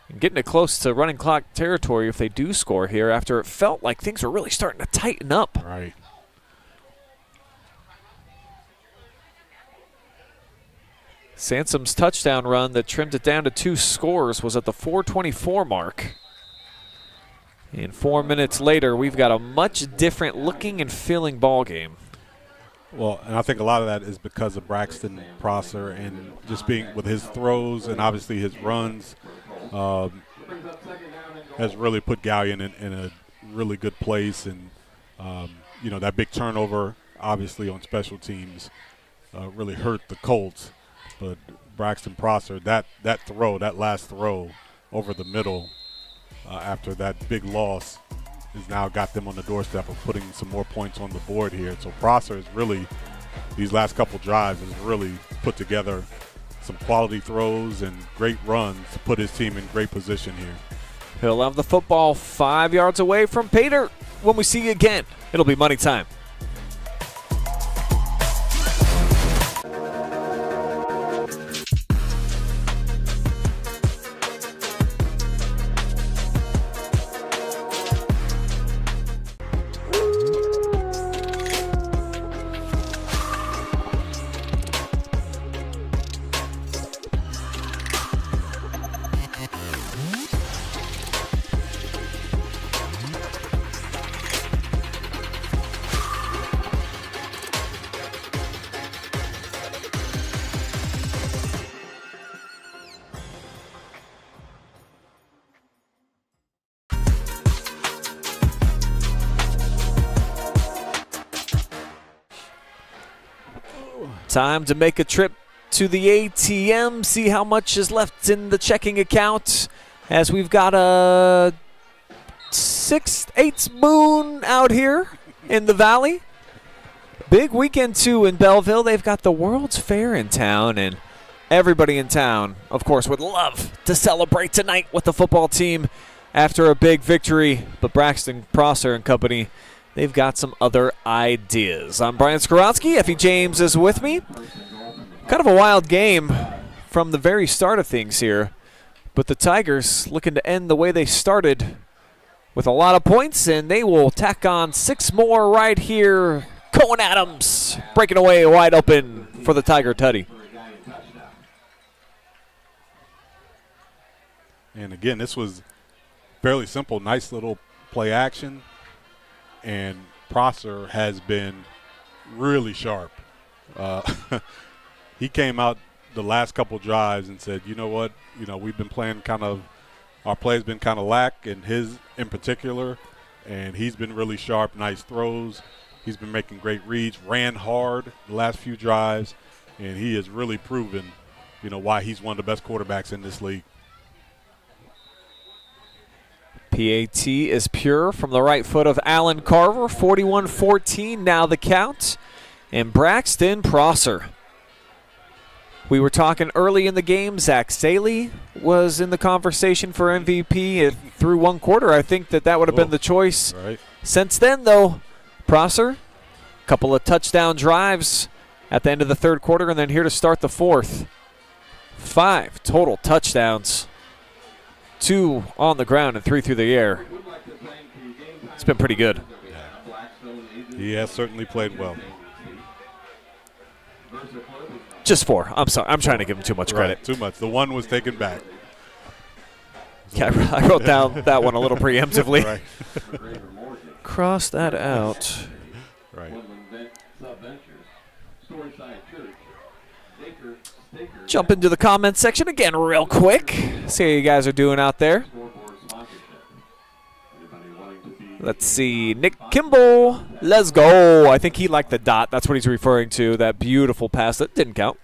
And getting it close to running clock territory if they do score here after it felt like things were really starting to tighten up. Right. Sansom's touchdown run that trimmed it down to 2 scores was at the 4:24 mark. And 4 minutes later, we've got a much different looking and feeling ball game. Well, and I think a lot of that is because of Braxton Prosser and just being with his throws and obviously his runs has really put Galion in a really good place. And, you know, that big turnover obviously on special teams really hurt the Colts. But Braxton Prosser, that last throw over the middle after that big loss has now got them on the doorstep of putting some more points on the board here. So Prosser has really, these last couple drives, has really put together some quality throws and great runs to put his team in great position here. He'll have the football 5 yards away from Pater. When we see you again, it'll be money time. Time to make a trip to the ATM, see how much is left in the checking account, as we've got a 6/8 moon out here in the valley. Big weekend, too, in Bellville. They've got the World's Fair in town, and everybody in town, of course, would love to celebrate tonight with the football team after a big victory. But Braxton Prosser and company, they've got some other ideas. I'm Brian Skowronski. Effie James is with me. Kind of a wild game from the very start of things here. But the Tigers looking to end the way they started with a lot of points, and they will tack on 6 more right here. Cohen Adams breaking away wide open for the Tiger Tutty. And again, this was fairly simple, nice little play action. And Prosser has been really sharp. He came out the last couple drives and said, you know what, we've been playing our play's been kind of lack, and his in particular, and he's been really sharp, nice throws. He's been making great reads, ran hard the last few drives, and he has really proven, why he's one of the best quarterbacks in this league. PAT is pure from the right foot of Alan Carver, 41-14 now the count. And Braxton Prosser. We were talking early in the game, Zach Saley was in the conversation for MVP through one quarter. I think that would have been the choice. Right. Since then, though, Prosser, a couple of touchdown drives at the end of the third quarter, and then here to start the fourth. 5 total touchdowns. 2 on the ground and 3 through the air. It's been pretty good. Yeah. He has certainly played well. Just 4. I'm sorry. I'm trying to give him too much credit. Right, too much. The one was taken back. Yeah, I wrote down that one a little preemptively. Right. Cross that out. Right. Jump into the comments section again real quick. See how you guys are doing out there. Let's see. Nick Kimball, let's go. I think he liked the dot. That's what he's referring to, that beautiful pass. That didn't count.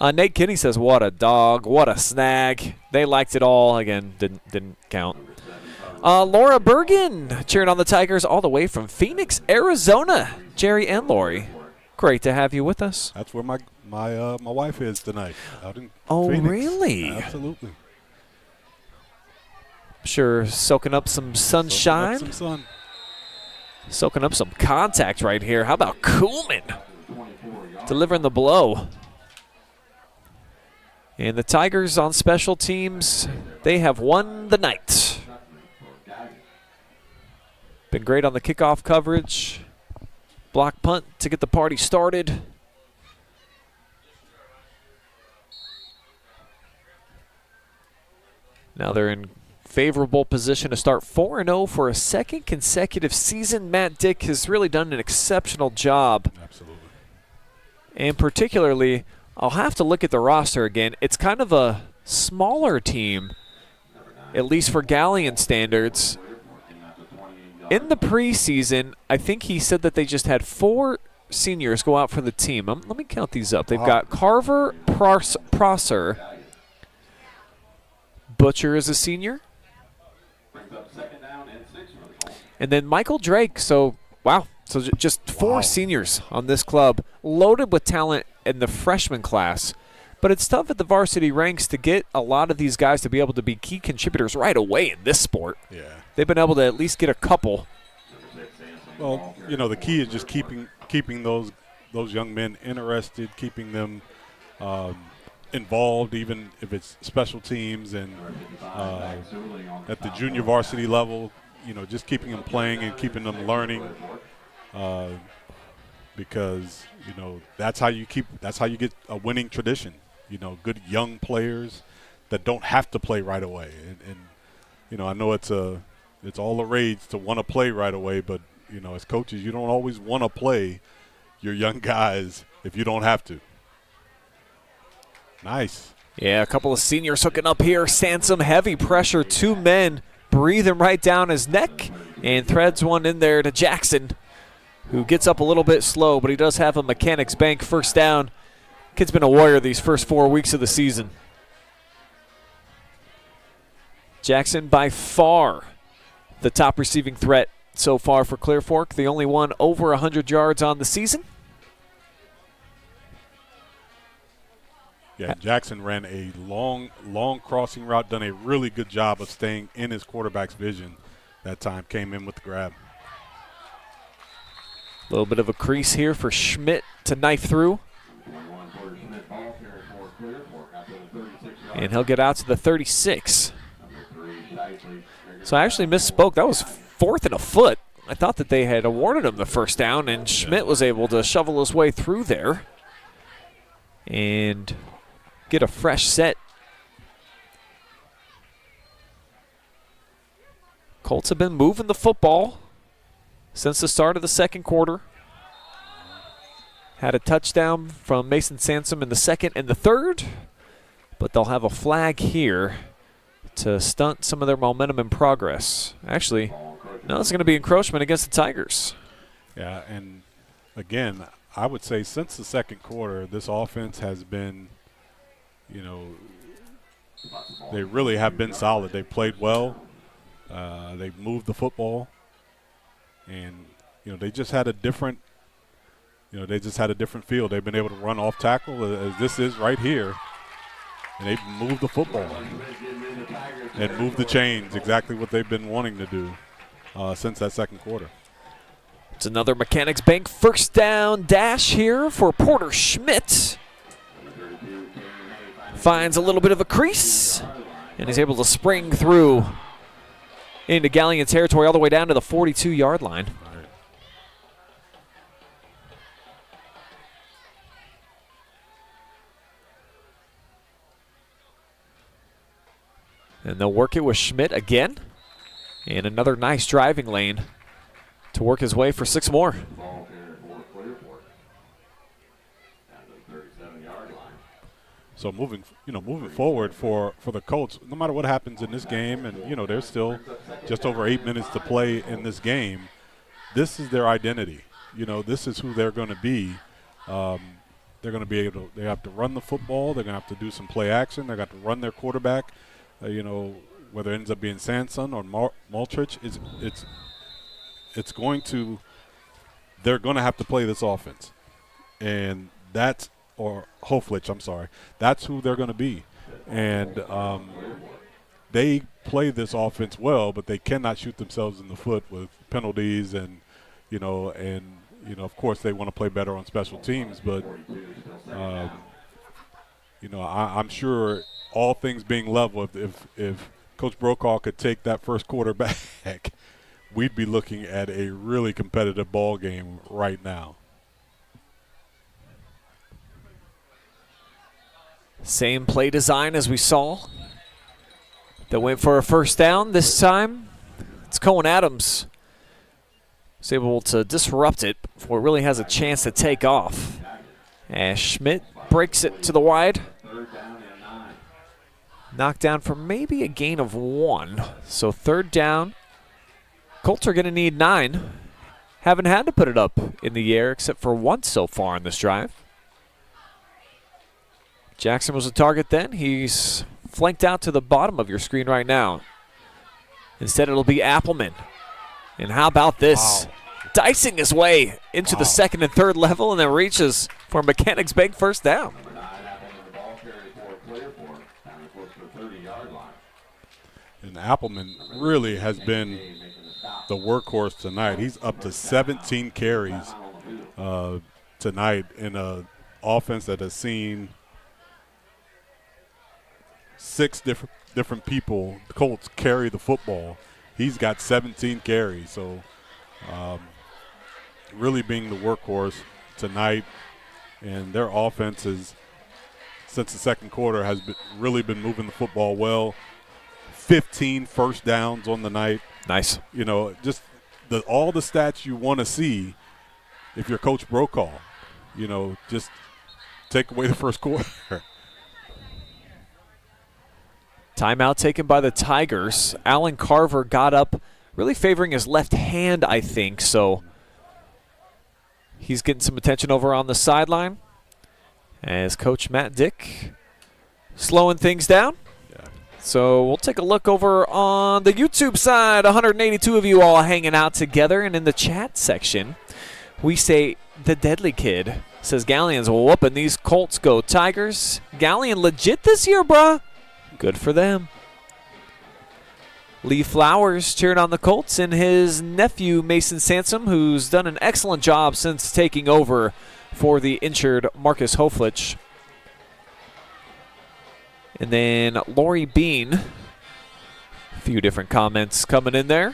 Yeah. Nate Kinney says, what a dog, what a snag. They liked it all. Again, didn't count. Laura Bergen cheering on the Tigers all the way from Phoenix, Arizona. Jerry and Lori, great to have you with us. That's where my wife is tonight, out in Oh, Phoenix. really? Absolutely. Sure, soaking up some sunshine. Soaking up some sun. Soaking up some contact right here. How about Kuhlman delivering the blow? And the Tigers on special teams, they have won the night. Been great on the kickoff coverage. Block punt to get the party started. Now they're in favorable position to start 4-0 for a second consecutive season. Matt Dick has really done an exceptional job. Absolutely. And particularly, I'll have to look at the roster again. It's kind of a smaller team, at least for Galion standards. In the preseason, I think he said that they just had 4 seniors go out for the team. Let me count these up. They've got Carver, Prosser. Butcher is a senior. And then Michael Drake. So, wow. So just 4 seniors on this club, loaded with talent in the freshman class. But it's tough at the varsity ranks to get a lot of these guys to be able to be key contributors right away in this sport. Yeah. They've been able to at least get a couple. Well, the key is just keeping those young men interested, keeping them involved, even if it's special teams and at the junior varsity level, just keeping them playing and keeping them learning, because that's how you get a winning tradition. Good young players that don't have to play right away, and I know it's all the rage to want to play right away, but as coaches, you don't always want to play your young guys if you don't have to. Nice. Yeah, a couple of seniors hooking up here. Sansom, heavy pressure. 2 men breathe him right down his neck and threads one in there to Jackson, who gets up a little bit slow, but he does have a mechanics bank first down. Kid's been a warrior these first 4 weeks of the season. Jackson by far the top receiving threat so far for Clear Fork, the only one over 100 yards on the season. Yeah, Jackson ran a long crossing route, done a really good job of staying in his quarterback's vision that time, came in with the grab. A little bit of a crease here for Schmidt to knife through. And he'll get out to the 36. So I actually misspoke. That was 4th and a foot. I thought that they had awarded him the first down, and Schmidt was able to shovel his way through there and get a fresh set. Colts have been moving the football since the start of the second quarter. Had a touchdown from Mason Sansom in the second and the third, but they'll have a flag here to stunt some of their momentum and progress. Actually, no, it's going to be encroachment against the Tigers. Yeah, and again, I would say since the second quarter, this offense has been, you know, they really have been solid. They played well. They've moved the football, and you know they just had a different, feel. They've been able to run off tackle as this is right here, and they've moved the football and moved the chains. Exactly what they've been wanting to do since that second quarter. It's another Mechanics Bank first down dash here for Porter Schmidt. Finds a little bit of a crease, and he's able to spring through into Galion territory all the way down to the 42-yard line. And they'll work it with Schmidt again. And another nice driving lane to work his way for 6 more. So moving forward for the Colts, no matter what happens in this game, and you know there's still just over 8 minutes to play in this game. This is their identity. You know, this is who they're going to be. They're going to be able to. They have to run the football. They're going to have to do some play action. They're going to have to run their quarterback. You know, whether it ends up being Sanson or Maltrich, it's going to. They're going to have to play this offense, and that's. Or Hoflich, I'm sorry. That's who they're going to be. And they play this offense well, but they cannot shoot themselves in the foot with penalties and of course they want to play better on special teams. But, I'm sure all things being level, if Coach Brokaw could take that first quarter back, we'd be looking at a really competitive ball game right now. Same play design as we saw. They went for a first down this time. It's Cohen Adams. He's able to disrupt it before it really has a chance to take off. As Schmidt breaks it to the wide. Knocked down for maybe a gain of 1. So 3rd down. Colts are going to need 9. Haven't had to put it up in the air except for once so far in this drive. Jackson was a target then. He's flanked out to the bottom of your screen right now. Instead, it'll be Appleman. And how about this? Wow. Dicing his way into the 2nd and 3rd level and then reaches for Mechanics Bank first down. And Appleman really has been the workhorse tonight. He's up to 17 carries tonight in an offense that has seen 6 different people, the Colts, carry the football. He's got 17 carries, so really being the workhorse tonight. And their offense is, since the second quarter, has really been moving the football well. 15 first downs on the night. Nice. You know, just all the stats you want to see if you're Coach Brokaw. You know, just take away the first quarter. Timeout taken by the Tigers. Alan Carver got up, really favoring his left hand, I think. So he's getting some attention over on the sideline as Coach Matt Dick slowing things down. Yeah. So we'll take a look over on the YouTube side. 182 of you all hanging out together. And in the chat section, we say the Deadly Kid says Galion's whooping these Colts. Go Tigers. Galion legit this year, bruh. Good for them. Lee Flowers cheering on the Colts, and his nephew Mason Sansom, who's done an excellent job since taking over for the injured Marcus Hoflich. And then Lori Bean, a few different comments coming in there.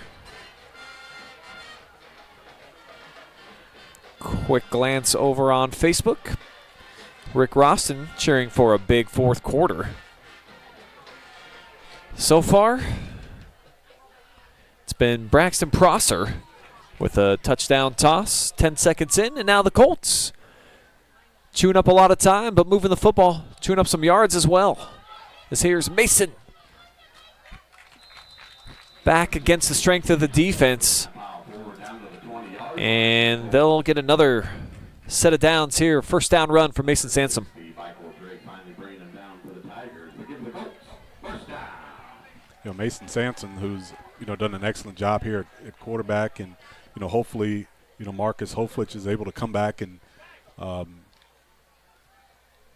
Quick glance over on Facebook. Rick Roston cheering for a big fourth quarter. So far, it's been Braxton Prosser with a touchdown toss, 10 seconds in, and now the Colts chewing up a lot of time, but moving the football, chewing up some yards as well. This here's Mason. Back against the strength of the defense. And they'll get another set of downs here. First down run for Mason Sansom. Mason Sansom, who's done an excellent job here at quarterback, and hopefully Marcus Hoflich is able to come back and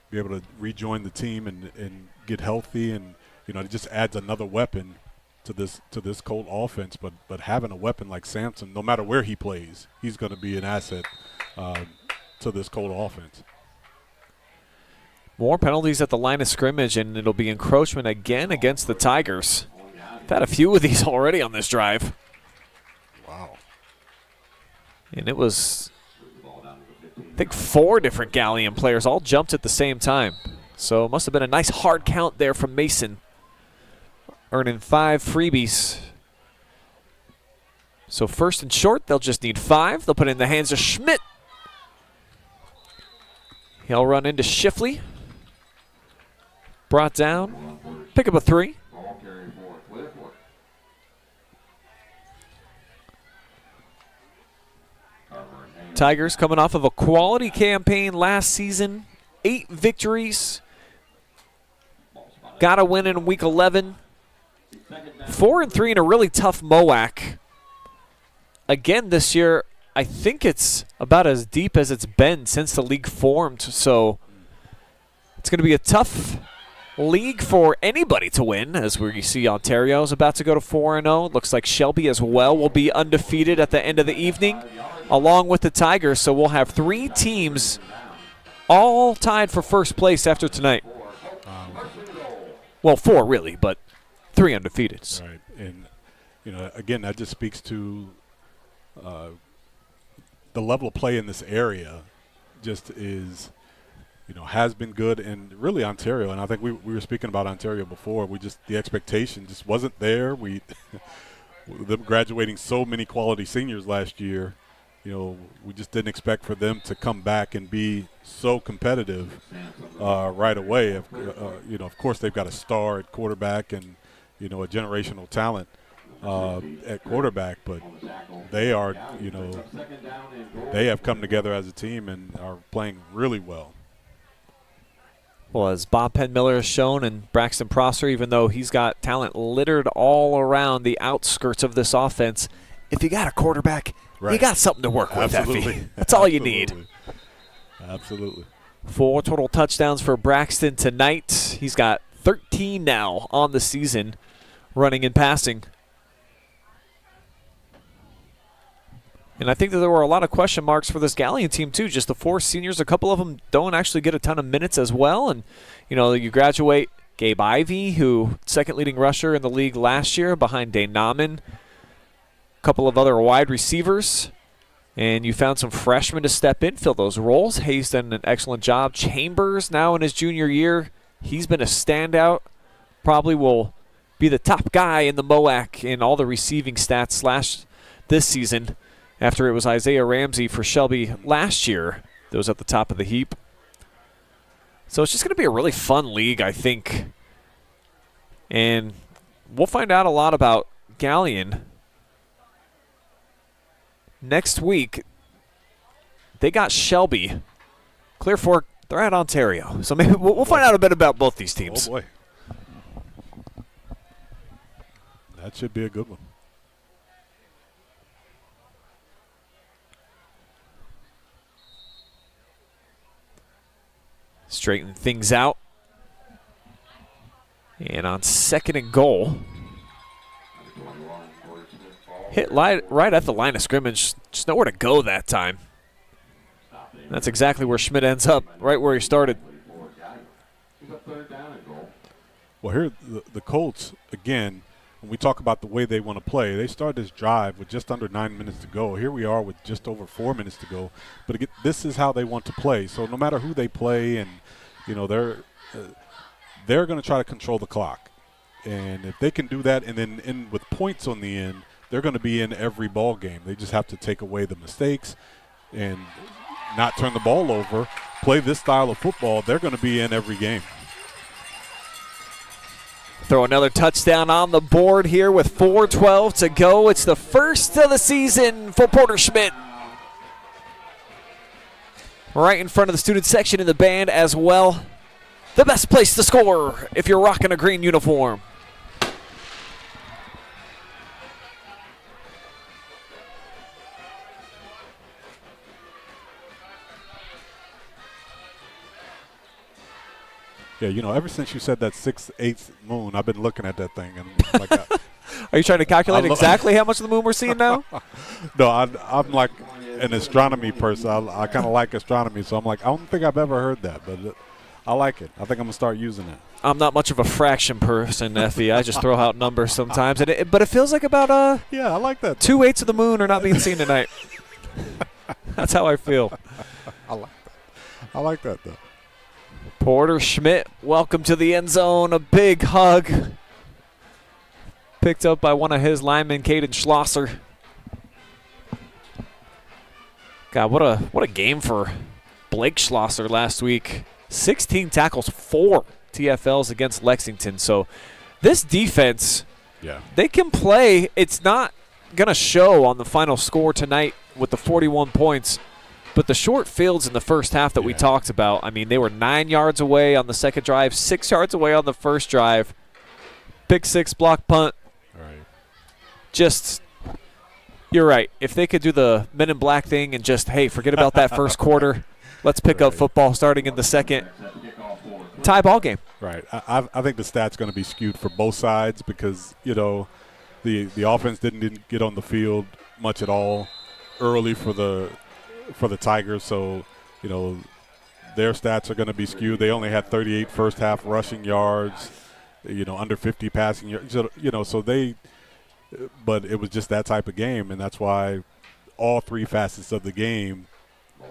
be able to rejoin the team and get healthy, and it just adds another weapon to this Colt offense. But having a weapon like Sansom, no matter where he plays, he's going to be an asset to this Colt offense. More penalties at the line of scrimmage, and it'll be encroachment again against the Tigers. I've had a few of these already on this drive. Wow. And it was, I think, 4 different Galion players all jumped at the same time. So it must have been a nice hard count there from Mason, earning 5 freebies. So first and short, they'll just need 5. They'll put it in the hands of Schmidt. He'll run into Shifley. Brought down. Pick up a 3. Tigers coming off of a quality campaign last season. 8 victories. Got a win in week 11. 4-3 in a really tough MOAC. Again this year, I think it's about as deep as it's been since the league formed. So it's going to be a tough league for anybody to win, as we see Ontario is about to go to 4-0. Looks like Shelby as well will be undefeated at the end of the evening, along with the Tigers. So we'll have 3 teams all tied for first place after tonight. Well, 4 really, but 3 undefeateds. Right, and again, that just speaks to the level of play in this area. Just is, has been good, and really Ontario. And I think we were speaking about Ontario before. The expectation just wasn't there. Them graduating so many quality seniors last year. We just didn't expect for them to come back and be so competitive right away. Of course, they've got a star at quarterback and, a generational talent at quarterback, but they are, they have come together as a team and are playing really well. Well, as Bob Penn-Miller has shown, and Braxton Prosser, even though he's got talent littered all around the outskirts of this offense, if you got a quarterback, right, you got something to work with, Effie. That's all you need. Absolutely. 4 total touchdowns for Braxton tonight. He's got 13 now on the season, running and passing. And I think that there were a lot of question marks for this Galion team, too. Just the 4 seniors, a couple of them don't actually get a ton of minutes as well. And, you graduate Gabe Ivey, who second leading rusher in the league last year behind Dane Nauman. A couple of other wide receivers. And you found some freshmen to step in, fill those roles. Hayes done an excellent job. Chambers, now in his junior year, he's been a standout. Probably will be the top guy in the MOAC in all the receiving stats this season, after it was Isaiah Ramsey for Shelby last year that was at the top of the heap. So it's just going to be a really fun league, I think. And we'll find out a lot about Galion next week. They got Shelby. Clear Fork, they're at Ontario. So maybe we'll find out a bit about both these teams. Oh, boy. that should be a good one. Straighten things out. And on 2nd and goal, hit right at the line of scrimmage. Just nowhere to go that time. That's exactly where Schmidt ends up, right where he started. Well, here the Colts, again, when we talk about the way they want to play, they started this drive with just under 9 minutes to go. Here we are with just over 4 minutes to go. But again, this is how they want to play. So no matter who they play, and they're going to try to control the clock. And if they can do that and then end with points on the end, they're going to be in every ball game. They just have to take away the mistakes and not turn the ball over, play this style of football. They're going to be in every game. Throw another touchdown on the board here with 4:12 to go. It's the first of the season for Porter Schmidt. Right in front of the student section in the band as well. The best place to score if you're rocking a green uniform. Yeah, ever since you said that 6/8 moon, I've been looking at that thing. And like, are you trying to calculate exactly how much of the moon we're seeing now? No, I'm like an astronomy person. I kind of like astronomy, so I'm like, I don't think I've ever heard that, but I like it. I think I'm going to start using it. I'm not much of a fraction person, Effie. I just throw out numbers sometimes. But it feels like about I like that. 2/8 of the moon are not being seen tonight. That's how I feel. I like that, though. Porter Schmidt, welcome to the end zone. A big hug. Picked up by one of his linemen, Caden Schlosser. God, what a game for Blake Schlosser last week. 16 tackles, 4 TFLs against Lexington. So this defense, they can play. It's not going to show on the final score tonight with the 41 points. But the short fields in the first half that we talked about, I mean, they were 9 yards away on the second drive, 6 yards away on the first drive. Pick 6, block punt. Right. Just, you're right. If they could do the Men in Black thing and just, hey, forget about that first quarter. Let's pick up football starting in the second. Tie ball game. Right. I think the stats going to be skewed for both sides because, the offense didn't get on the field much at all early for the Tigers, so their stats are going to be skewed. They only had 38 first half rushing yards, under 50 passing yards. But it was just that type of game, and that's why all 3 facets of the game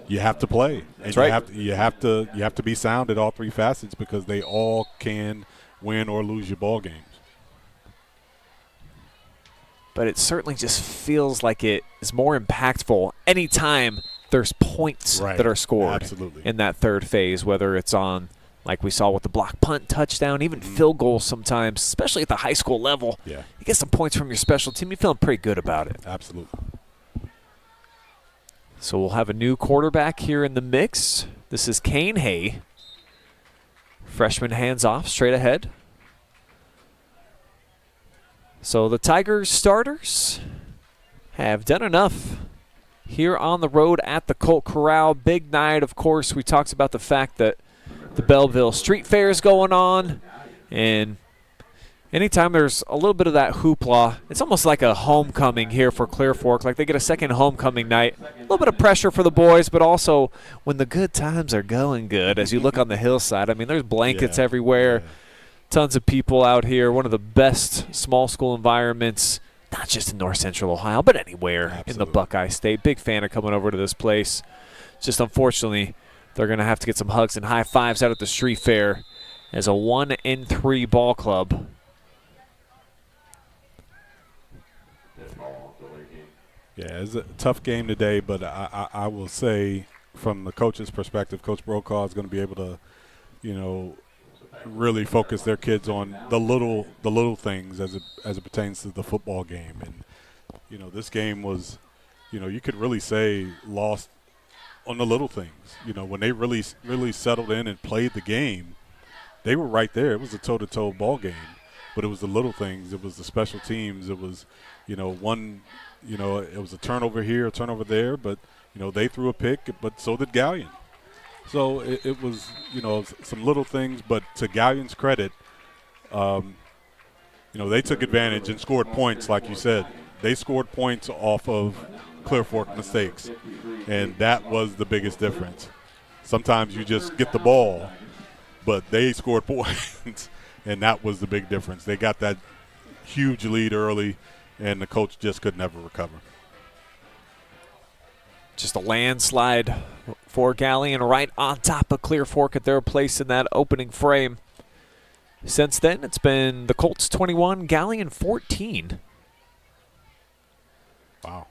you have to play. And that's right. You have to be sound at all 3 facets because they all can win or lose your ball games. But it certainly just feels like it is more impactful anytime there's points that are scored in that third phase, whether it's on, like we saw with the block punt touchdown, even field goals sometimes, especially at the high school level. Yeah. You get some points from your special team, you're feeling pretty good about it. Absolutely. So we'll have a new quarterback here in the mix. This is Kane Hay. Freshman hands off, straight ahead. So the Tigers starters have done enough here on the road at the Colt Corral. Big night, of course. We talked about the fact that the Bellville Street Fair is going on. And anytime there's a little bit of that hoopla, it's almost like a homecoming here for Clear Fork. Like they get a second homecoming night. A little bit of pressure for the boys, but also when the good times are going good, as you look on the hillside, I mean, there's blankets everywhere. Tons of people out here. One of the best small school environments, not just in North Central Ohio, but anywhere in the Buckeye State. Big fan of coming over to this place. Just unfortunately, they're going to have to get some hugs and high fives out at the street fair as a 1-3 ball club. Yeah, it's a tough game today, but I will say from the coach's perspective, Coach Brokaw is going to be able to, really focus their kids on the little things as it pertains to the football game. And this game was, you could really say lost on the little things. When they really settled in and played the game, they were right there. It was a toe-to-toe ball game. but it was the little things. It was the special teams. It was, it was a turnover here, a turnover there, but, they threw a pick, but so did Galion. So it was, some little things, but to Galion's credit, they took advantage and scored points, like you said. They scored points off of Clear Fork mistakes, and that was the biggest difference. Sometimes you just get the ball, but they scored points, and that was the big difference. They got that huge lead early, and the coach just could never recover. Just a landslide for Galion right on top of Clear Fork at their place in that opening frame. Since then, it's been the Colts 21, Galion 14. Wow.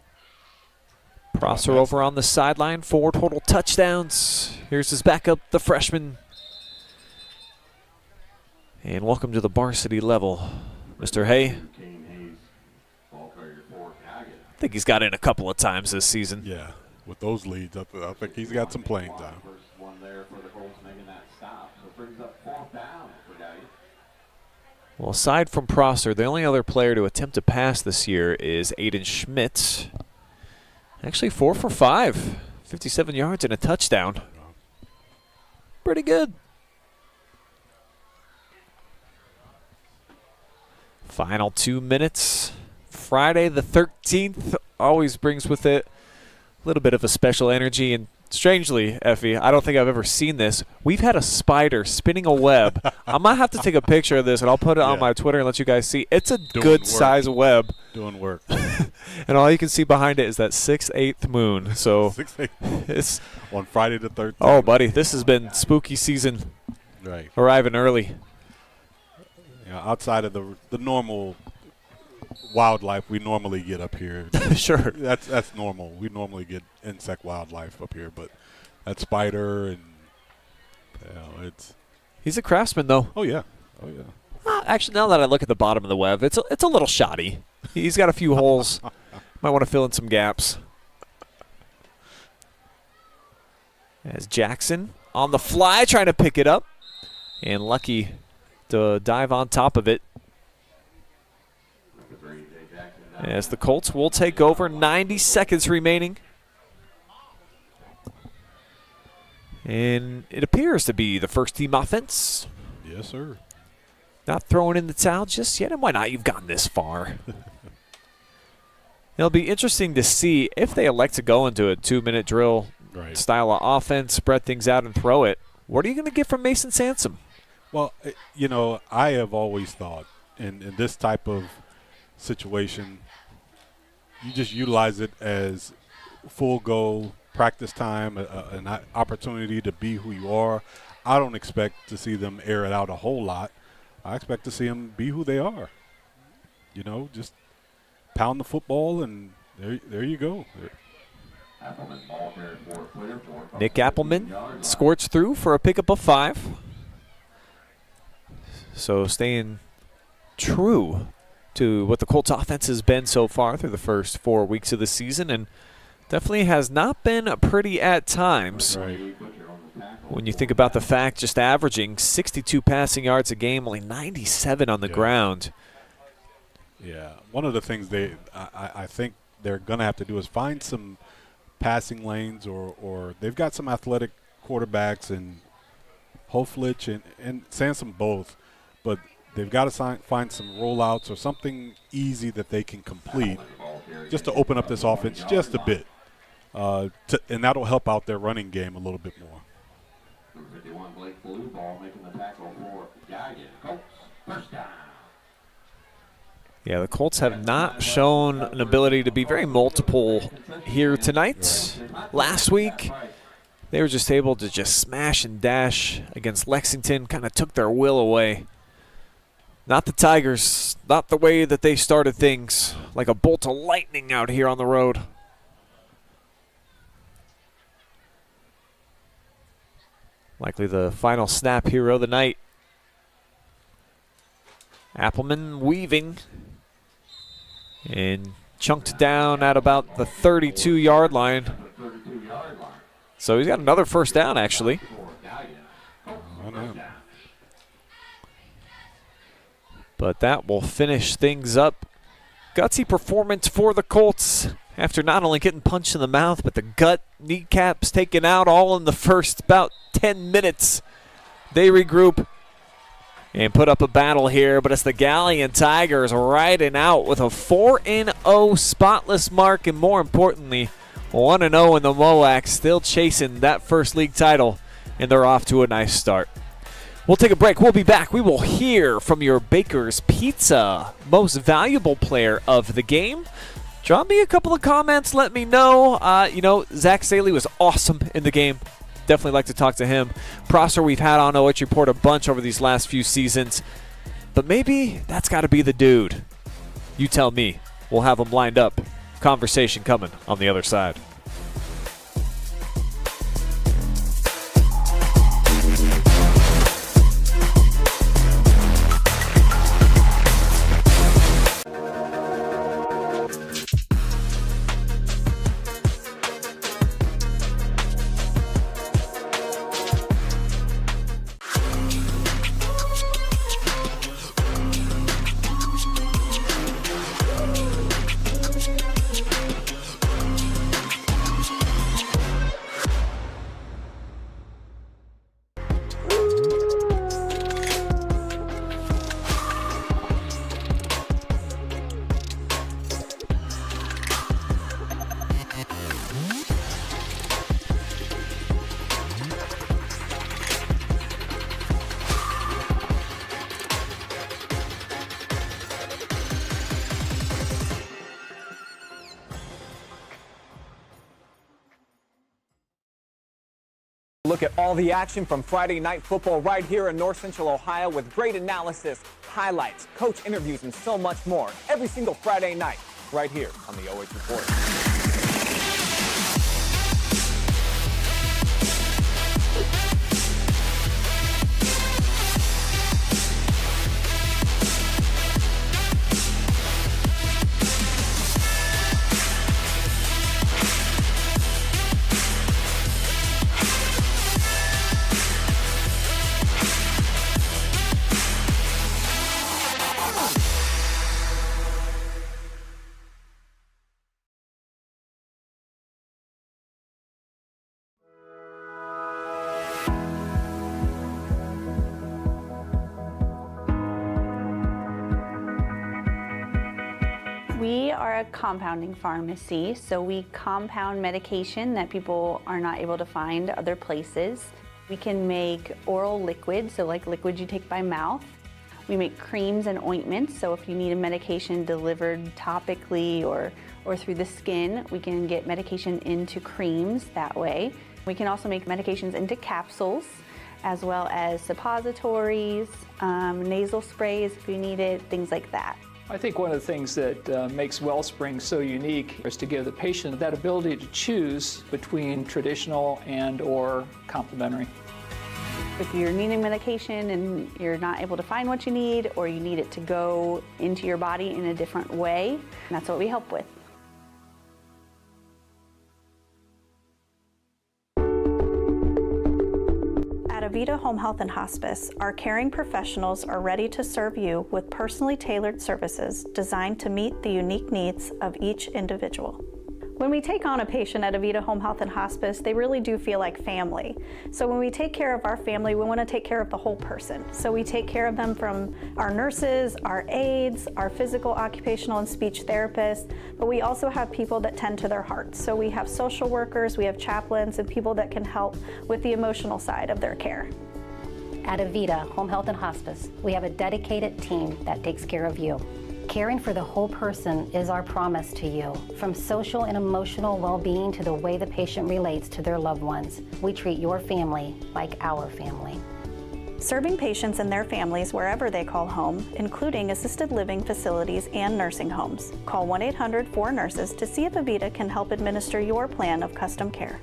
Prosser over on the sideline, 4 total touchdowns. Here's his backup, the freshman. And welcome to the varsity level, Mr. Hay. I think he's got in a couple of times this season. Yeah, with those leads, I think he's got some playing time. Well, aside from Prosser, the only other player to attempt to pass this year is Aiden Schmidt. Actually 4 for 5, 57 yards and a touchdown. Pretty good. Final 2 minutes. Friday the 13th always brings with it a little bit of a special energy. And strangely, Effie, I don't think I've ever seen this. We've had a spider spinning a web. I might have to take a picture of this, and I'll put it on my Twitter and let you guys see. It's a good size web. Doing work. And all you can see behind it is that 6/8 moon. So 6/8 it's on Friday the 13th. Oh, buddy, this has been spooky season. Right. Arriving early. Outside of the normal wildlife we normally get up here. Sure. That's normal. We normally get insect wildlife up here, but that spider and it's. He's a craftsman, though. Oh yeah. Actually, now that I look at the bottom of the web, it's a little shoddy. He's got a few holes. Might want to fill in some gaps. As Jackson on the fly, trying to pick it up, and lucky to dive on top of it. As the Colts will take over, 90 seconds remaining. And it appears to be the first team offense. Yes, sir. Not throwing in the towel just yet, and why not? You've gotten this far. It'll be interesting to see if they elect to go into a 2-minute drill style of offense, spread things out and throw it. What are you going to get from Mason Sansom? Well, I have always thought in this type of situation, you just utilize it as full go practice time, an opportunity to be who you are. I don't expect to see them air it out a whole lot. I expect to see them be who they are. Just pound the football, and there you go. Nick Appleman squirts through for a pickup of 5. So staying true to what the Colts offense has been so far through the first 4 weeks of the season, and definitely has not been pretty at times. Right. When you think about the fact just averaging 62 passing yards a game, only 97 on the ground. Yeah, one of the things I think they're going to have to do is find some passing lanes, or they've got some athletic quarterbacks and Hoflich and Sansom both, but they've got to find some rollouts or something easy that they can complete just to open up this offense just a bit, and that'll help out their running game a little bit more. 51 Blake Blue ball making the tackle for Galion. Colts first down. Yeah, the Colts have not shown an ability to be very multiple here tonight. Last week, they were just able to just smash and dash against Lexington, kind of took their will away. Not the Tigers, not the way that they started things, like a bolt of lightning out here on the road. Likely the final snap hero of the night. Appleman weaving and chunked down at about the 32-yard line. So he's got another first down, actually. But that will finish things up. Gutsy performance for the Colts after not only getting punched in the mouth, but the gut, kneecaps taken out all in the first about 10 minutes. They regroup and put up a battle here, but it's the Galion Tigers riding out with a 4-0 spotless mark, and more importantly, 1-0 in the MOAC, still chasing that first league title, and they're off to a nice start. We'll take a break. We'll be back. We will hear from your Baker's Pizza most valuable player of the game. Drop me a couple of comments. Let me know. Zach Staley was awesome in the game. Definitely like to talk to him. Prosser, we've had on OH Report a bunch over these last few seasons. But maybe that's got to be the dude. You tell me. We'll have him lined up. Conversation coming on the other side. Look at all the action from Friday night football right here in North Central Ohio with great analysis, highlights, coach interviews, and so much more every single Friday night right here on the OH Report. We are a compounding pharmacy, so we compound medication that people are not able to find other places. We can make oral liquids, so like liquids you take by mouth. We make creams and ointments, so if you need a medication delivered topically or through the skin, we can get medication into creams that way. We can also make medications into capsules, as well as suppositories, nasal sprays if you need it, things like that. I think one of the things that makes Wellspring so unique is to give the patient that ability to choose between traditional and or complementary. If you're needing medication and you're not able to find what you need, or you need it to go into your body in a different way, that's what we help with. At Avita Home Health and Hospice, our caring professionals are ready to serve you with personally tailored services designed to meet the unique needs of each individual. When we take on a patient at Avita Home Health and Hospice, they really do feel like family. So when we take care of our family, we want to take care of the whole person. So we take care of them from our nurses, our aides, our physical, occupational, and speech therapists, but we also have people that tend to their hearts. So we have social workers, we have chaplains, and people that can help with the emotional side of their care. At Avita Home Health and Hospice, we have a dedicated team that takes care of you. Caring for the whole person is our promise to you. From social and emotional well-being to the way the patient relates to their loved ones, we treat your family like our family. Serving patients and their families wherever they call home, including assisted living facilities and nursing homes. Call 1-800-4NURSES to see if Avita can help administer your plan of custom care.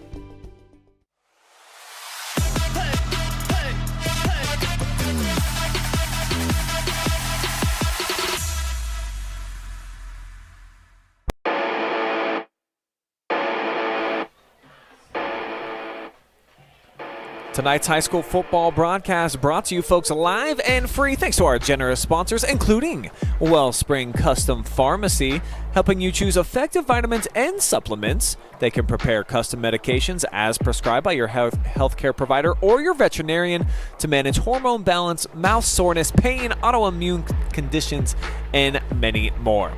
Tonight's high school football broadcast brought to you folks live and free thanks to our generous sponsors, including Wellspring Custom Pharmacy, helping you choose effective vitamins and supplements. They can prepare custom medications as prescribed by your healthcare provider or your veterinarian to manage hormone balance, mouth soreness, pain, autoimmune conditions, and many more.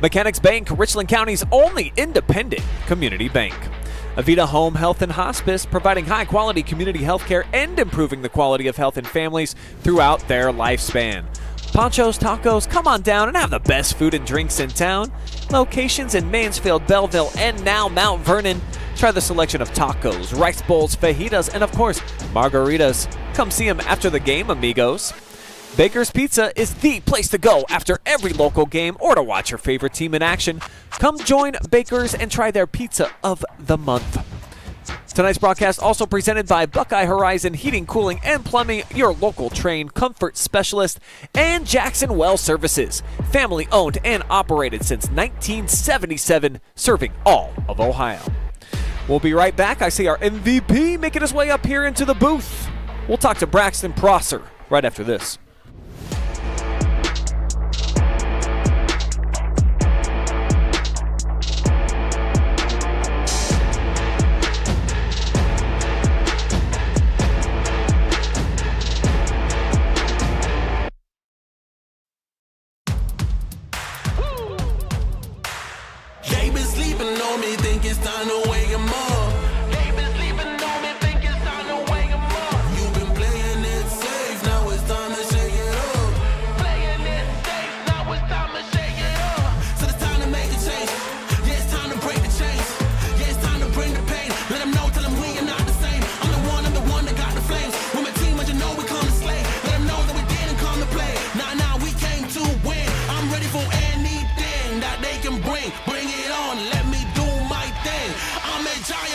Mechanics Bank, Richland County's only independent community bank. Avita Home Health and Hospice, providing high-quality community health care and improving the quality of health in families throughout their lifespan. Panchos Tacos, come on down and have the best food and drinks in town. Locations in Mansfield, Bellville, and now Mount Vernon. Try the selection of tacos, rice bowls, fajitas, and of course, margaritas. Come see them after the game, amigos. Baker's Pizza is the place to go after every local game or to watch your favorite team in action. Come join Baker's and try their pizza of the month. Tonight's broadcast also presented by Buckeye Horizon Heating, Cooling, and Plumbing, your local trained comfort specialist, and Jackson Well Services, family owned and operated since 1977, serving all of Ohio. We'll be right back. I see our MVP making his way up here into the booth. We'll talk to Braxton Prosser right after this. Bring it on, let me do my thing. I'm a giant.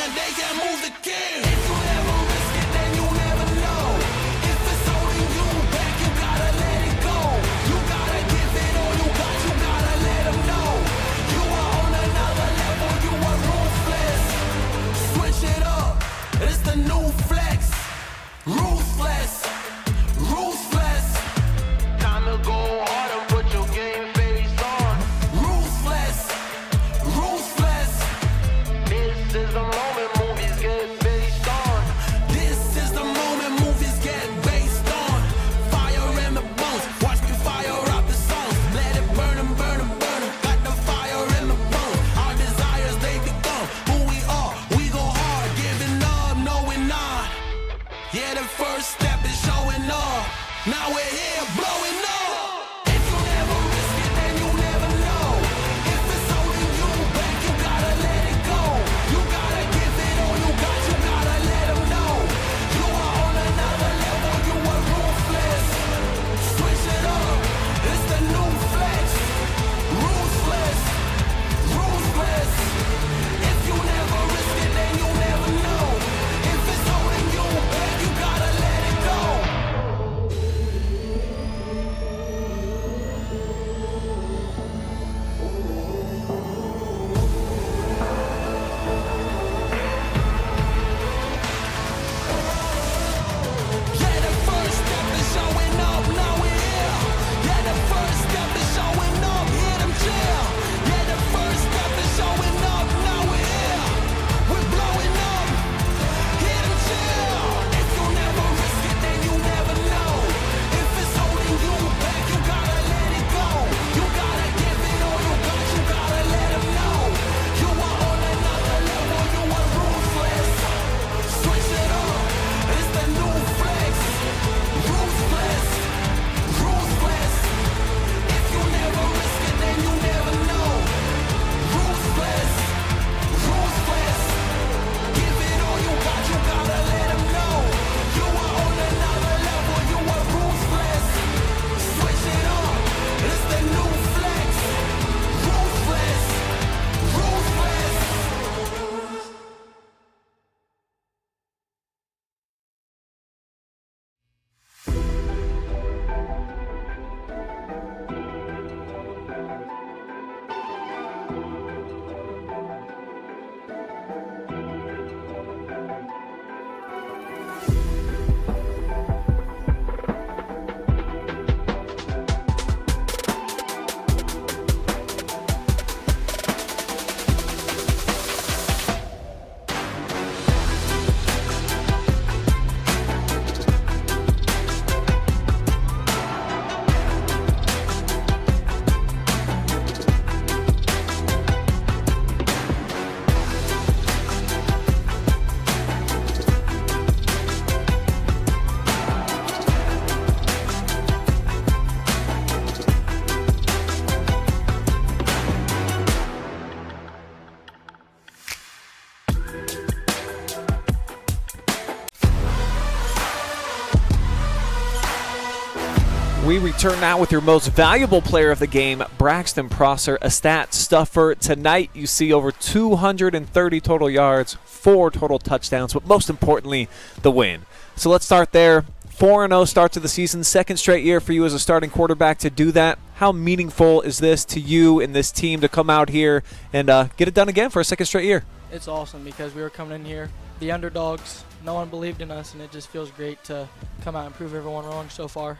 We return now with your most valuable player of the game, Braxton Prosser, a stat stuffer. Tonight, you see over 230 total yards, 4 total touchdowns, but most importantly, the win. So let's start there. 4-0 start to the season, second straight year for you as a starting quarterback to do that. How meaningful is this to you and this team to come out here and get it done again for a second straight year? It's awesome because we were coming in here, the underdogs, no one believed in us, and it just feels great to come out and prove everyone wrong so far.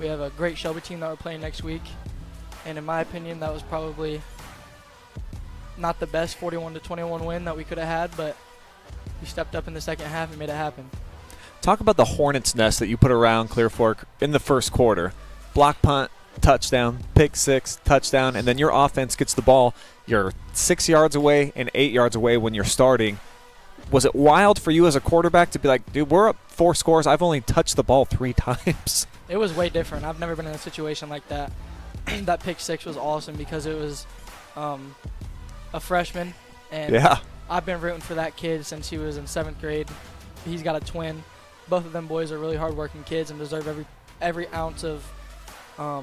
We have a great Shelby team that we're playing next week, and in my opinion, that was probably not the best 41-21 win that we could have had, but we stepped up in the second half and made it happen. Talk about the hornet's nest that you put around Clear Fork in the first quarter. Block punt, touchdown, pick six, touchdown, and then your offense gets the ball. You're 6 yards away and 8 yards away when you're starting. Was it wild for you as a quarterback to be like, dude, we're up 4 scores. I've only touched the ball 3 times. It was way different. I've never been in a situation like that. That pick six was awesome because it was a freshman, and yeah. I've been rooting for that kid since he was in 7th grade. He's got a twin. Both of them boys are really hardworking kids and deserve every ounce of I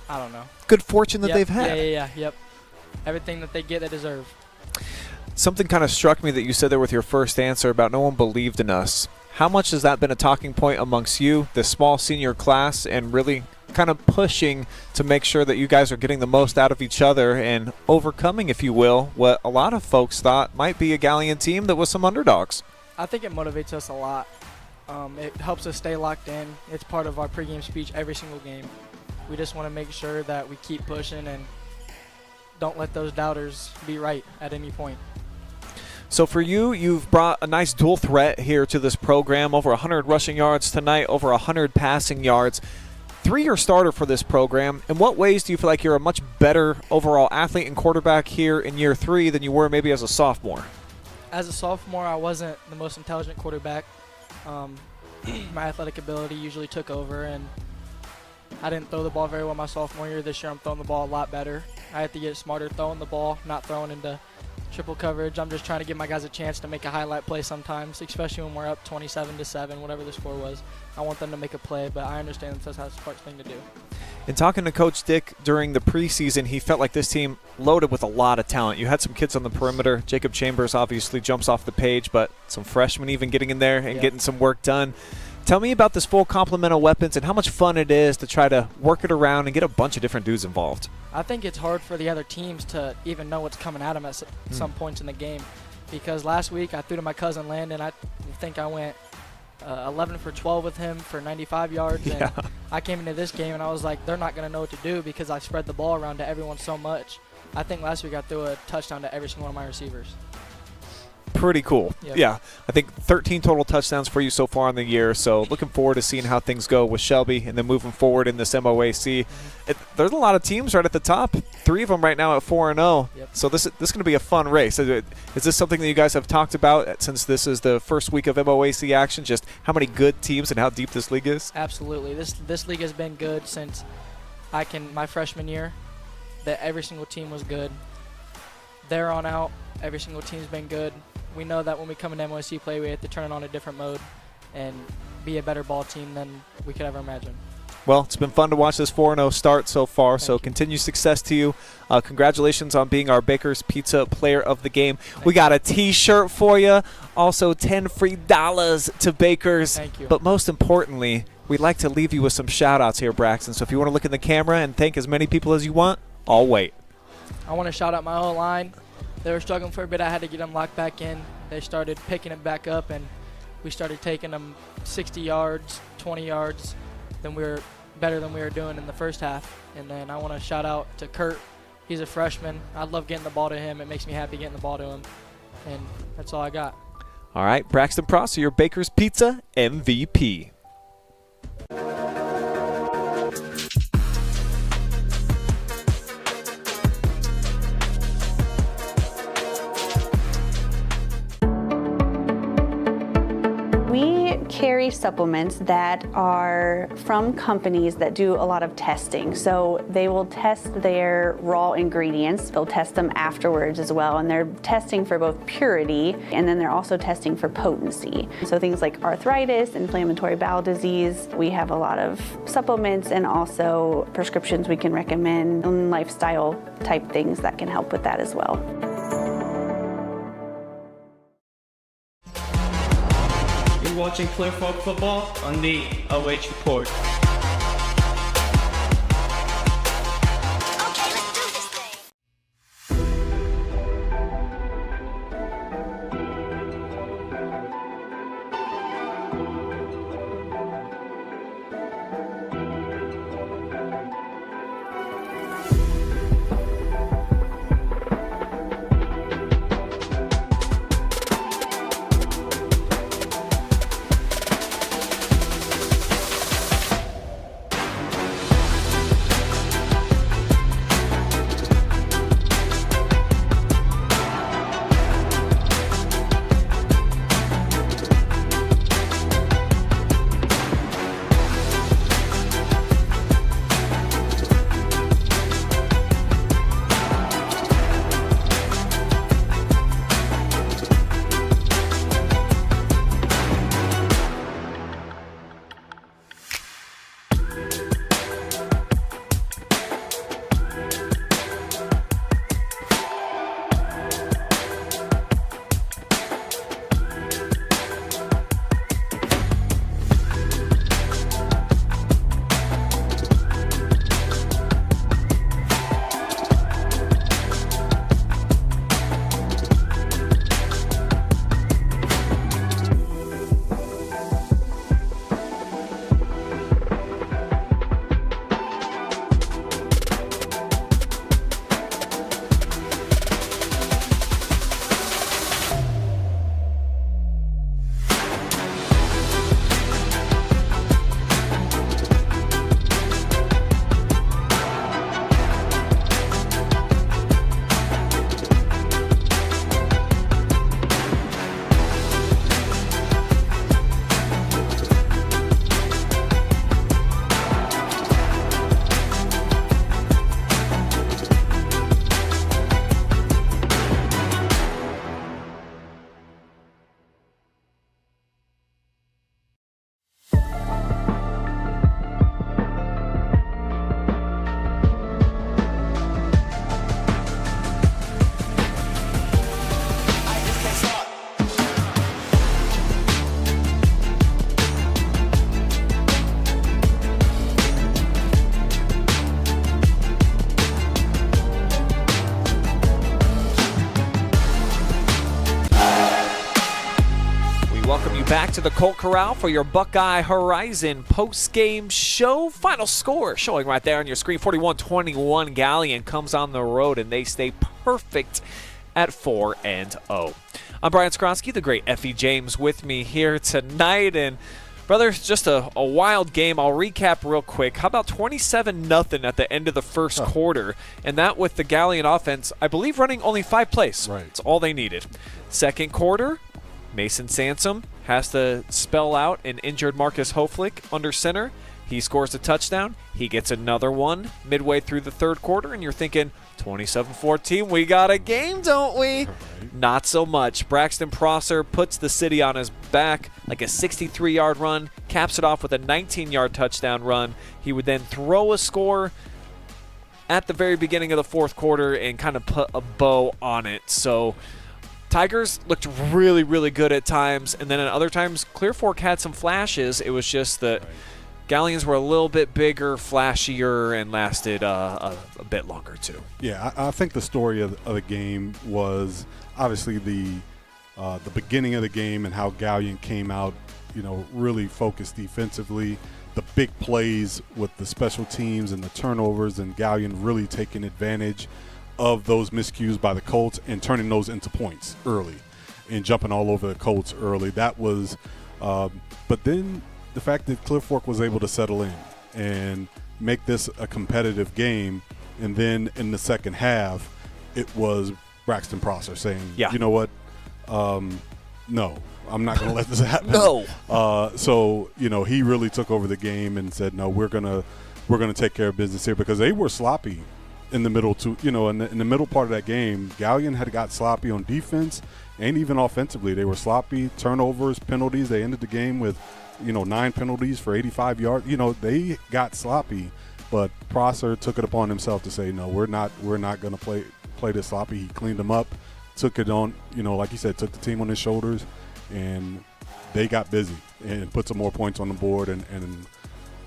don't know. Good fortune that they've had. Yep. Everything that they get, they deserve. Something kind of struck me that you said there with your first answer about no one believed in us. How much has that been a talking point amongst you, the small senior class, and really kind of pushing to make sure that you guys are getting the most out of each other and overcoming, if you will, what a lot of folks thought might be a Galion team that was some underdogs? I think it motivates us a lot. It helps us stay locked in. It's part of our pregame speech every single game. We just want to make sure that we keep pushing and don't let those doubters be right at any point. So for you, you've brought a nice dual threat here to this program, over 100 rushing yards tonight, over 100 passing yards. 3-year starter for this program. In what ways do you feel like you're a much better overall athlete and quarterback here in year 3 than you were maybe as a sophomore? As a sophomore, I wasn't the most intelligent quarterback. My athletic ability usually took over, and I didn't throw the ball very well my sophomore year. This year I'm throwing the ball a lot better. I have to get smarter throwing the ball, not throwing into triple coverage. I'm just trying to give my guys a chance to make a highlight play sometimes, especially when we're up 27-7, whatever the score was. I want them to make a play, but I understand that's a smart thing to do. In talking to Coach Dick during the preseason, he felt like this team loaded with a lot of talent. You had some kids on the perimeter. Jacob Chambers obviously jumps off the page, but some freshmen even getting in there and getting some work done. Tell me about this full complement of weapons and how much fun it is to try to work it around and get a bunch of different dudes involved. I think it's hard for the other teams to even know what's coming at them at some points in the game, because last week I threw to my cousin Landon. I think I went 11 for 12 with him for 95 yards. Yeah. And I came into this game and I was like, they're not going to know what to do because I spread the ball around to everyone so much. I think last week I threw a touchdown to every single one of my receivers. Pretty cool. Yep. Yeah, I think 13 total touchdowns for you so far in the year, so looking forward to seeing how things go with Shelby and then moving forward in this MOAC. There's a lot of teams right at the top, 3 of them right now at 4-0, so this is going to be a fun race. Is this something that you guys have talked about since this is the first week of MOAC action, just how many good teams and how deep this league is? Absolutely. This league has been good since my freshman year, that every single team was good. There on out, every single team's been good. We know that when we come into MOAC play, we have to turn it on a different mode and be a better ball team than we could ever imagine. Well, it's been fun to watch this 4-0 start so far, so continued success to you. Congratulations on being our Baker's Pizza Player of the Game. We got a T-shirt for you, also 10 free dollars to Baker's. Thank you. But most importantly, we'd like to leave you with some shout-outs here, Braxton. So if you want to look in the camera and thank as many people as you want, I'll wait. I want to shout out my whole line. They were struggling for a bit. I had to get them locked back in. They started picking it back up, and we started taking them 60 yards, 20 yards. Then we were better than we were doing in the first half. And then I want to shout out to Kurt. He's a freshman. I love getting the ball to him. It makes me happy getting the ball to him. And that's all I got. All right, Braxton Prosser, your Baker's Pizza MVP. We carry supplements that are from companies that do a lot of testing. So they will test their raw ingredients. They'll test them afterwards as well. And they're testing for both purity, and then they're also testing for potency. So things like arthritis, inflammatory bowel disease. We have a lot of supplements and also prescriptions we can recommend, and lifestyle type things that can help with that as well. You're watching Clear Fork Football on the OH Report. Back to the Colt Corral for your Buckeye Horizon post-game show. Final score showing right there on your screen. 41-21. Galion comes on the road, and they stay perfect at 4-0. I'm Brian Skowronski, the great Effie James with me here tonight. And, brother, just a wild game. I'll recap real quick. How about 27-0 at the end of the first quarter? And that with the Galion offense, I believe, running only 5 plays. Right. That's all they needed. Second quarter, Mason Sansom has to spell out an injured Marcus Hoflick under center. He scores a touchdown. He gets another one midway through the third quarter, and you're thinking, 27-14, we got a game, don't we? Right. Not so much. Braxton Prosser puts the city on his back like a 63-yard run, caps it off with a 19-yard touchdown run. He would then throw a score at the very beginning of the fourth quarter and kind of put a bow on it. So Tigers looked really, really good at times, and then at other times, Clear Fork had some flashes. It was just that Galions were a little bit bigger, flashier, and lasted a bit longer too. Yeah, I think the story of the game was obviously the beginning of the game and how Galion came out, really focused defensively. The big plays with the special teams and the turnovers, and Galion really taking advantage of those miscues by the Colts and turning those into points early and jumping all over the Colts early. That was but then the fact that Clear Fork was able to settle in and make this a competitive game, and then in the second half it was Braxton Prosser saying, you know what, no, I'm not going to let this happen. No. So, he really took over the game and said, no, we're going to take care of business here, because they were sloppy in the middle in the middle part of that game. Galion had got sloppy on defense and even offensively. They were sloppy, turnovers, penalties. They ended the game with, 9 penalties for 85 yards. They got sloppy, but Prosser took it upon himself to say, no, we're not going to play this sloppy. He cleaned them up, took it on, like you said, took the team on his shoulders, and they got busy and put some more points on the board and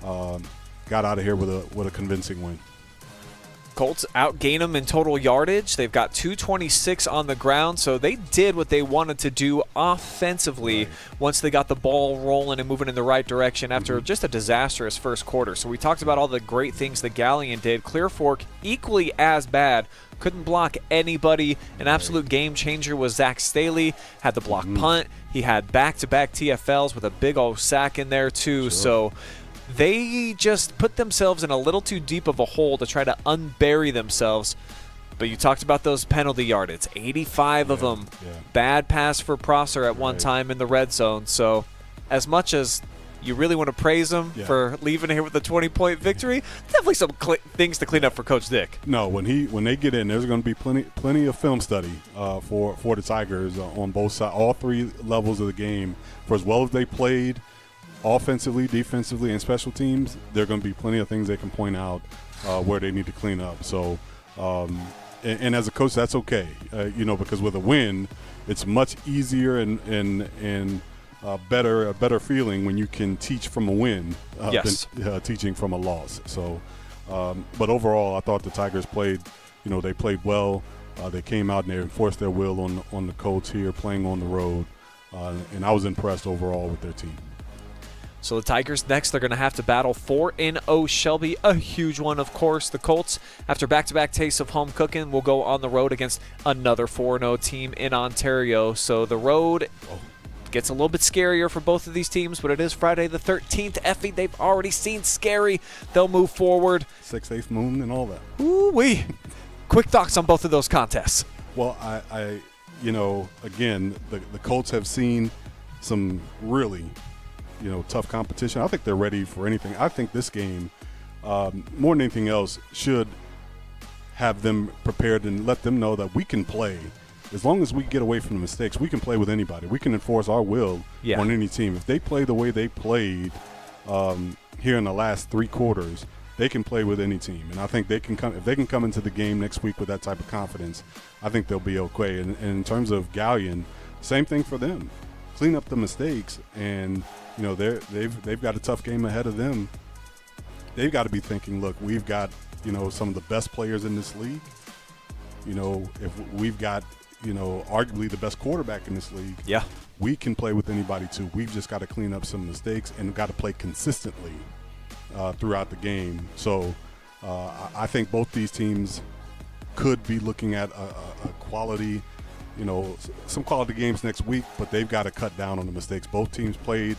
got out of here with a convincing win. Colts outgain them in total yardage. They've got 226 on the ground, so they did what they wanted to do offensively once they got the ball rolling and moving in the right direction after just a disastrous first quarter. So we talked about all the great things that Galion did. Clear Fork, equally as bad. Couldn't block anybody. An absolute game changer was Zach Staley. Had the block punt. He had back-to-back TFLs with a big old sack in there too. So they just put themselves in a little too deep of a hole to try to unbury themselves. But you talked about those penalty yardage, 85 of them. Bad pass for Prosser at one time in the red zone. So as much as you really want to praise him for leaving here with a 20-point victory, definitely some things to clean up for Coach Dick. No, when they get in, there's going to be plenty of film study for the Tigers on both sides, all three levels of the game. For as well as they played, offensively, defensively, and special teams, there are going to be plenty of things they can point out where they need to clean up. So, and as a coach, that's okay, because with a win, it's much easier and a better feeling when you can teach from a win than teaching from a loss. So, but overall, I thought the Tigers played, they played well. They came out and they enforced their will on the Colts here, playing on the road, and I was impressed overall with their team. So the Tigers next, they're going to have to battle 4-0 Shelby, a huge one, of course. The Colts, after back-to-back tastes of home cooking, will go on the road against another 4-0 team in Ontario. So the road gets a little bit scarier for both of these teams, but it is Friday the 13th. Effie, they've already seen scary. They'll move forward. 6/8 moon and all that. Ooh-wee. Quick thoughts on both of those contests. Well, I again, the Colts have seen some really tough competition. I think they're ready for anything. I think this game, more than anything else, should have them prepared and let them know that we can play. As long as we get away from the mistakes, we can play with anybody. We can enforce our will on any team. If they play the way they played here in the last 3 quarters, they can play with any team. And I think they can come. If they can come into the game next week with that type of confidence, I think they'll be okay. And in terms of Galion, same thing for them. Clean up the mistakes, and they've got a tough game ahead of them. They've got to be thinking, look, we've got some of the best players in this league. If we've got arguably the best quarterback in this league, we can play with anybody too. We've just got to clean up some mistakes and got to play consistently throughout the game. So I think both these teams could be looking at a quality, some quality games next week, but they've got to cut down on the mistakes. Both teams played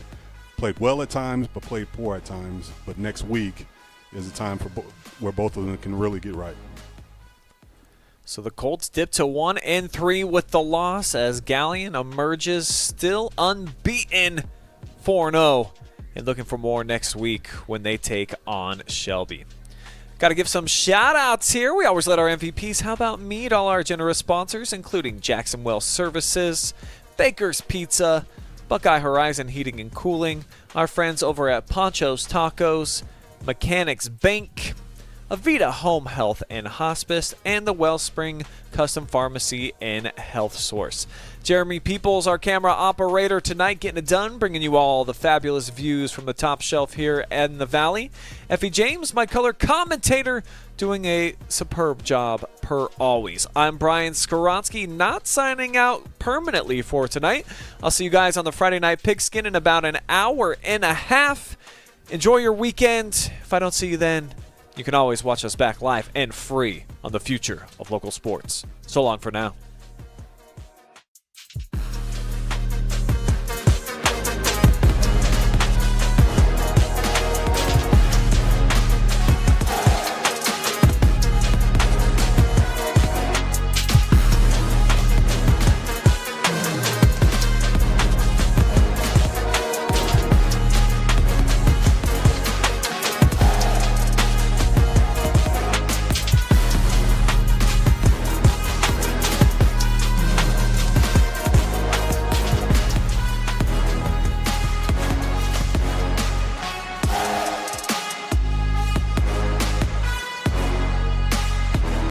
well at times, but played poor at times. But next week is a time for where both of them can really get right. So the Colts dip to 1-3 with the loss as Galion emerges still unbeaten 4-0 and looking for more next week when they take on Shelby. Got to give some shout-outs here. We always let our MVPs. How about me to all our generous sponsors, including Jackson Well Services, Baker's Pizza, Buckeye Horizon Heating and Cooling, our friends over at Panchos Tacos, Mechanics Bank, Avita Home Health and Hospice, and the Wellspring Custom Pharmacy and Health Source. Jeremy Peoples, our camera operator tonight, getting it done, bringing you all the fabulous views from the top shelf here in the Valley. Effie James, my color commentator, doing a superb job per always. I'm Brian Skowronski, not signing out permanently for tonight. I'll see you guys on the Friday Night Pigskin in about an hour and a half. Enjoy your weekend. If I don't see you then, you can always watch us back live and free on the future of local sports. So long for now.